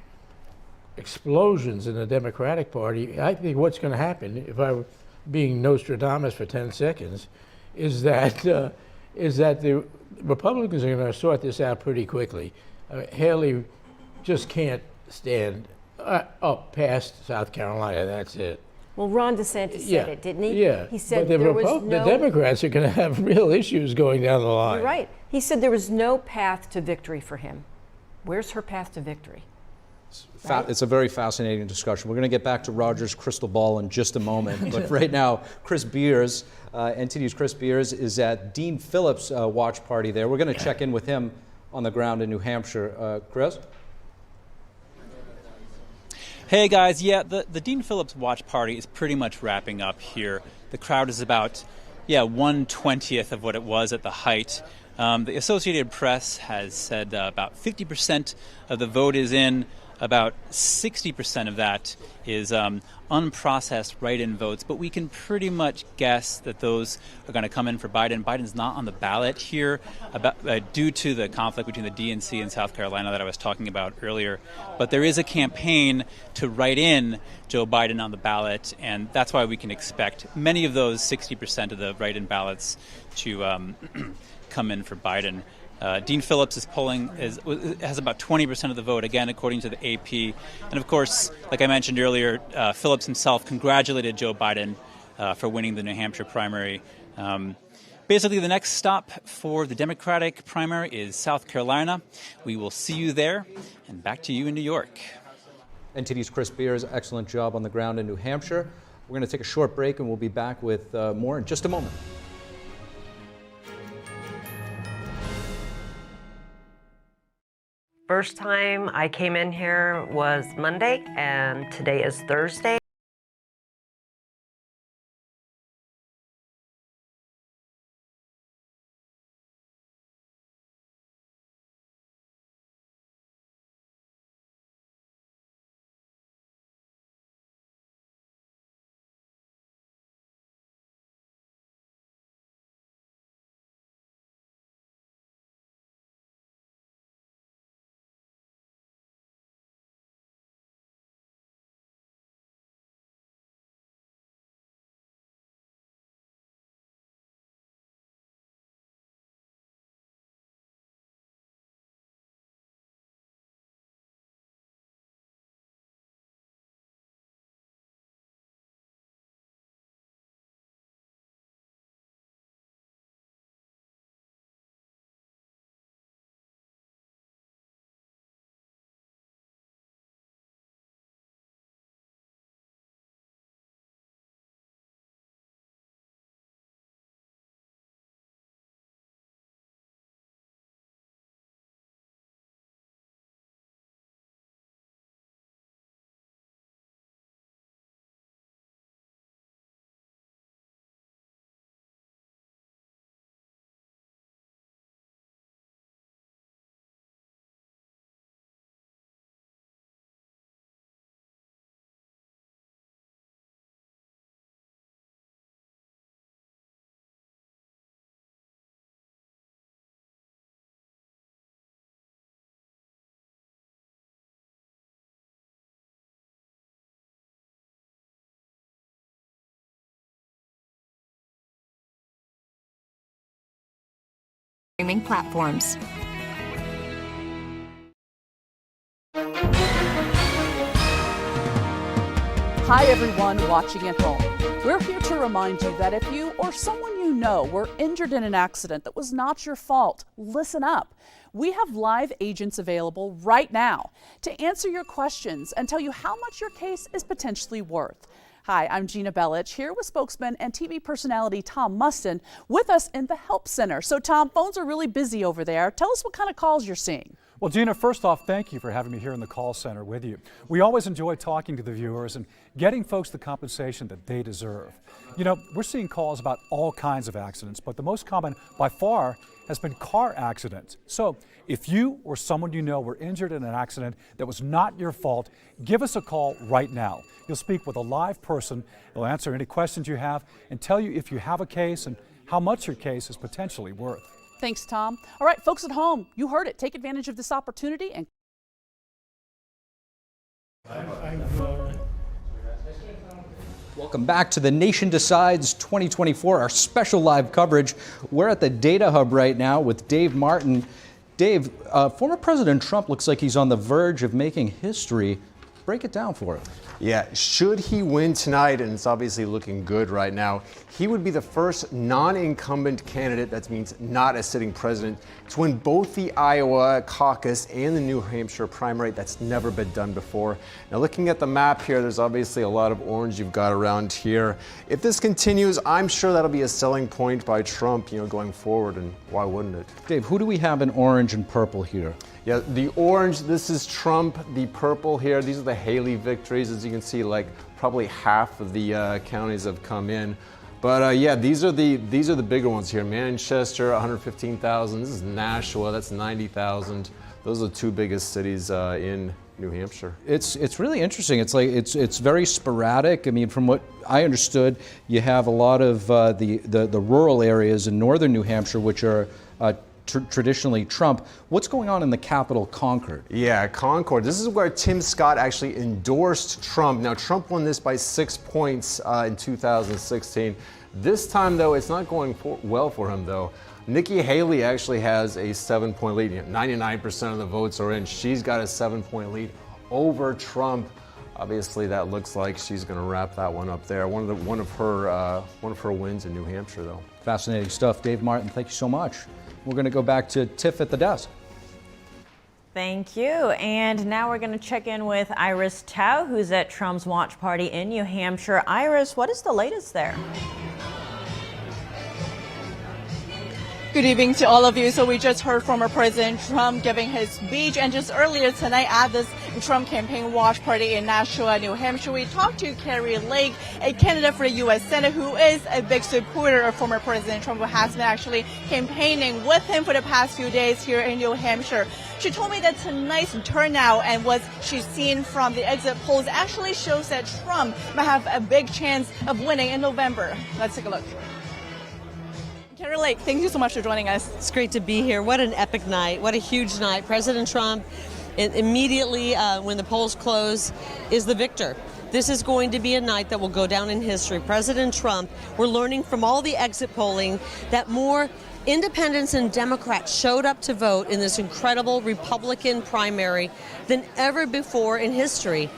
explosions in the Democratic Party. I think what's going to happen, if I were being Nostradamus for 10 seconds, is that the Republicans are going to sort this out pretty quickly. Haley just can't stand up past South Carolina. That's it. Well, Ron DeSantis said it, didn't he? Yeah. He said but there was no... The Democrats are going to have real issues going down the line. You're right. He said there was no path to victory for him. Where's her path to victory? It's a very fascinating discussion. We're going to get back to Roger's crystal ball in just a moment. But right now, Chris Beers, NTD's Chris Beers, is at Dean Phillips' watch party there. We're going to check in with him on the ground in New Hampshire. Chris? Hey guys, yeah, the Dean Phillips watch party is pretty much wrapping up here. The crowd is about, 1/20th of what it was at the height. The Associated Press has said about 50% of the vote is in. About 60% of that is unprocessed write-in votes, but we can pretty much guess that those are going to come in for Biden. Biden's not on the ballot here due to the conflict between the DNC and South Carolina that I was talking about earlier. But there is a campaign to write in Joe Biden on the ballot, and that's why we can expect many of those 60% of the write-in ballots to come in for Biden. Dean Phillips is has about 20% of the vote, again, according to the AP. And of course, like I mentioned earlier, Phillips himself congratulated Joe Biden for winning the New Hampshire primary. Basically, the next stop for the Democratic primary is South Carolina. We will see you there, and back to you in New York. NTD's Chris Beers, excellent job on the ground in New Hampshire. We're going to take a short break, and we'll be back with more in just a moment. First time I came in here was Monday, and today is Thursday. Streaming platforms. Hi everyone watching at home. We're here to remind you that if you or someone you know were injured in an accident that was not your fault, listen up. We have live agents available right now to answer your questions and tell you how much your case is potentially worth. Hi, I'm Gina Bellich, here with spokesman and TV personality Tom Mustin with us in the Help Center. So Tom, phones are really busy over there. Tell us what kind of calls you're seeing. Well, Gina, first off, thank you for having me here in the call center with you. We always enjoy talking to the viewers and getting folks the compensation that they deserve. You know, we're seeing calls about all kinds of accidents, but the most common by far has been car accidents. So if you or someone you know were injured in an accident that was not your fault, give us a call right now. You'll speak with a live person. They'll answer any questions you have and tell you if you have a case and how much your case is potentially worth. Thanks, Tom. All right, folks at home, you heard it. Take advantage of this opportunity and Welcome back to The Nation Decides 2024, our special live coverage. We're at the Data Hub right now with Dave Martin. Dave, former President Trump looks like he's on the verge of making history. Break it down for us. Yeah, should he win tonight, and it's obviously looking good right now, he would be the first non-incumbent candidate, that means not a sitting president, to win both the Iowa caucus and the New Hampshire primary. That's never been done before. Now, looking at the map here, there's obviously a lot of orange you've got around here. If this continues, I'm sure that'll be a selling point by Trump, going forward, and why wouldn't it? Dave, who do we have in orange and purple here? Yeah, the orange, this is Trump. The purple here, these are the Haley victories. As you can see, like probably half of the counties have come in. But yeah, these are the bigger ones here. Manchester, 115,000. This is Nashua, that's 90,000. Those are the two biggest cities in New Hampshire. It's really interesting. It's very sporadic. I mean, from what I understood, you have a lot of the rural areas in northern New Hampshire, which are traditionally Trump. What's going on in the capital, Concord? Yeah, Concord. This is where Tim Scott actually endorsed Trump. Now, Trump won this by 6 points in 2016. This time, though, it's not going well for him, though. Nikki Haley actually has a 7-point lead. 99% of the votes are in. She's got a 7-point lead over Trump. Obviously, that looks like she's going to wrap that one up there. One of her wins in New Hampshire, though. Fascinating stuff. Dave Martin, thank you so much. We're going to go back to Tiff at the desk. Thank you. And now we're going to check in with Iris Tao, who's at Trump's watch party in New Hampshire. Iris, what is the latest there? Good evening to all of you. So we just heard former President Trump giving his speech, and just earlier tonight at this Trump campaign watch party in Nashua, New Hampshire, we talked to Carrie Lake, a candidate for the U.S. Senate who is a big supporter of former President Trump, who has been actually campaigning with him for the past few days here in New Hampshire. She told me that tonight's turnout and what she's seen from the exit polls actually shows that Trump might have a big chance of winning in November. Let's take a look. Carrie Lake, thank you so much for joining us. It's great to be here. What an epic night. What a huge night. President Trump, immediately when the polls close, is the victor. This is going to be a night that will go down in history. President Trump, we're learning from all the exit polling that more independents and Democrats showed up to vote in this incredible Republican primary than ever before in history.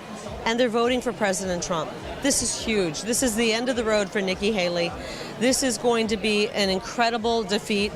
And they're voting for President Trump. This is huge. This is the end of the road for Nikki Haley. This is going to be an incredible defeat,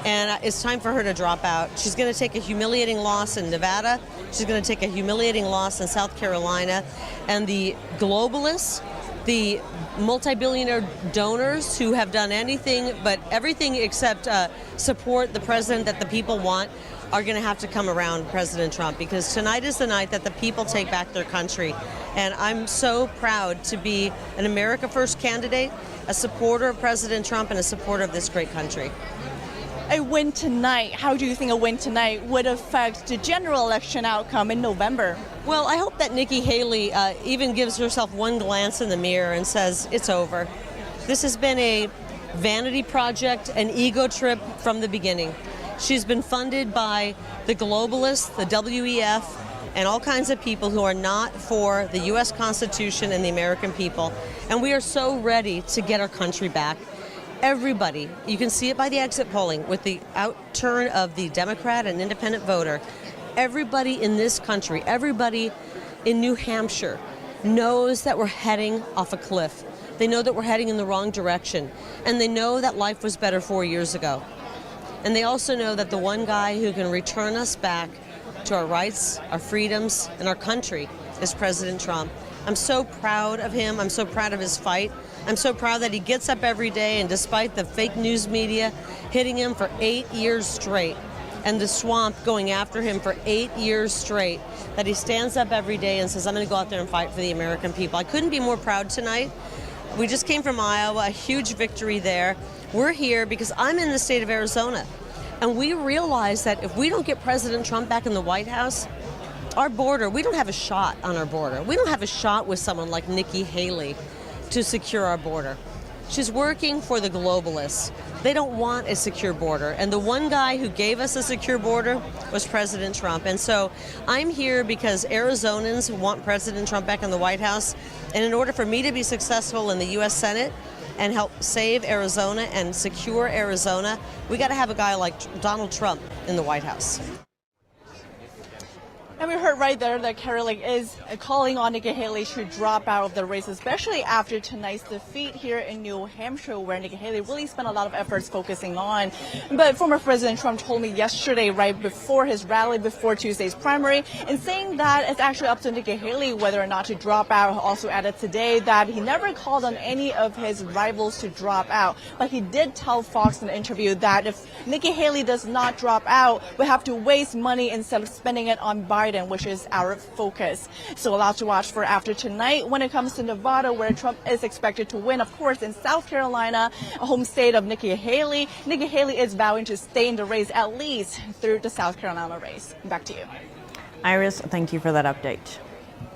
and it's time for her to drop out. She's going to take a humiliating loss in Nevada. She's going to take a humiliating loss in South Carolina. And the globalists, the multi-billionaire donors who have done everything except support the president that the people want, are going to have to come around President Trump, because tonight is the night that the people take back their country. And I'm so proud to be an America First candidate, a supporter of President Trump, and a supporter of this great country. A win tonight, how do you think a win tonight would affect the general election outcome in November? Well, I hope that Nikki Haley even gives herself one glance in the mirror and says, it's over. This has been a vanity project, an ego trip from the beginning. She's been funded by the globalists, the WEF, and all kinds of people who are not for the U.S. Constitution and the American people. And we are so ready to get our country back. Everybody, you can see it by the exit polling with the outturn of the Democrat and independent voter. Everybody in this country, everybody in New Hampshire knows that we're heading off a cliff. They know that we're heading in the wrong direction. And they know that life was better 4 years ago. And they also know that the one guy who can return us back to our rights, our freedoms, and our country is President Trump. I'm so proud of him. I'm so proud of his fight. I'm so proud that he gets up every day, and despite the fake news media hitting him for 8 years straight, and the swamp going after him for 8 years straight, that he stands up every day and says, I'm going to go out there and fight for the American people. I couldn't be more proud tonight. We just came from Iowa, a huge victory there. We're here because I'm in the state of Arizona, and we realize that if we don't get President Trump back in the White House, our border, we don't have a shot on our border. We don't have a shot with someone like Nikki Haley to secure our border. She's working for the globalists. They don't want a secure border. And the one guy who gave us a secure border was President Trump. And so I'm here because Arizonans want President Trump back in the White House. And in order for me to be successful in the U.S. Senate and help save Arizona and secure Arizona, we got to have a guy like Donald Trump in the White House. And we heard right there that Carrie is calling on Nikki Haley to drop out of the race, especially after tonight's defeat here in New Hampshire, where Nikki Haley really spent a lot of efforts focusing on. But former President Trump told me yesterday, right before his rally, before Tuesday's primary, and saying that it's actually up to Nikki Haley whether or not to drop out. Also added today that he never called on any of his rivals to drop out. But he did tell Fox in an interview that if Nikki Haley does not drop out, we have to waste money instead of spending it on Biden, which is our focus. So a lot to watch for after tonight when it comes to Nevada, where Trump is expected to win. Of course, in South Carolina, a home state of Nikki Haley. Nikki Haley is vowing to stay in the race at least through the South Carolina race. Back to you. Iris, thank you for that update.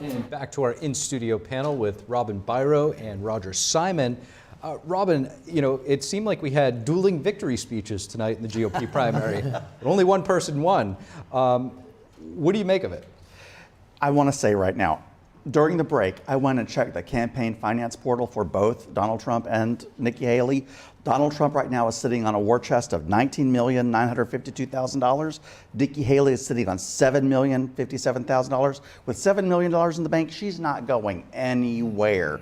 And back to our in-studio panel with Robin Byro and Roger Simon. Robin, you know, it seemed like we had dueling victory speeches tonight in the GOP primary. But only one person won. What do you make of it? I want to say right now, during the break, I went and checked the campaign finance portal for both Donald Trump and Nikki Haley. Donald Trump right now is sitting on a war chest of $19,952,000. Nikki Haley is sitting on $7,057,000. With $7 million in the bank, she's not going anywhere.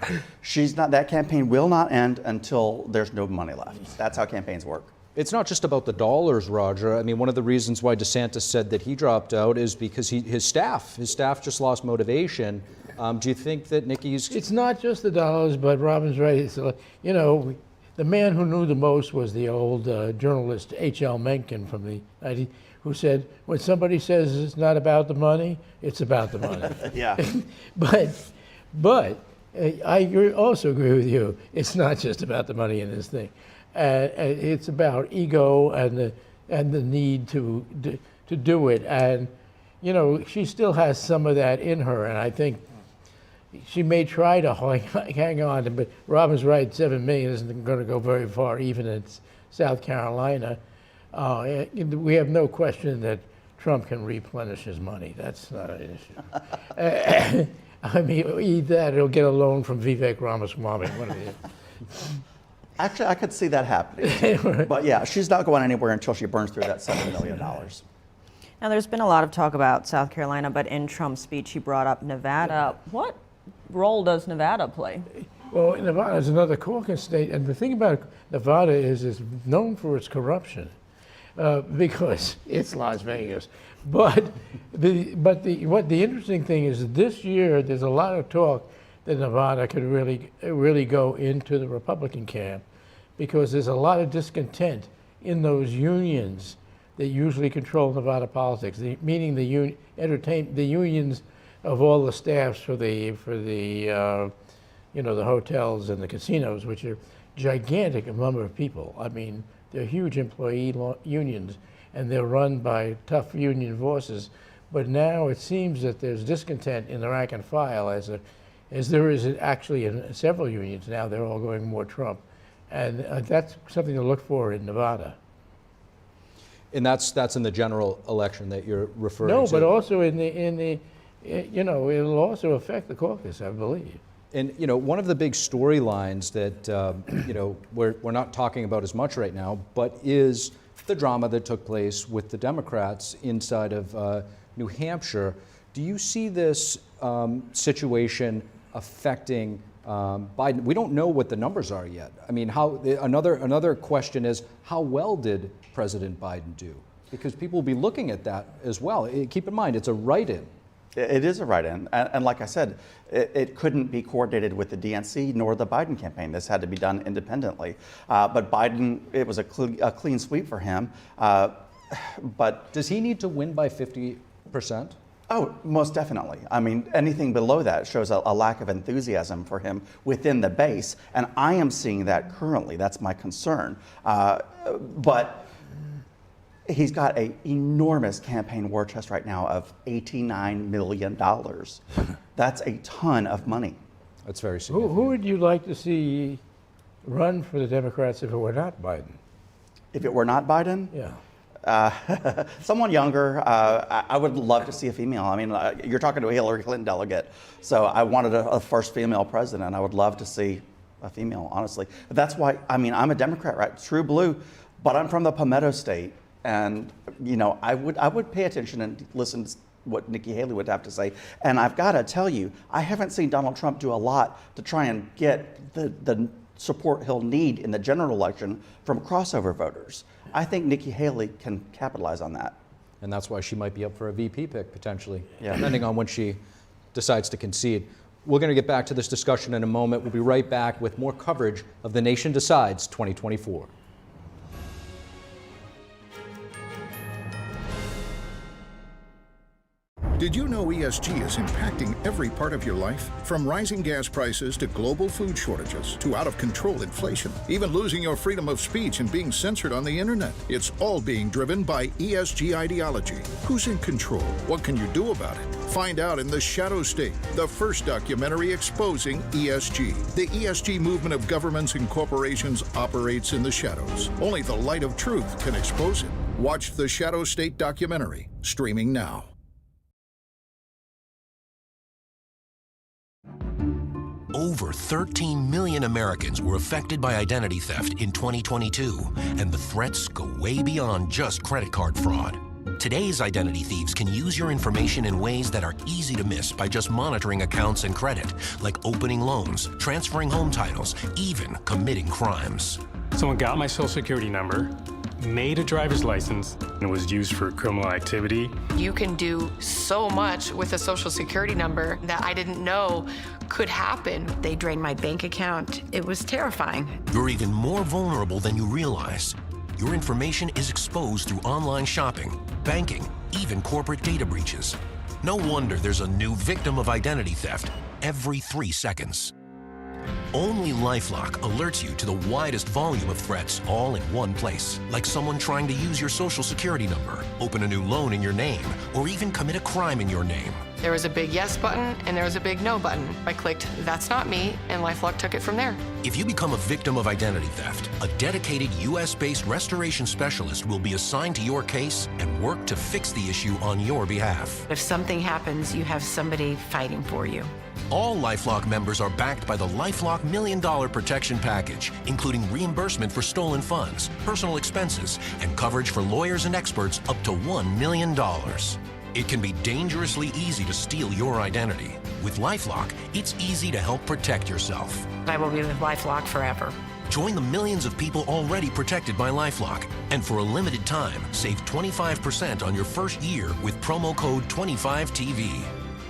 That campaign will not end until there's no money left. That's how campaigns work. It's not just about the dollars, Roger. I mean, one of the reasons why DeSantis said that he dropped out is because his staff just lost motivation. Do you think that Nikki's... It's not just the dollars, but Robin's right. It's, you know, the man who knew the most was the old journalist H.L. Mencken from the 90s, who said, when somebody says it's not about the money, it's about the money. Yeah. But I also agree with you. It's not just about the money in this thing. It's about ego and the need to do it. And, you know, she still has some of that in her. And I think she may try to hang on. But Robin's right, $7 million isn't going to go very far, even in South Carolina. We have no question that Trump can replenish his money. That's not an issue. I mean, either that or he'll get a loan from Vivek Ramaswamy. One of the Actually, I could see that happening. But yeah, she's not going anywhere until she burns through that $7 million. Now, there's been a lot of talk about South Carolina, but in Trump's speech, he brought up Nevada. What role does Nevada play? Well, Nevada is another caucus state, and the thing about Nevada is it's known for its corruption because it's Las Vegas. But the interesting thing is this year there's a lot of talk that Nevada could really go into the Republican camp because there's a lot of discontent in those unions that usually control Nevada politics, meaning the unions of all the staffs for the hotels and the casinos, which are gigantic number of people. I mean, they're huge employee unions, and they're run by tough union bosses. But now it seems that there's discontent in the rank and file as there is actually in several unions now. They're all going more Trump, and that's something to look for in Nevada. And that's in the general election that you're referring to. No, but also in the it'll also affect the caucus, I believe. And you know, one of the big storylines that we're not talking about as much right now, but is the drama that took place with the Democrats inside of New Hampshire. Do you see this situation affecting Biden? We don't know what the numbers are yet. I mean, another question is, how well did President Biden do? Because people will be looking at that as well. Keep in mind, it's a write-in. It is a write-in, and like I said, it couldn't be coordinated with the DNC nor the Biden campaign. This had to be done independently. But Biden, it was a clean sweep for him. But does he need to win by 50%? Oh, most definitely. I mean, anything below that shows a lack of enthusiasm for him within the base, and I am seeing that currently. That's my concern. But he's got an enormous campaign war chest right now of $89 million. That's a ton of money. That's very significant. Who would you like to see run for the Democrats if it were not Biden? If it were not Biden? Yeah. Someone younger. I would love to see a female. I mean, you're talking to a Hillary Clinton delegate, so I wanted a first female president. I would love to see a female, honestly. That's why, I mean, I'm a Democrat, right? True blue, but I'm from the Palmetto State, and you know, I would pay attention and listen to what Nikki Haley would have to say. And I've got to tell you, I haven't seen Donald Trump do a lot to try and get the support he'll need in the general election from crossover voters. I think Nikki Haley can capitalize on that. And that's why she might be up for a VP pick, potentially, depending on when she decides to concede. We're going to get back to this discussion in a moment. We'll be right back with more coverage of The Nation Decides 2024. Did you know ESG is impacting every part of your life? From rising gas prices to global food shortages to out-of-control inflation, even losing your freedom of speech and being censored on the internet. It's all being driven by ESG ideology. Who's in control? What can you do about it? Find out in The Shadow State, the first documentary exposing ESG. The ESG movement of governments and corporations operates in the shadows. Only the light of truth can expose it. Watch The Shadow State documentary, streaming now. Over 13 million Americans were affected by identity theft in 2022, and the threats go way beyond just credit card fraud. Today's identity thieves can use your information in ways that are easy to miss by just monitoring accounts and credit, like opening loans, transferring home titles, even committing crimes. Someone got my social security number, made a driver's license, and it was used for criminal activity. You can do so much with a social security number that I didn't know could happen. They drained my bank account. It was terrifying. You're even more vulnerable than you realize. Your information is exposed through online shopping, banking, even corporate data breaches. No wonder there's a new victim of identity theft every 3 seconds. Only LifeLock alerts you to the widest volume of threats all in one place, like someone trying to use your social security number, open a new loan in your name, or even commit a crime in your name. There was a big yes button and there was a big no button. I clicked, that's not me, and LifeLock took it from there. If you become a victim of identity theft, a dedicated U.S.-based restoration specialist will be assigned to your case and work to fix the issue on your behalf. If something happens, you have somebody fighting for you. All LifeLock members are backed by the LifeLock $1 Million Protection Package, including reimbursement for stolen funds, personal expenses, and coverage for lawyers and experts up to $1 million. It can be dangerously easy to steal your identity. With LifeLock, it's easy to help protect yourself. I will be with LifeLock forever. Join the millions of people already protected by LifeLock. And for a limited time, save 25% on your first year with promo code 25TV.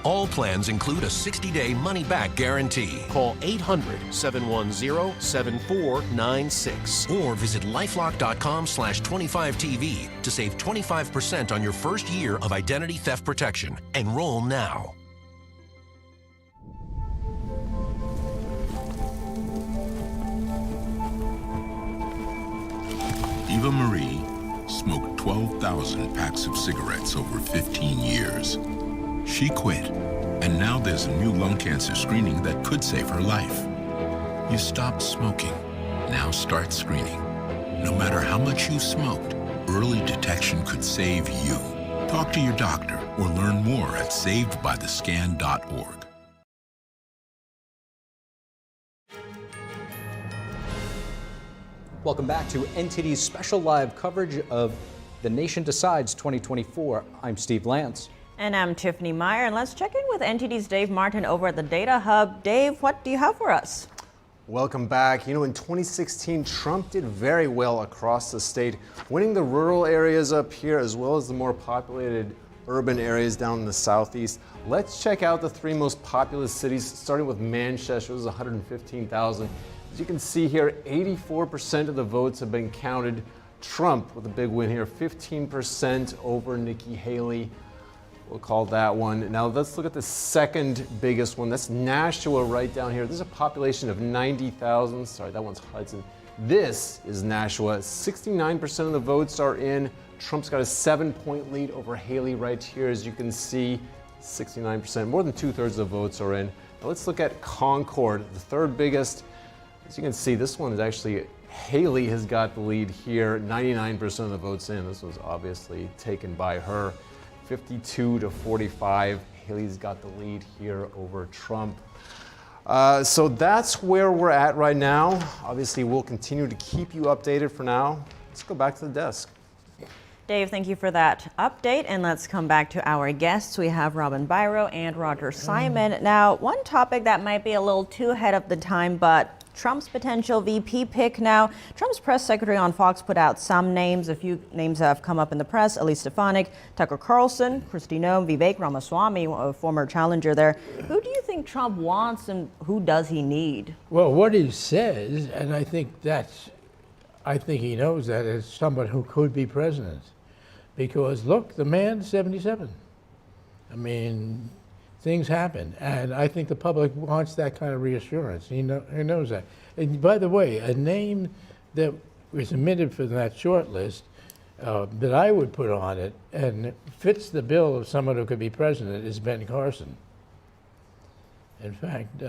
All plans include a 60-day money-back guarantee. Call 800-710-7496. Or visit lifelock.com/25TV to save 25% on your first year of identity theft protection. Enroll now. Eva Marie smoked 12,000 packs of cigarettes over 15 years. She quit, and now there's a new lung cancer screening that could save her life. You stopped smoking. Now start screening. No matter how much you smoked, early detection could save you. Talk to your doctor or learn more at savedbythescan.org. Welcome back to NTD's special live coverage of The Nation Decides 2024. I'm Steve Lance. And I'm Tiffany Meier, and let's check in with NTD's Dave Martin over at the Data Hub. Dave, what do you have for us? Welcome back. You know, in 2016, Trump did very well across the state, winning the rural areas up here as well as the more populated urban areas down in the southeast. Let's check out the 3 most populous cities, starting with Manchester. This is 115,000. As you can see here, 84% of the votes have been counted. Trump with a big win here, 15% over Nikki Haley. We'll call that one. Now let's look at the second biggest one. That's Nashua right down here. There's a population of 90,000. Sorry, that one's Hudson. This is Nashua. 69% of the votes are in. Trump's got a 7-point lead over Haley right here. As you can see, 69%, more than 2/3 of the votes are in. Now let's look at Concord, the third biggest. As you can see, this one is actually, Haley has got the lead here, 99% of the votes in. This was obviously taken by her. 52 to 45. Haley's got the lead here over Trump. So that's where we're at right now. Obviously, we'll continue to keep you updated for now. Let's go back to the desk. Dave, thank you for that update. And let's come back to our guests. We have Robin Biro and Roger Simon. Now, one topic that might be a little too ahead of the time, but Trump's potential VP pick now. Trump's press secretary on Fox put out some names. A few names have come up in the press. Elise Stefanik, Tucker Carlson, Kristi Noem, Vivek Ramaswamy, a former challenger there. Who do you think Trump wants and who does he need? Well, what he says, and I think he knows that, is someone who could be president. Because look, the man's 77. I mean, things happen, and I think the public wants that kind of reassurance. He knows that. And by the way, a name that was submitted for that short list that I would put on it and fits the bill of someone who could be president is Ben Carson. In fact,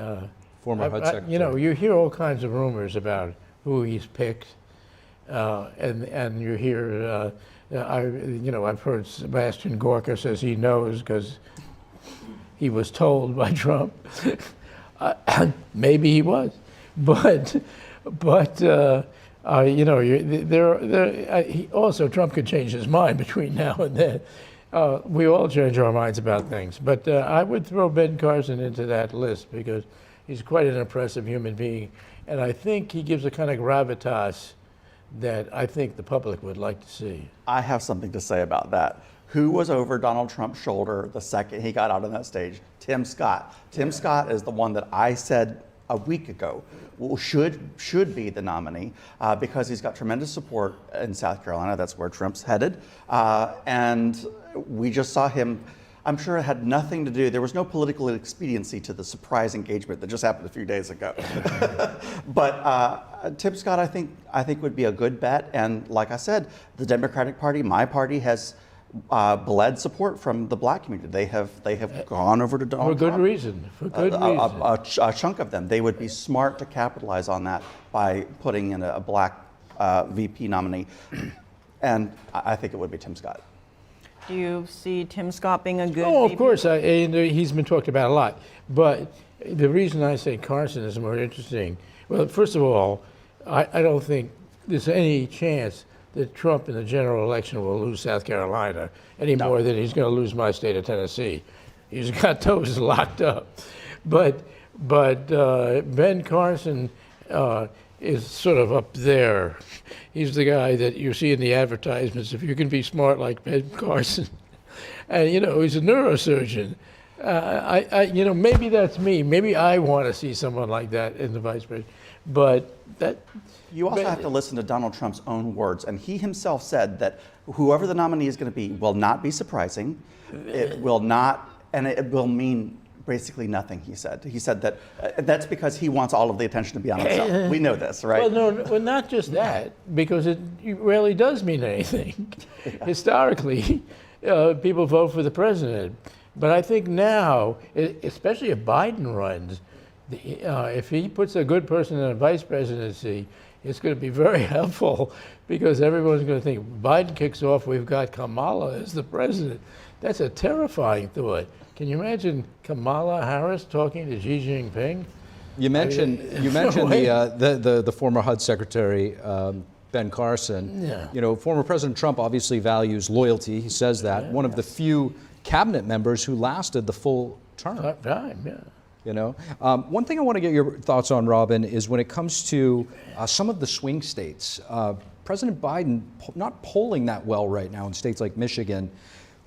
former HUD secretary. You know, you hear all kinds of rumors about who he's picked, and you hear, I've heard Sebastian Gorka says he knows because he was told by Trump. Maybe he was, but also Trump could change his mind between now and then. We all change our minds about things, but I would throw Ben Carson into that list because he's quite an impressive human being, and I think he gives a kind of gravitas that I think the public would like to see. I have something to say about that. Who was over Donald Trump's shoulder the second he got out on that stage? Tim Scott. Tim Scott is the one that I said a week ago should be the nominee because he's got tremendous support in South Carolina. That's where Trump's headed. And we just saw him. I'm sure it had nothing to do, there was no political expediency to the surprise engagement that just happened a few days ago. But Tim Scott, I think would be a good bet. And like I said, the Democratic Party, my party, has bled support from the black community. They have gone over to Donald Trump. For good reason. A chunk of them. They would be smart to capitalize on that by putting in a black VP nominee. And I think it would be Tim Scott. Do you see Tim Scott being a good Oh, VP? of course, and he's been talked about a lot. But the reason I say Carson is more interesting, well, first of all, I don't think there's any chance that Trump in the general election will lose South Carolina any more than he's going to lose my state of Tennessee. He's got those locked up. But Ben Carson is sort of up there. He's the guy that you see in the advertisements. If you can be smart like Ben Carson, and he's a neurosurgeon. Maybe that's me. Maybe I want to see someone like that in the vice president. But you also have to listen to Donald Trump's own words, and he himself said that whoever the nominee is going to be will not be surprising. It will not, and it will mean basically nothing. He said that that's because he wants all of the attention to be on himself. We know this, right? Well, not just that, because it rarely does mean anything. Yeah. Historically, people vote for the president. But I think now, especially if Biden runs, if he puts a good person in a vice presidency, it's going to be very helpful because everyone's going to think, Biden kicks off, we've got Kamala as the president. That's a terrifying thought. Can you imagine Kamala Harris talking to Xi Jinping? You mentioned the former HUD secretary, Ben Carson. Yeah. Former President Trump obviously values loyalty. He says that. One of the few cabinet members who lasted the full term. Time, yeah. You know, one thing I want to get your thoughts on, Robin, is when it comes to some of the swing states. President Biden not polling that well right now in states like Michigan.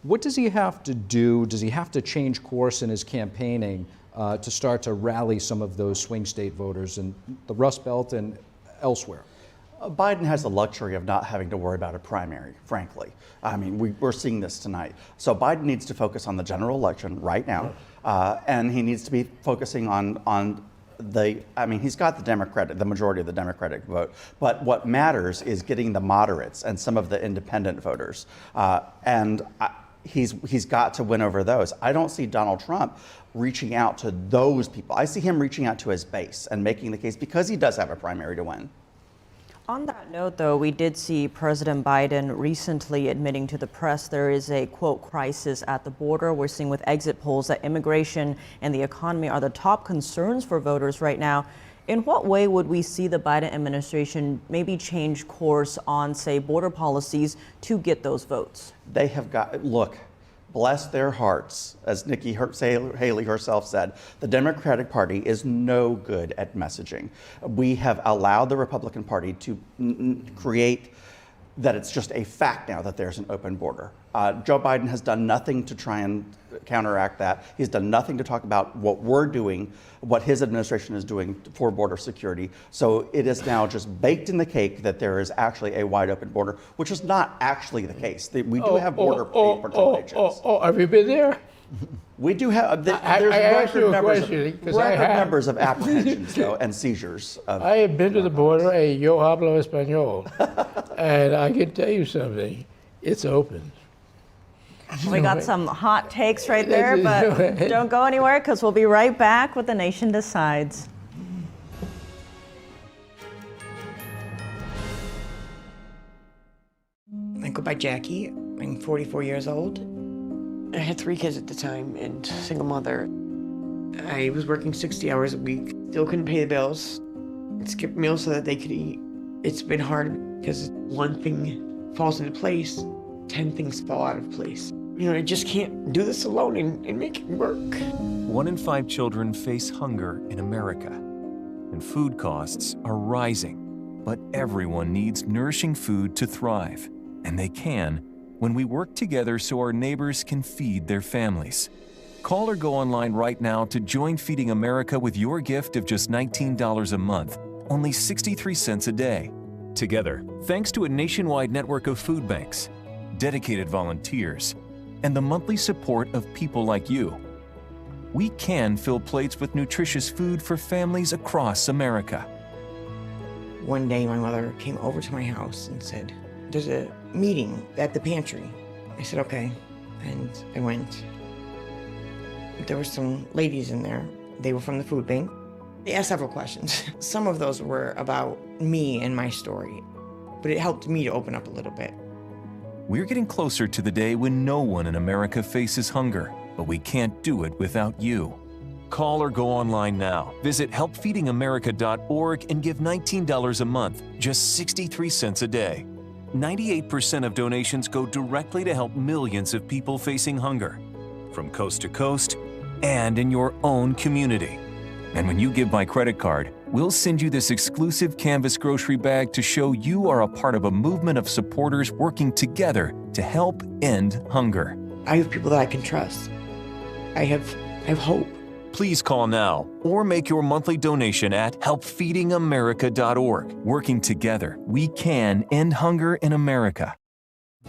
What does he have to do? Does he have to change course in his campaigning to start to rally some of those swing state voters in the Rust Belt and elsewhere? Biden has the luxury of not having to worry about a primary, frankly. I mean, we're seeing this tonight. So Biden needs to focus on the general election right now, and he needs to be focusing on he's got the majority of the Democratic vote, but what matters is getting the moderates and some of the independent voters, he's got to win over those. I don't see Donald Trump reaching out to those people. I see him reaching out to his base and making the case because he does have a primary to win. On that note, though, we did see President Biden recently admitting to the press there is a, quote, crisis at the border. We're seeing with exit polls that immigration and the economy are the top concerns for voters right now. In what way would we see the Biden administration maybe change course on, say, border policies to get those votes? They have got, look, bless their hearts, as Nikki Haley herself said, the Democratic Party is no good at messaging. We have allowed the Republican Party to create that it's just a fact now that there's an open border. Joe Biden has done nothing to try and counteract that. He's done nothing to talk about what we're doing, what his administration is doing for border security. So it is now just baked in the cake that there is actually a wide open border, which is not actually the case. We do have border patrol agents. Have you been there? We do have. There's record numbers of apprehensions though, and seizures. I have been to the border. Yo hablo español, and I can tell you something. It's open. We got some hot takes right there, but don't go anywhere because we'll be right back with The Nation Decides. I go by Jackie. I'm 44 years old. I had 3 kids at the time and single mother. I was working 60 hours a week. Still couldn't pay the bills. Skipped meals so that they could eat. It's been hard because one thing falls into place, 10 things fall out of place. You know, I just can't do this alone and make it work. 1 in 5 children face hunger in America, and food costs are rising. But everyone needs nourishing food to thrive, and they can when we work together so our neighbors can feed their families. Call or go online right now to join Feeding America with your gift of just $19 a month, only 63 cents a day. Together, thanks to a nationwide network of food banks, dedicated volunteers, and the monthly support of people like you, we can fill plates with nutritious food for families across America. One day my mother came over to my house and said, "There's a meeting at the pantry." I said, "Okay," and I went. There were some ladies in there. They were from the food bank. They asked several questions. Some of those were about me and my story, but it helped me to open up a little bit. We're getting closer to the day when no one in America faces hunger, but we can't do it without you. Call or go online now. Visit helpfeedingamerica.org and give $19 a month, just 63 cents a day. 98% of donations go directly to help millions of people facing hunger, from coast to coast and in your own community. And when you give by credit card, we'll send you this exclusive canvas grocery bag to show you are a part of a movement of supporters working together to help end hunger. I have people that I can trust. I have hope. Please call now or make your monthly donation at helpfeedingamerica.org. Working together, we can end hunger in America.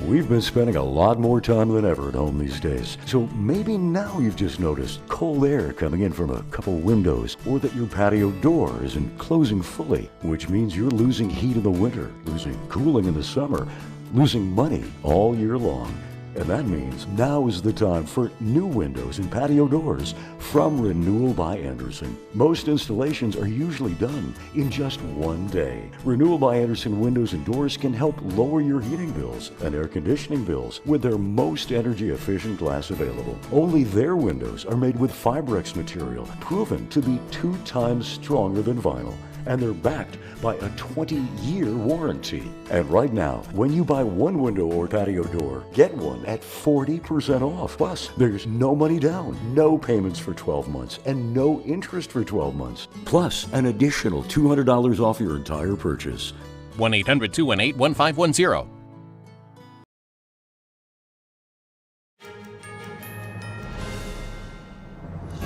We've been spending a lot more time than ever at home these days, so maybe now you've just noticed cold air coming in from a couple windows, or that your patio door isn't closing fully, which means you're losing heat in the winter, losing cooling in the summer, losing money all year long. And that means now is the time for new windows and patio doors from Renewal by Andersen. Most installations are usually done in just one day. Renewal by Andersen windows and doors can help lower your heating bills and air conditioning bills with their most energy efficient glass available. Only their windows are made with Fibrex material, proven to be 2 times stronger than vinyl. and they're backed by a 20-year warranty. And right now, when you buy one window or patio door, get one at 40% off. Plus, there's no money down, no payments for 12 months, and no interest for 12 months. Plus, an additional $200 off your entire purchase. 1-800-218-1510.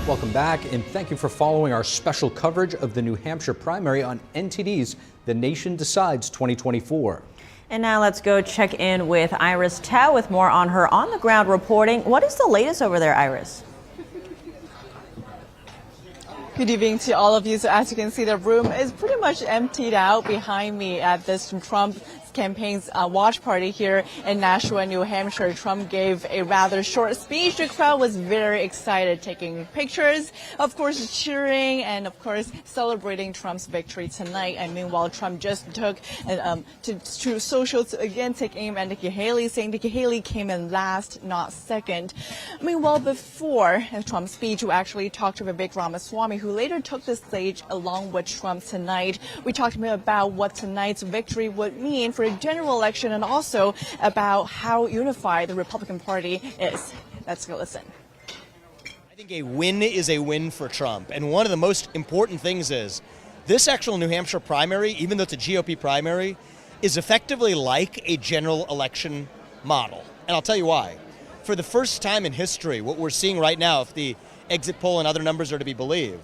Welcome back, and thank you for following our special coverage of the New Hampshire primary on NTD's The Nation Decides 2024. And now let's go check in with Iris Tao with more on her on-the-ground reporting. What is the latest over there, Iris? Good evening to all of you. So as you can see, the room is pretty much emptied out behind me at this Trump campaign's watch party here in Nashua, New Hampshire. Trump gave a rather short speech. The crowd was very excited, taking pictures, of course cheering, and of course celebrating Trump's victory tonight. And meanwhile, Trump just took to social to again take aim at Nikki Haley, saying Nikki Haley came in last, not second. Meanwhile, before Trump's speech, we actually talked to Vivek Ramaswamy, who later took the stage along with Trump tonight. We talked to him about what tonight's victory would mean for a general election and also about how unified the Republican Party is. Let's go listen. I think a win is a win for Trump. And one of the most important things is this actual New Hampshire primary, even though it's a GOP primary, is effectively like a general election model. And I'll tell you why. For the first time in history, what we're seeing right now, if the exit poll and other numbers are to be believed,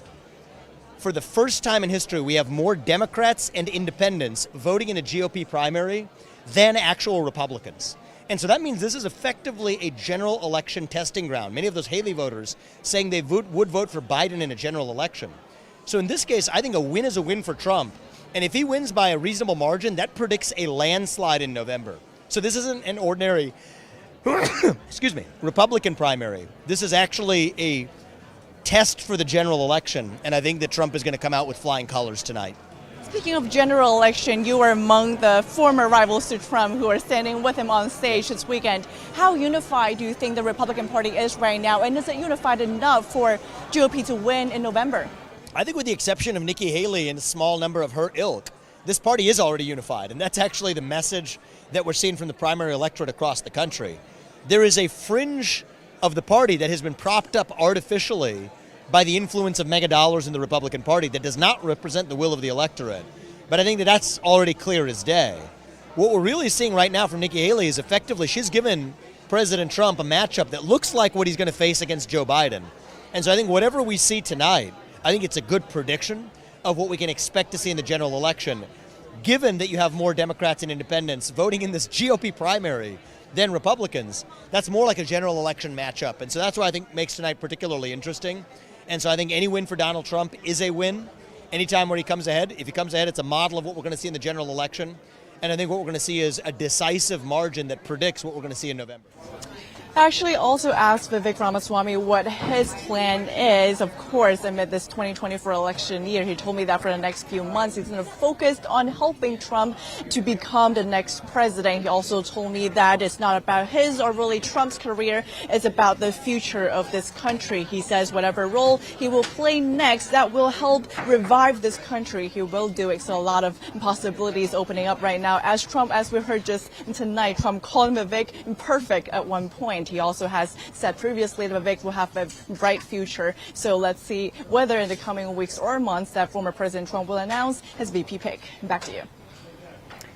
for the first time in history, we have more Democrats and independents voting in a GOP primary than actual Republicans. And so that means this is effectively a general election testing ground. Many of those Haley voters saying they would vote for Biden in a general election. So in this case, I think a win is a win for Trump. And if he wins by a reasonable margin, that predicts a landslide in November. So this isn't an ordinary, excuse me, Republican primary. This is actually a test for the general election, and I think that Trump is going to come out with flying colors tonight. Speaking of general election, you are among the former rivals to Trump who are standing with him on stage this weekend. How unified do you think the Republican Party is right now, and is it unified enough for GOP to win in November? I think with the exception of Nikki Haley and a small number of her ilk, this party is already unified, and that's actually the message that we're seeing from the primary electorate across the country. There is a fringe of the party that has been propped up artificially by the influence of mega dollars in the Republican Party that does not represent the will of the electorate. But I think that that's already clear as day. What we're really seeing right now from Nikki Haley is effectively she's given President Trump a matchup that looks like what he's going to face against Joe Biden. And so I think whatever we see tonight, I think it's a good prediction of what we can expect to see in the general election, given that you have more Democrats and independents voting in this GOP primary than Republicans. That's more like a general election matchup. And so that's what I think makes tonight particularly interesting. And so I think any win for Donald Trump is a win. Anytime where he comes ahead, if he comes ahead, it's a model of what we're going to see in the general election. And I think what we're going to see is a decisive margin that predicts what we're going to see in November. I actually also asked Vivek Ramaswamy what his plan is, of course, amid this 2024 election year. He told me that for the next few months, he's going to focus on helping Trump to become the next president. He also told me that it's not about his or really Trump's career. It's about the future of this country. He says whatever role he will play next that will help revive this country, he will do it. So a lot of possibilities opening up right now. As Trump, as we heard just tonight, Trump called Vivek imperfect at one point. He also has said previously that Vivek will have a bright future. So let's see whether in the coming weeks or months that former President Trump will announce his VP pick. Back to you.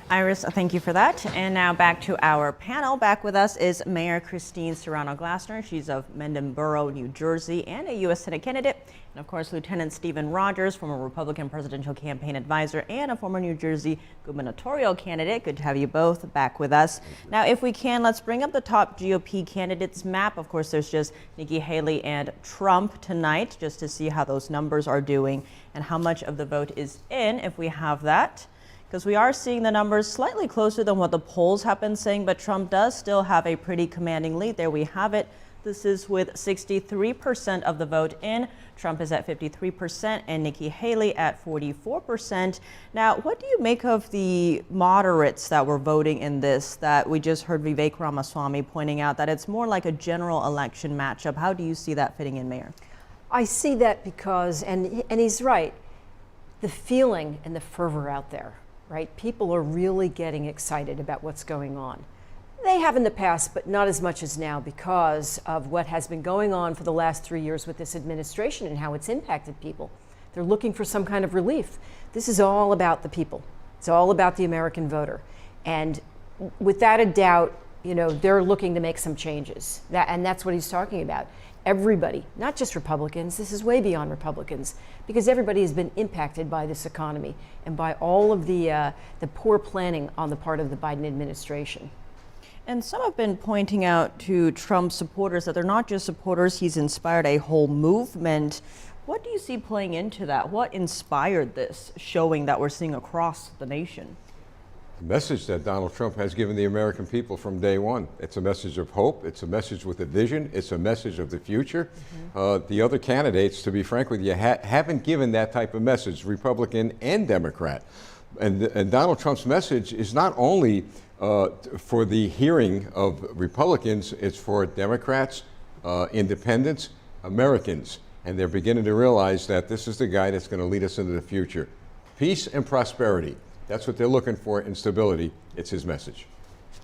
Iris, thank you for that. And now back to our panel. Back with us is Mayor Christine Serrano-Glasner. She's of Mendon Borough, New Jersey, and a U.S. Senate candidate. And of course, Lieutenant Stephen Rogers, former Republican presidential campaign advisor and a former New Jersey gubernatorial candidate. Good to have you both back with us. Now, if we can, let's bring up the top GOP candidates map. Of course, there's just Nikki Haley and Trump tonight, just to see how those numbers are doing and how much of the vote is in, if we have that. Because we are seeing the numbers slightly closer than what the polls have been saying, but Trump does still have a pretty commanding lead. There we have it. This is with 63% of the vote in. Trump is at 53% and Nikki Haley at 44%. Now, what do you make of the moderates that were voting in this, that we just heard Vivek Ramaswamy pointing out that it's more like a general election matchup? How do you see that fitting in, Mayor? I see that because, and he's right, the feeling and the fervor out there, right? People are really getting excited about what's going on. They have in the past, but not as much as now because of what has been going on for the last 3 years with this administration and how it's impacted people. They're looking for some kind of relief. This is all about the people. It's all about the American voter. And without a doubt, you know, they're looking to make some changes. And that's what he's talking about. Everybody, not just Republicans, this is way beyond Republicans, because everybody has been impacted by this economy and by all of the poor planning on the part of the Biden administration. And some have been pointing out to Trump supporters that they're not just supporters, he's inspired a whole movement. What do you see playing into that? What inspired this showing that we're seeing across the nation? The message that Donald Trump has given the American people from day one. It's a message of hope. It's a message with a vision. It's a message of the future. The other candidates, to be frank with you, haven't given that type of message, Republican and Democrat. And Donald Trump's message is not only for the hearing of Republicans, it's for Democrats, independents, Americans. And they're beginning to realize that this is the guy that's going to lead us into the future. Peace and prosperity. That's what they're looking for in stability. It's his message.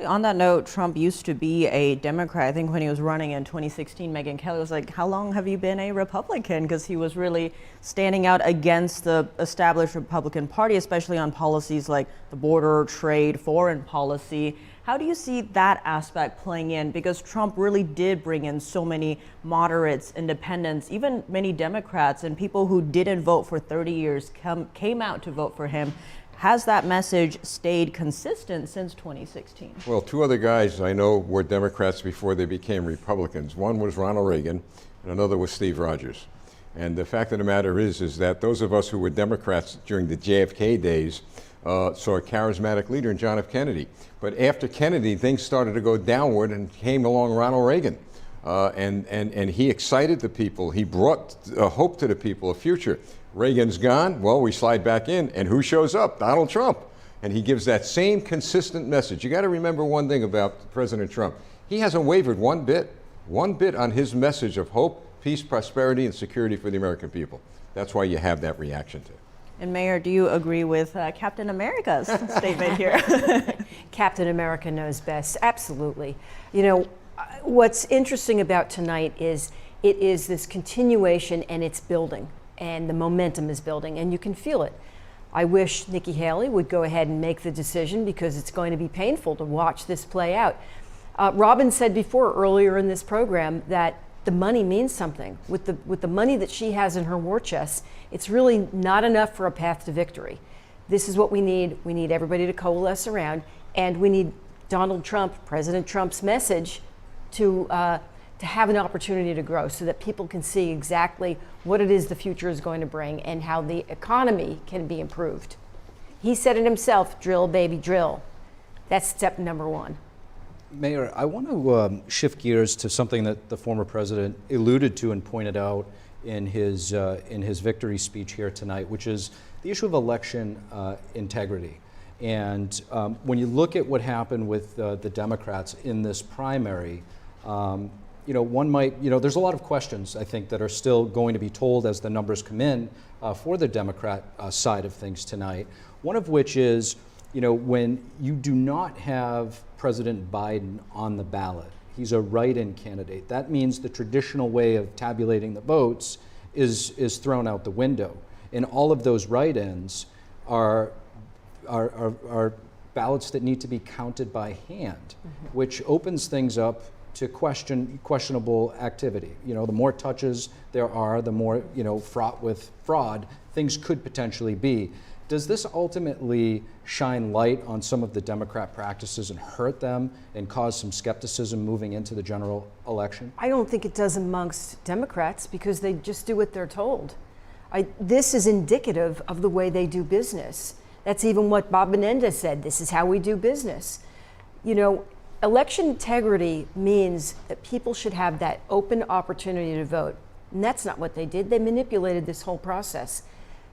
On that note, Trump used to be a Democrat. I think when he was running in 2016, Megyn Kelly was like, how long have you been a Republican? Because he was really standing out against the established Republican Party, especially on policies like the border, trade, foreign policy. How do you see that aspect playing in? Because Trump really did bring in so many moderates, independents, even many Democrats, and people who didn't vote for 30 years came out to vote for him. Has that message stayed consistent since 2016? Well, two other guys I know were Democrats before they became Republicans. One was Ronald Reagan, and another was Steve Rogers. And the fact of the matter is that those of us who were Democrats during the JFK days saw a charismatic leader in John F. Kennedy. But after Kennedy, things started to go downward and came along Ronald Reagan. And he excited the people. He brought hope to the people, a future. Reagan's gone, well, we slide back in, and who shows up? Donald Trump. And he gives that same consistent message. You got to remember one thing about President Trump. He hasn't wavered one bit on his message of hope, peace, prosperity, and security for the American people. That's why you have that reaction to it. And Meier, do you agree with Captain America's statement here? Captain America knows best, absolutely. You know, what's interesting about tonight is it is this continuation and it's building. And the momentum is building, and you can feel it. I wish Nikki Haley would go ahead and make the decision because it's going to be painful to watch this play out. Robin said before, earlier in this program, that the money means something. With the money that she has in her war chest, it's really not enough for a path to victory. This is what we need. We need everybody to coalesce around, and we need Donald Trump, President Trump's message to have an opportunity to grow so that people can see exactly what it is the future is going to bring and how the economy can be improved. He said it himself, drill, baby, drill. That's step number one. Meier, I want to shift gears to something that the former president alluded to and pointed out in his victory speech here tonight, which is the issue of election integrity. And when you look at what happened with the Democrats in this primary, you know, one might, you know, there's a lot of questions, I think, that are still going to be told as the numbers come in for the Democrat side of things tonight. One of which is, you know, when you do not have President Biden on the ballot, he's a write-in candidate. That means the traditional way of tabulating the votes is thrown out the window. And all of those write-ins are ballots that need to be counted by hand, which opens things up to questionable activity. You know, the more touches there are, the more, you know, fraught with fraud things could potentially be. Does this ultimately shine light on some of the Democrat practices and hurt them and cause some skepticism moving into the general election? I don't think it does amongst Democrats because they just do what they're told. This is indicative of the way they do business. That's even what Bob Menendez said. This is how we do business. You know, election integrity means that people should have that open opportunity to vote. And that's not what they did. They manipulated this whole process.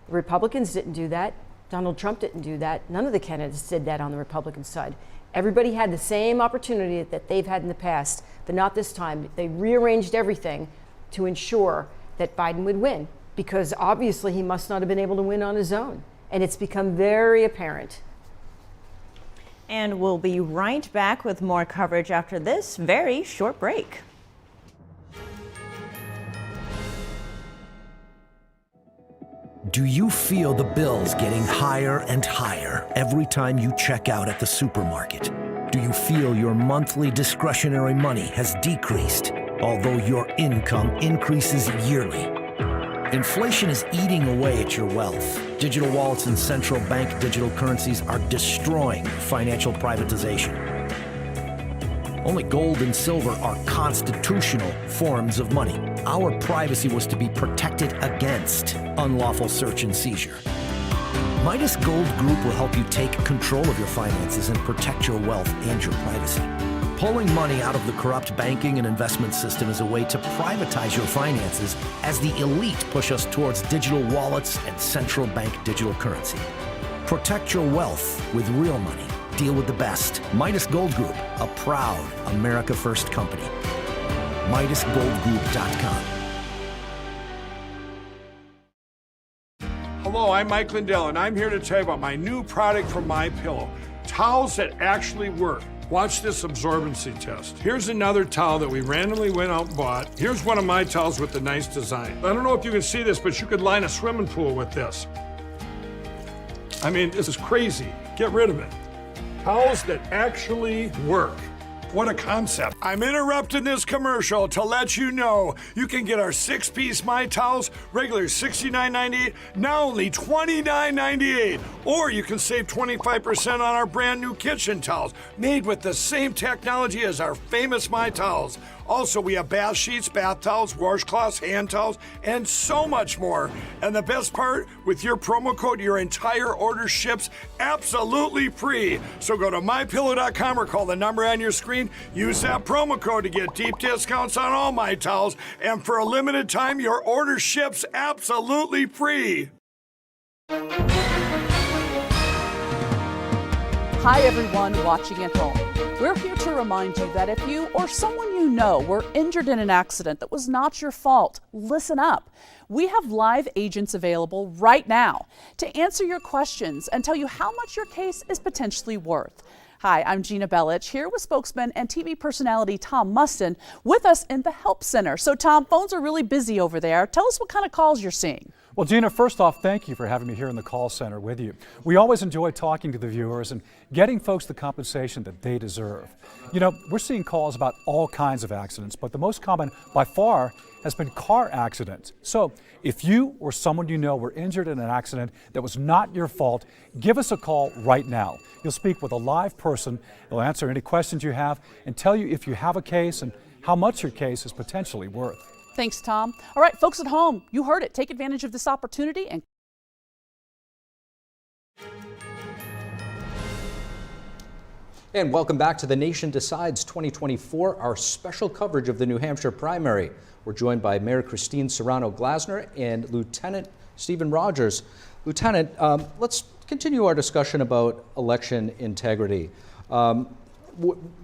The Republicans didn't do that. Donald Trump didn't do that. None of the candidates did that on the Republican side. Everybody had the same opportunity that they've had in the past, but not this time. They rearranged everything to ensure that Biden would win. because obviously he must not have been able to win on his own. And it's become very apparent. And we'll be right back with more coverage after this very short break. Do you feel the bills getting higher and higher every time you check out at the supermarket? Do you feel your monthly discretionary money has decreased, although your income increases yearly? Inflation is eating away at your wealth. Digital wallets and central bank digital currencies are destroying financial privatization. Only gold and silver are constitutional forms of money. Our privacy was to be protected against unlawful search and seizure. Midas Gold Group will help you take control of your finances and protect your wealth and your privacy. Pulling money out of the corrupt banking and investment system is a way to privatize your finances as the elite push us towards digital wallets and central bank digital currency. Protect your wealth with real money. Deal with the best. Midas Gold Group, a proud America First company. MidasGoldGroup.com. Hello, I'm Mike Lindell, and I'm here to tell you about my new product from MyPillow, towels that actually work. Watch this absorbency test. Here's another towel that we randomly went out and bought. Here's one of my towels with the nice design. I don't know if you can see this, but you could line a swimming pool with this. I mean, this is crazy. Get rid of it. Towels that actually work. What a concept. I'm interrupting this commercial to let you know you can get our 6-piece My Towels, regular $69.98, now only $29.98. Or you can save 25% on our brand new kitchen towels, made with the same technology as our famous My Towels. Also, we have bath sheets, bath towels, washcloths, hand towels, and so much more. And the best part, with your promo code, your entire order ships absolutely free. So go to mypillow.com or call the number on your screen. Use that promo code to get deep discounts on all My Towels. And for a limited time, your order ships absolutely free. Hi, everyone watching at home. We're here to remind you that if you or someone you know were injured in an accident that was not your fault, listen up. We have live agents available right now to answer your questions and tell you how much your case is potentially worth. Hi, I'm Gina Bellich, here with spokesman and TV personality Tom Mustin with us in the Help Center. So Tom, phones are really busy over there. Tell us what kind of calls you're seeing. Well, Gina, first off, thank you for having me here in the call center with you. We always enjoy talking to the viewers and getting folks the compensation that they deserve. You know, we're seeing calls about all kinds of accidents, but the most common by far has been car accidents. So if you or someone you know were injured in an accident that was not your fault, give us a call right now. You'll speak with a live person. They'll answer any questions you have and tell you if you have a case and how much your case is potentially worth. Thanks, Tom. All right, folks at home, you heard it. Take advantage of this opportunity and welcome back to The Nation Decides 2024, our special coverage of the New Hampshire primary. We're joined by Mayor Christine Serrano-Glasner and Lieutenant Stephen Rogers. Lieutenant, let's continue our discussion about election integrity.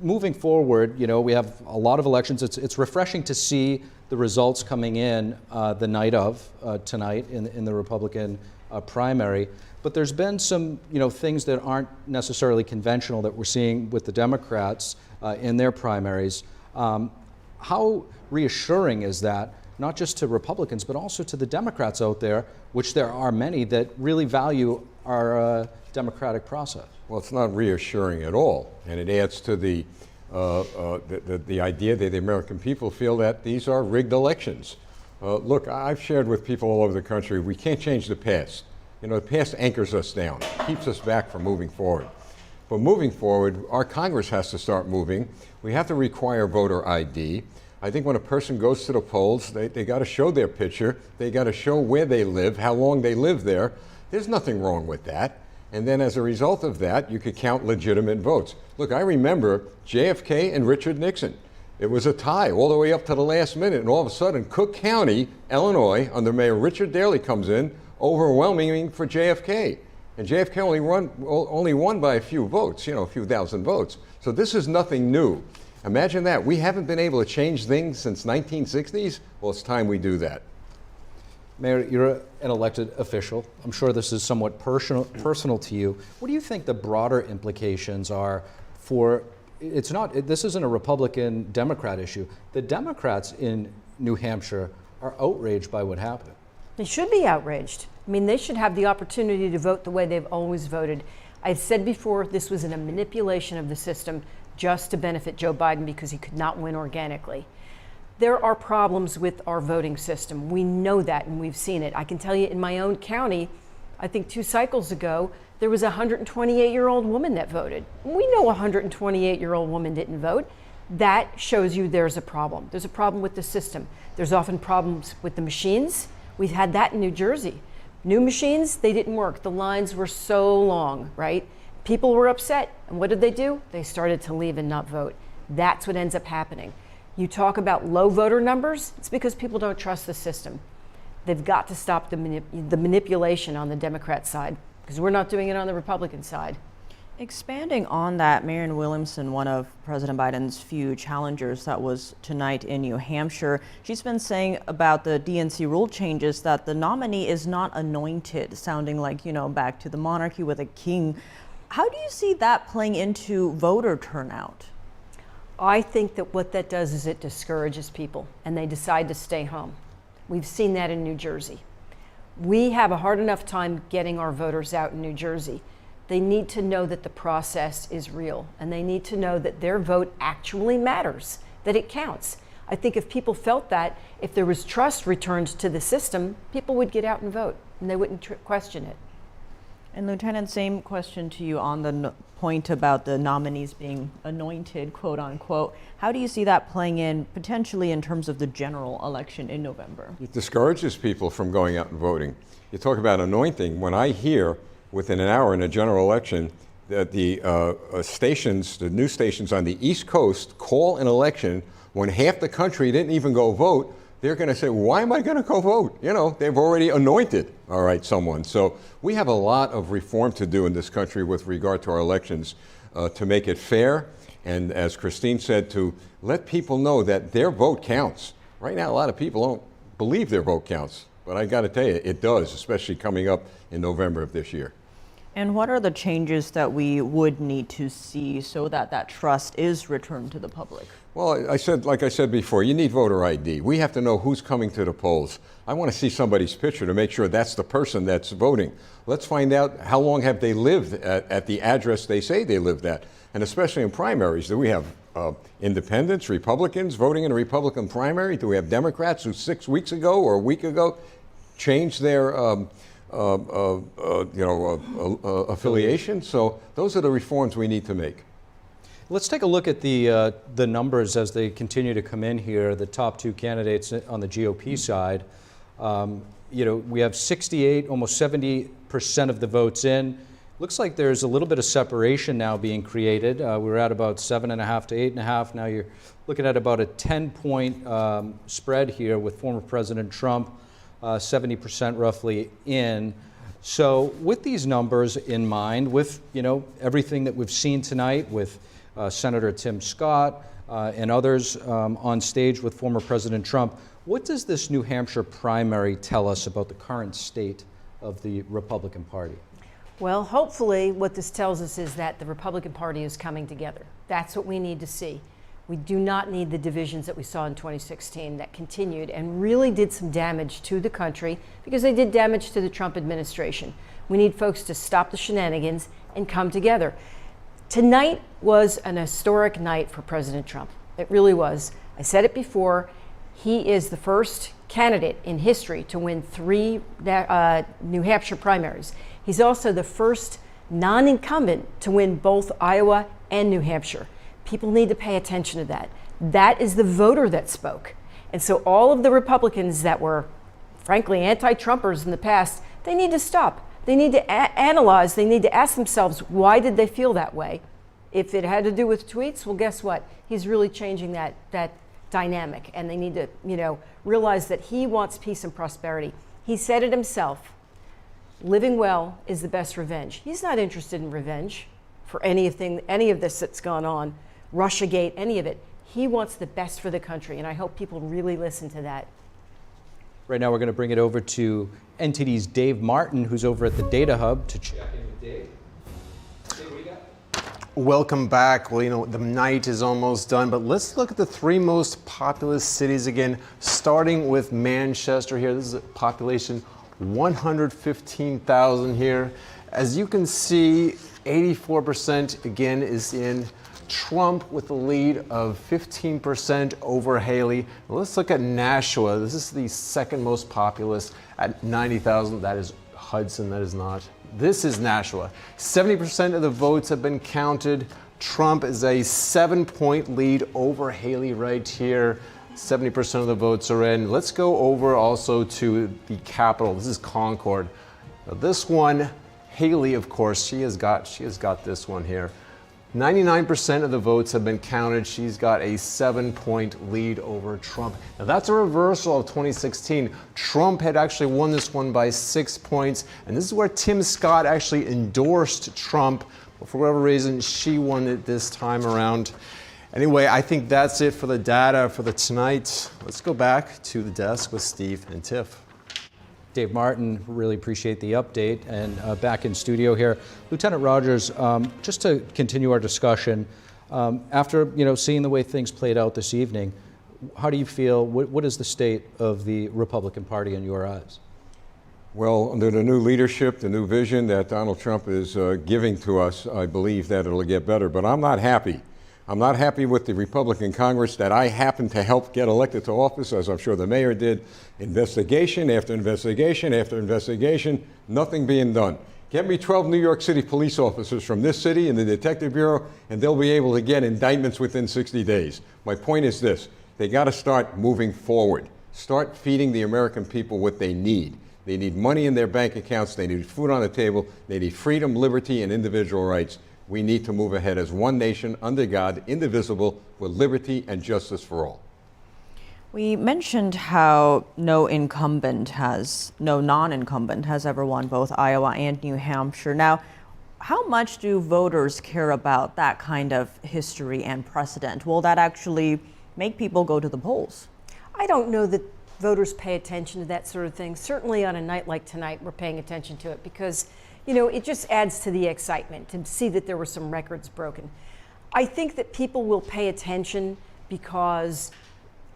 Moving forward, you know, we have a lot of elections. It's refreshing to see the results coming in the night of tonight in the Republican primary. But there's been some, you know, things that aren't necessarily conventional that we're seeing with the Democrats in their primaries. How reassuring is that, not just to Republicans, but also to the Democrats out there, which there are many that really value our democratic process? Well, it's not reassuring at all, and it adds to the idea that the American people feel that these are rigged elections. Look, I've shared with people all over the country, we can't change the past. You know, the past anchors us down, keeps us back from moving forward. But moving forward, our Congress has to start moving. We have to require voter ID. I think when a person goes to the polls, they got to show their picture. They got to show where they live, how long they live there. There's nothing wrong with that. And then as a result of that, you could count legitimate votes. Look, I remember JFK and Richard Nixon. It was a tie all the way up to the last minute, and all of a sudden, Cook County, Illinois, under Mayor Richard Daley comes in, overwhelming for JFK. And JFK only won by a few votes, you know, a few thousand votes. So this is nothing new. Imagine that. We haven't been able to change things since 1960s. Well, it's time we do that. Mayor, you're an elected official. I'm sure this is somewhat personal to you. What do you think the broader implications are for, this isn't a Republican-Democrat issue. The Democrats in New Hampshire are outraged by what happened. They should be outraged. I mean, they should have the opportunity to vote the way they've always voted. I've said before, this was a manipulation of the system just to benefit Joe Biden because he could not win organically. There are problems with our voting system. We know that and we've seen it. I can tell you in my own county, I think 2 cycles ago, there was a 128-year-old woman that voted. We know a 128-year-old woman didn't vote. That shows you there's a problem. There's a problem with the system. There's often problems with the machines. We've had that in New Jersey. New machines, they didn't work. The lines were so long, right? People were upset. And what did they do? They started to leave and not vote. That's what ends up happening. You talk about low voter numbers, it's because people don't trust the system. They've got to stop the manipulation on the Democrat side because we're not doing it on the Republican side. Expanding on that, Marianne Williamson, one of President Biden's few challengers that was tonight in New Hampshire, she's been saying about the DNC rule changes that the nominee is not anointed, sounding like, you know, back to the monarchy with a king. How do you see that playing into voter turnout? I think that what that does is it discourages people and they decide to stay home. We've seen that in New Jersey. We have a hard enough time getting our voters out in New Jersey. They need to know that the process is real and they need to know that their vote actually matters, that it counts. I think if people felt that, if there was trust returned to the system, people would get out and vote and they wouldn't question it. And Lieutenant, same question to you on the point about the nominees being anointed, quote unquote. How do you see that playing in potentially in terms of the general election in November? It discourages people from going out and voting. You talk about anointing. When I hear within an hour in a general election that the stations, the news stations on the East Coast call an election when half the country didn't even go vote, they're going to say, why am I going to go vote? You know, they've already anointed, all right, someone. So we have a lot of reform to do in this country with regard to our elections to make it fair. And as Christine said, to let people know that their vote counts. Right now, a lot of people don't believe their vote counts. But I got to tell you, it does, especially coming up in November of this year. And what are the changes that we would need to see so that that trust is returned to the public? Well, like I said before, you need voter ID. We have to know who's coming to the polls. I want to see somebody's picture to make sure that's the person that's voting. Let's find out how long have they lived at the address they say they lived at. And especially in primaries, do we have independents, Republicans voting in a Republican primary? Do we have Democrats who 6 weeks ago or a week ago changed their affiliation? So those are the reforms we need to make. Let's take a look at the numbers as they continue to come in here. The top 2 candidates on the GOP side. We have 68, almost 70% of the votes in. Looks like there's a little bit of separation now being created. We're at about 7.5 to 8.5. Now you're looking at about a 10-point spread here with former President Trump, 70% roughly in. So with these numbers in mind, with everything that we've seen tonight with Senator Tim Scott and others on stage with former President Trump, what does this New Hampshire primary tell us about the current state of the Republican Party? Well, hopefully what this tells us is that the Republican Party is coming together. That's what we need to see. We do not need the divisions that we saw in 2016 that continued and really did some damage to the country because they did damage to the Trump administration. We need folks to stop the shenanigans and come together. Tonight was an historic night for President Trump. It really was. I said it before, he is the first candidate in history to win 3 New Hampshire primaries. He's also the first non-incumbent to win both Iowa and New Hampshire. People need to pay attention to that. That is the voter that spoke. And so all of the Republicans that were, frankly, anti-Trumpers in the past, they need to stop. They need to analyze, they need to ask themselves, why did they feel that way? If it had to do with tweets, well, guess what? He's really changing that dynamic, and they need to, realize that he wants peace and prosperity. He said it himself. Living well is the best revenge. He's not interested in revenge for any of this that's gone on, Russiagate, any of it. He wants the best for the country, and I hope people really listen to that. Right now we're going to bring it over to NTD's Dave Martin, who's over at the Data Hub, to check in with Dave. Dave, what do you got? Welcome back. Well, you know, the night is almost done, but let's look at the 3 most populous cities again, starting with Manchester here. This is a population 115,000 here. As you can see, 84% again is in Trump with a lead of 15% over Haley. Now let's look at Nashua. This is the second most populous at 90,000. That is Hudson, that is not. This is Nashua. 70% of the votes have been counted. Trump is a 7-point lead over Haley right here. 70% of the votes are in. Let's go over also to the capital. This is Concord. Now this one, Haley, of course, she has got this one here. 99% of the votes have been counted. She's got a 7-point lead over Trump. Now that's a reversal of 2016. Trump had actually won this one by 6 points, and this is where Tim Scott actually endorsed Trump. But for whatever reason, she won it this time around. Anyway, I think that's it for the data for the tonight. Let's go back to the desk with Steve and Tiff. Dave Martin, really appreciate the update. And back in studio here, Lieutenant Rogers, just to continue our discussion, after seeing the way things played out this evening, how do you feel? What is the state of the Republican Party in your eyes? Well, under the new leadership, the new vision that Donald Trump is giving to us, I believe that it'll get better. But I'm not happy. I'm not happy with the Republican Congress that I happened to help get elected to office, as I'm sure the mayor did. Investigation after investigation after investigation, nothing being done. Get me 12 New York City police officers from this city in the Detective Bureau, and they'll be able to get indictments within 60 days. My point is this: they got to start moving forward. Start feeding the American people what they need. They need money in their bank accounts. They need food on the table. They need freedom, liberty, and individual rights. We need to move ahead as one nation, under God, indivisible, with liberty and justice for all. We mentioned how no non-incumbent has ever won both Iowa and New Hampshire. Now, how much do voters care about that kind of history and precedent? Will that actually make people go to the polls? I don't know that voters pay attention to that sort of thing. Certainly on a night like tonight, we're paying attention to it because it just adds to the excitement to see that there were some records broken. I think that people will pay attention because,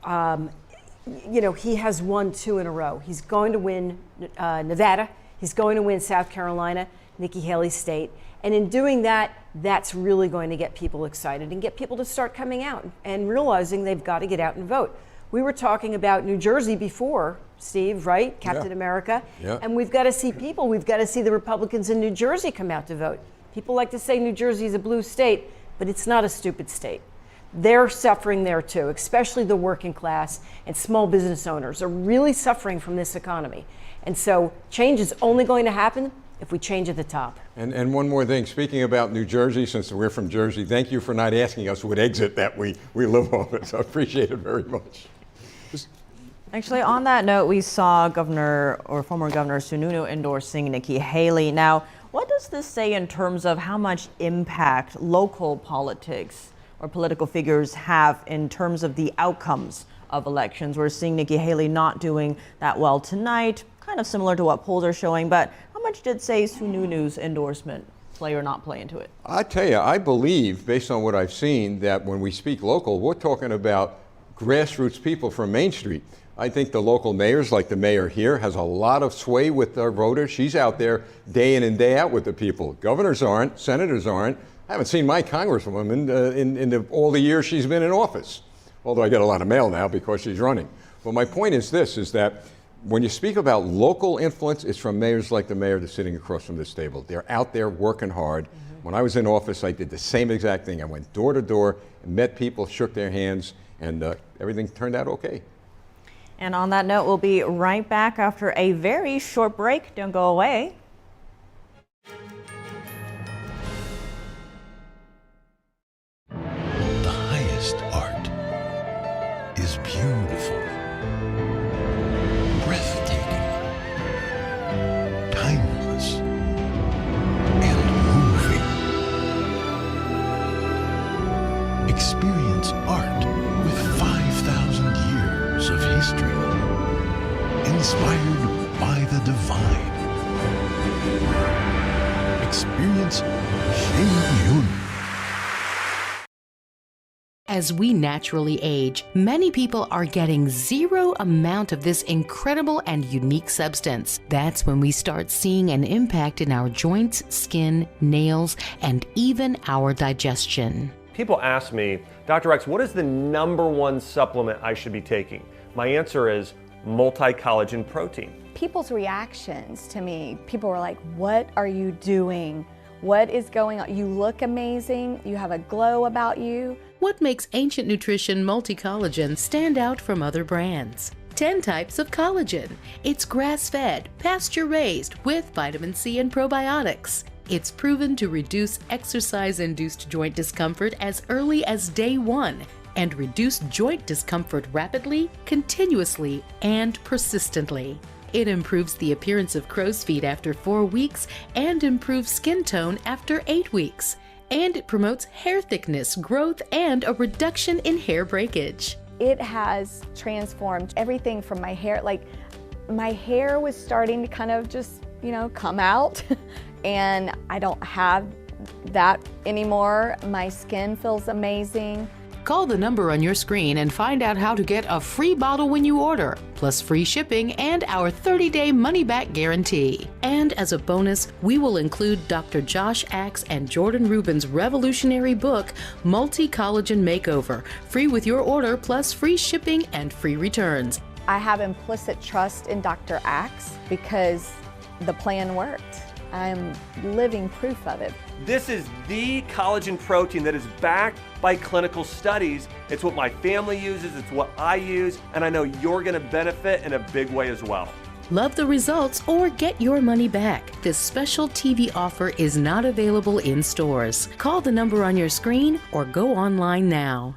he has won 2 in a row. He's going to win Nevada. He's going to win South Carolina, Nikki Haley's state. And in doing that, that's really going to get people excited and get people to start coming out and realizing they've got to get out and vote. We were talking about New Jersey before, Steve, right? Captain America. Yeah. And we've got to see people. We've got to see the Republicans in New Jersey come out to vote. People like to say New Jersey is a blue state, but it's not a stupid state. They're suffering there too, especially the working class and small business owners are really suffering from this economy. And so change is only going to happen if we change at the top. And one more thing, speaking about New Jersey, since we're from Jersey, thank you for not asking us what exit that we live off it. So I appreciate it very much. Actually, on that note, we saw former Governor Sununu endorsing Nikki Haley. Now, what does this say in terms of how much impact local politics or political figures have in terms of the outcomes of elections? We're seeing Nikki Haley not doing that well tonight, kind of similar to what polls are showing, but how much did, say, Sununu's endorsement play or not play into it? I tell you, I believe, based on what I've seen, that when we speak local, we're talking about grassroots people from Main Street. I think the local mayors, like the mayor here, has a lot of sway with our voters. She's out there day in and day out with the people. Governors aren't, senators aren't. I haven't seen my congresswoman in all the years she's been in office, although I get a lot of mail now because she's running. But my point is this, is that when you speak about local influence, it's from mayors like the mayor that's sitting across from this table. They're out there working hard. Mm-hmm. When I was in office, I did the same exact thing. I went door to door, met people, shook their hands, and everything turned out okay. And on that note, we'll be right back after a very short break. Don't go away. The highest art is beautiful, breathtaking, timeless, and moving. Experience art with 5,000 years of history. inspired by the divine. Experience Shen Yun. As we naturally age, many people are getting zero amount of this incredible and unique substance. That's when we start seeing an impact in our joints, skin, nails, and even our digestion. People ask me, Dr. X, what is the #1 supplement I should be taking? My answer is multi-collagen protein. People's reactions to me, people were like, what are you doing? What is going on? You look amazing. You have a glow about you. What makes Ancient Nutrition Multi-Collagen stand out from other brands? 10 types of collagen. It's grass-fed, pasture-raised with vitamin C and probiotics. It's proven to reduce exercise-induced joint discomfort as early as day 1 and reduce joint discomfort rapidly, continuously, and persistently. It improves the appearance of crow's feet after 4 weeks and improves skin tone after 8 weeks. And it promotes hair thickness, growth, and a reduction in hair breakage. It has transformed everything from my hair. Like, my hair was starting to kind of just, come out, and I don't have that anymore. My skin feels amazing. Call the number on your screen and find out how to get a free bottle when you order, plus free shipping and our 30-day money-back guarantee. And as a bonus, we will include Dr. Josh Axe and Jordan Rubin's revolutionary book, Multi-Collagen Makeover, free with your order, plus free shipping and free returns. I have implicit trust in Dr. Axe because the plan worked. I'm living proof of it. This is the collagen protein that is backed by clinical studies. It's what my family uses, it's what I use, and I know you're going to benefit in a big way as well. Love the results or get your money back. This special TV offer is not available in stores. Call the number on your screen or go online now.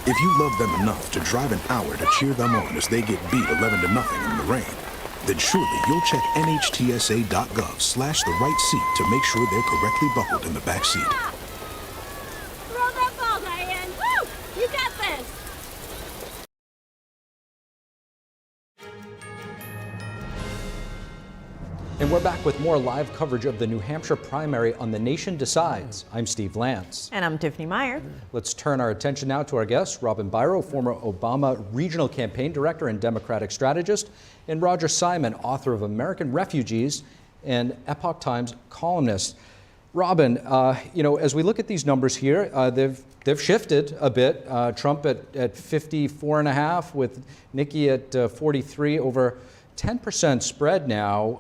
If you love them enough to drive an hour to cheer them on as they get beat 11-0 in the rain, then surely you'll check nhtsa.gov/the right seat to make sure they're correctly buckled in the back seat. Throw that ball, Diane. Woo! You got this. And we're back with more live coverage of the New Hampshire primary on The Nation Decides. I'm Steve Lance. And I'm Tiffany Meier. Let's turn our attention now to our guests, Robin Biro, former Obama Regional Campaign Director and Democratic strategist, and Roger Simon, author of American Refugees and Epoch Times columnist. Robin, as we look at these numbers here, they've shifted a bit. Trump at 54.5, with Nikki at 43, over 10% spread now.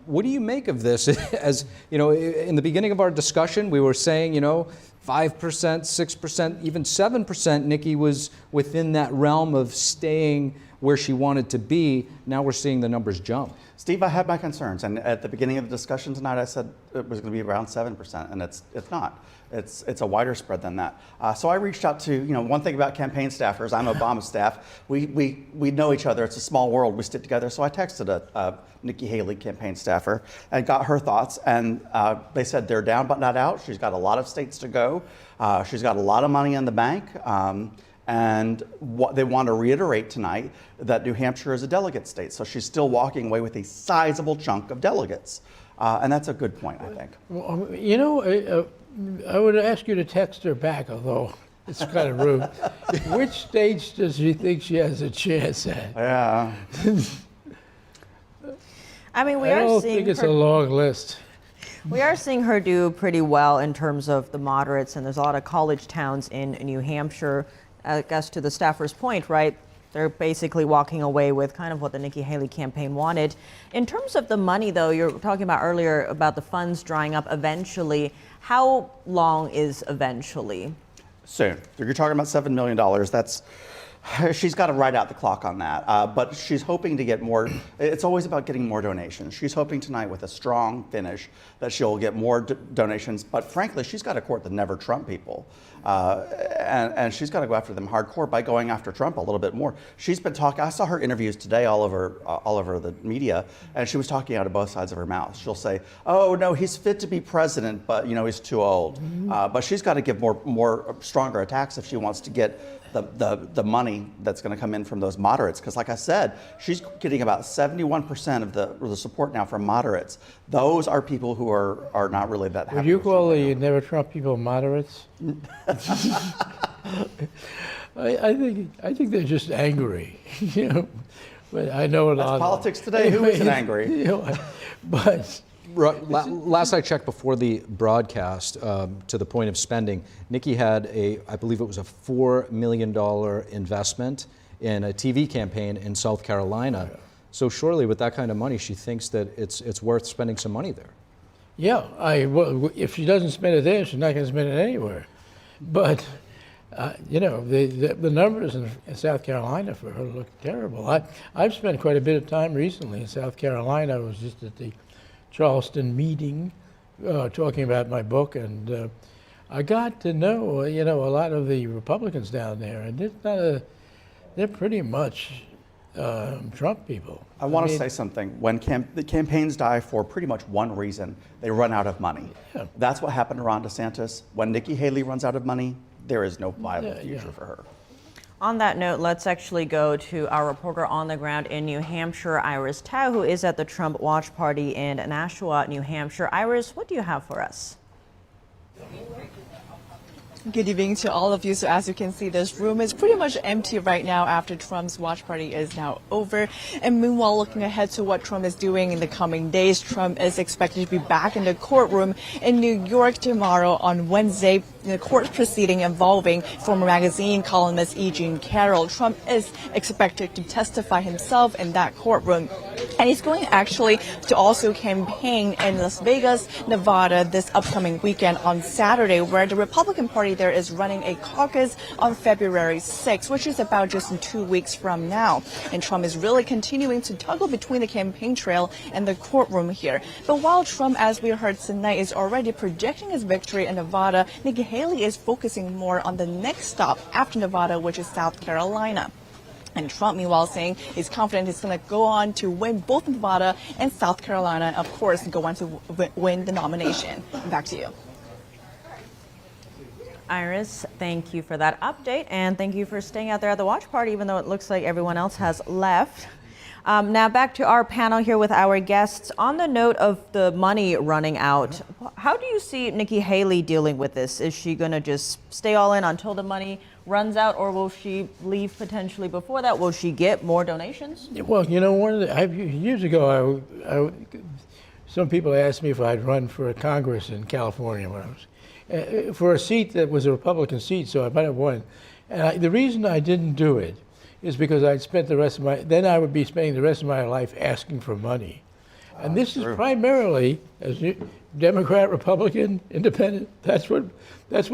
What do you make of this? As in the beginning of our discussion, we were saying, 5%, 6%, even 7%. Nikki was within that realm of staying where she wanted to be. Now we're seeing the numbers jump. Steve, I had my concerns, and at the beginning of the discussion tonight, I said it was going to be around 7%, and it's not. It's a wider spread than that. So I reached out to, one thing about campaign staffers, I'm Obama staff, we know each other, it's a small world, we stick together. So I texted a Nikki Haley campaign staffer and got her thoughts, and they said they're down but not out. She's got a lot of states to go. She's got a lot of money in the bank. And what they want to reiterate tonight that New Hampshire is a delegate state. So she's still walking away with a sizable chunk of delegates. And that's a good point, I think. Well, I would ask you to text her back, although it's kind of rude. Which states does she think she has a chance at? Yeah. I mean, I don't think it's a long list. We are seeing her do pretty well in terms of the moderates, and there's a lot of college towns in New Hampshire. I guess to the staffer's point, right? They're basically walking away with kind of what the Nikki Haley campaign wanted. In terms of the money, though, you're talking about earlier about the funds drying up eventually. How long is eventually? Soon. You're talking about $7 million. That's She's got to ride out the clock on that, but she's hoping to get more. It's always about getting more donations. She's hoping tonight with a strong finish that she'll get more donations, but frankly, she's got to court the never Trump people. And she's got to go after them hardcore by going after Trump a little bit more. She's been talking, I saw her interviews today all over the media, and she was talking out of both sides of her mouth. She'll say, oh no, he's fit to be president, but he's too old. But she's got to give more stronger attacks if she wants to get the money that's going to come in from those moderates. Because like I said, she's getting about 71% of the support now from moderates. Those are people who are not really that happy. Would you call the never Trump people moderates? I think they're just angry, But I know a lot. That's politics today. Who isn't angry? But last I checked before the broadcast, to the point of spending, Nikki had I believe it was a $4 million investment in a TV campaign in South Carolina. Oh, yeah. So surely with that kind of money, she thinks that it's worth spending some money there. Yeah, if she doesn't spend it there, she's not going to spend it anywhere. But the numbers in South Carolina for her look terrible. I've spent quite a bit of time recently in South Carolina. I was just at the Charleston meeting talking about my book, and I got to know a lot of the Republicans down there, and they're pretty much Trump people. I want to say something. When the campaigns die for pretty much one reason, they run out of money. Yeah. That's what happened to Ron DeSantis. When Nikki Haley runs out of money, there is no viable future for her. On that note, let's actually go to our reporter on the ground in New Hampshire, Iris Tao, who is at the Trump watch party in Nashua, New Hampshire. Iris, what do you have for us? Good evening to all of you. So as you can see, this room is pretty much empty right now after Trump's watch party is now over. And meanwhile, looking ahead to what Trump is doing in the coming days, Trump is expected to be back in the courtroom in New York tomorrow on Wednesday in a court proceeding involving former magazine columnist E. Jean Carroll. Trump is expected to testify himself in that courtroom. And he's going actually to also campaign in Las Vegas, Nevada this upcoming weekend on Saturday, where the Republican Party there is running a caucus on February 6th, which is about just in 2 weeks from now. And Trump is really continuing to toggle between the campaign trail and the courtroom here. But while Trump, as we heard tonight, is already projecting his victory in Nevada, Nikki Haley is focusing more on the next stop after Nevada, which is South Carolina. And Trump, meanwhile, saying he's confident he's going to go on to win both Nevada and South Carolina, and of course, go on to win the nomination. Back to you. Iris, thank you for that update, and thank you for staying out there at the watch party, even though it looks like everyone else has left. Now back to our panel here with our guests. On the note of the money running out, how do you see Nikki Haley dealing with this? Is she going to just stay all in until the money runs out, or will she leave potentially before that? Will she get more donations? Well, years ago, some people asked me if I'd run for Congress in California when I was for a seat that was a Republican seat, so I might have won. And the reason I didn't do it is because I would be spending the rest of my life asking for money. And this is primarily, as Democrat, Republican, Independent, that's what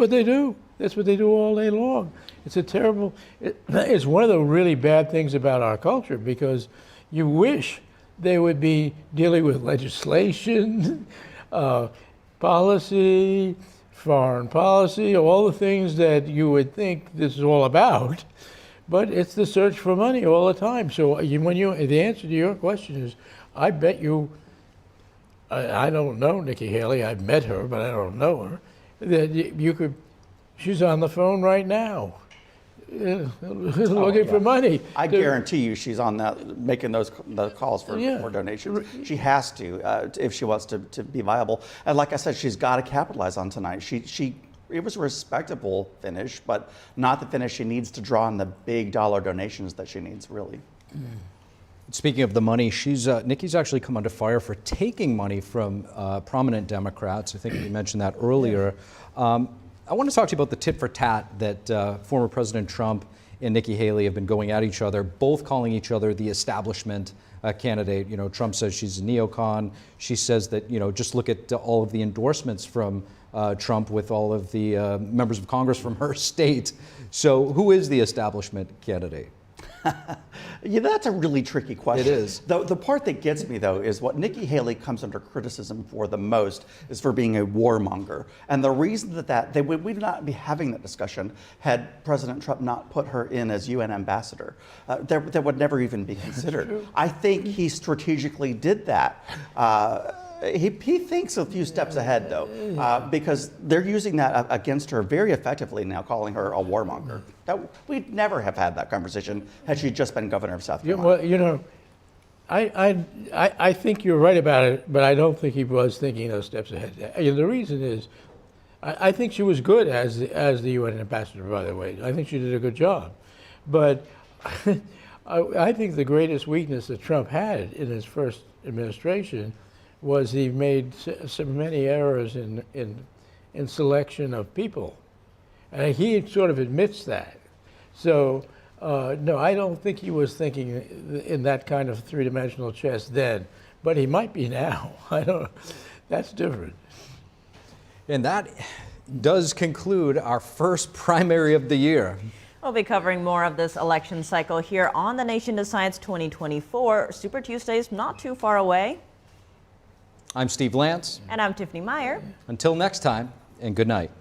they do. That's what they do all day long. It's it's one of the really bad things about our culture, because you wish they would be dealing with legislation, policy, foreign policy, all the things that you would think this is all about. But it's the search for money all the time. So the answer to your question is, I bet you, I don't know Nikki Haley, I've met her, but I don't know her, that she's on the phone right now, looking for money. I guarantee you she's on that, making those calls for more donations. She has to, if she wants to be viable. And like I said, she's got to capitalize on tonight. It was a respectable finish, but not the finish she needs to draw on the big dollar donations that she needs, really. Speaking of the money, Nikki's actually come under fire for taking money from prominent Democrats. I think you mentioned that earlier. I want to talk to you about the tit for tat that former President Trump and Nikki Haley have been going at each other, both calling each other the establishment, candidate. You know, Trump says she's a neocon. She says that, you know, just look at all of the endorsements from Trump with all of the members of Congress from her state. So who is the establishment candidate? Yeah, that's a really tricky question. It is. The part that gets me, though, is what Nikki Haley comes under criticism for the most is for being a warmonger. And the reason that we would not be having that discussion had President Trump not put her in as UN ambassador. That would never even be considered. I think he strategically did that. He thinks a few steps ahead, though, because they're using that against her very effectively now, calling her a warmonger. We'd never have had that conversation had she just been governor of South Carolina. Well, you know, I think you're right about it, but I don't think he was thinking those steps ahead. You know, the reason is, I think she was good as the UN ambassador, by the way. I think she did a good job. But I think the greatest weakness that Trump had in his first administration was he made so many errors in selection of people. And he sort of admits that. So, no, I don't think he was thinking in that kind of three-dimensional chess then, but he might be now. I don't, that's different. And that does conclude our first primary of the year. We'll be covering more of this election cycle here on The Nation Decides 2024. Super Tuesday's not too far away. I'm Steve Lance. And I'm Tiffany Meier. Until next time, and good night.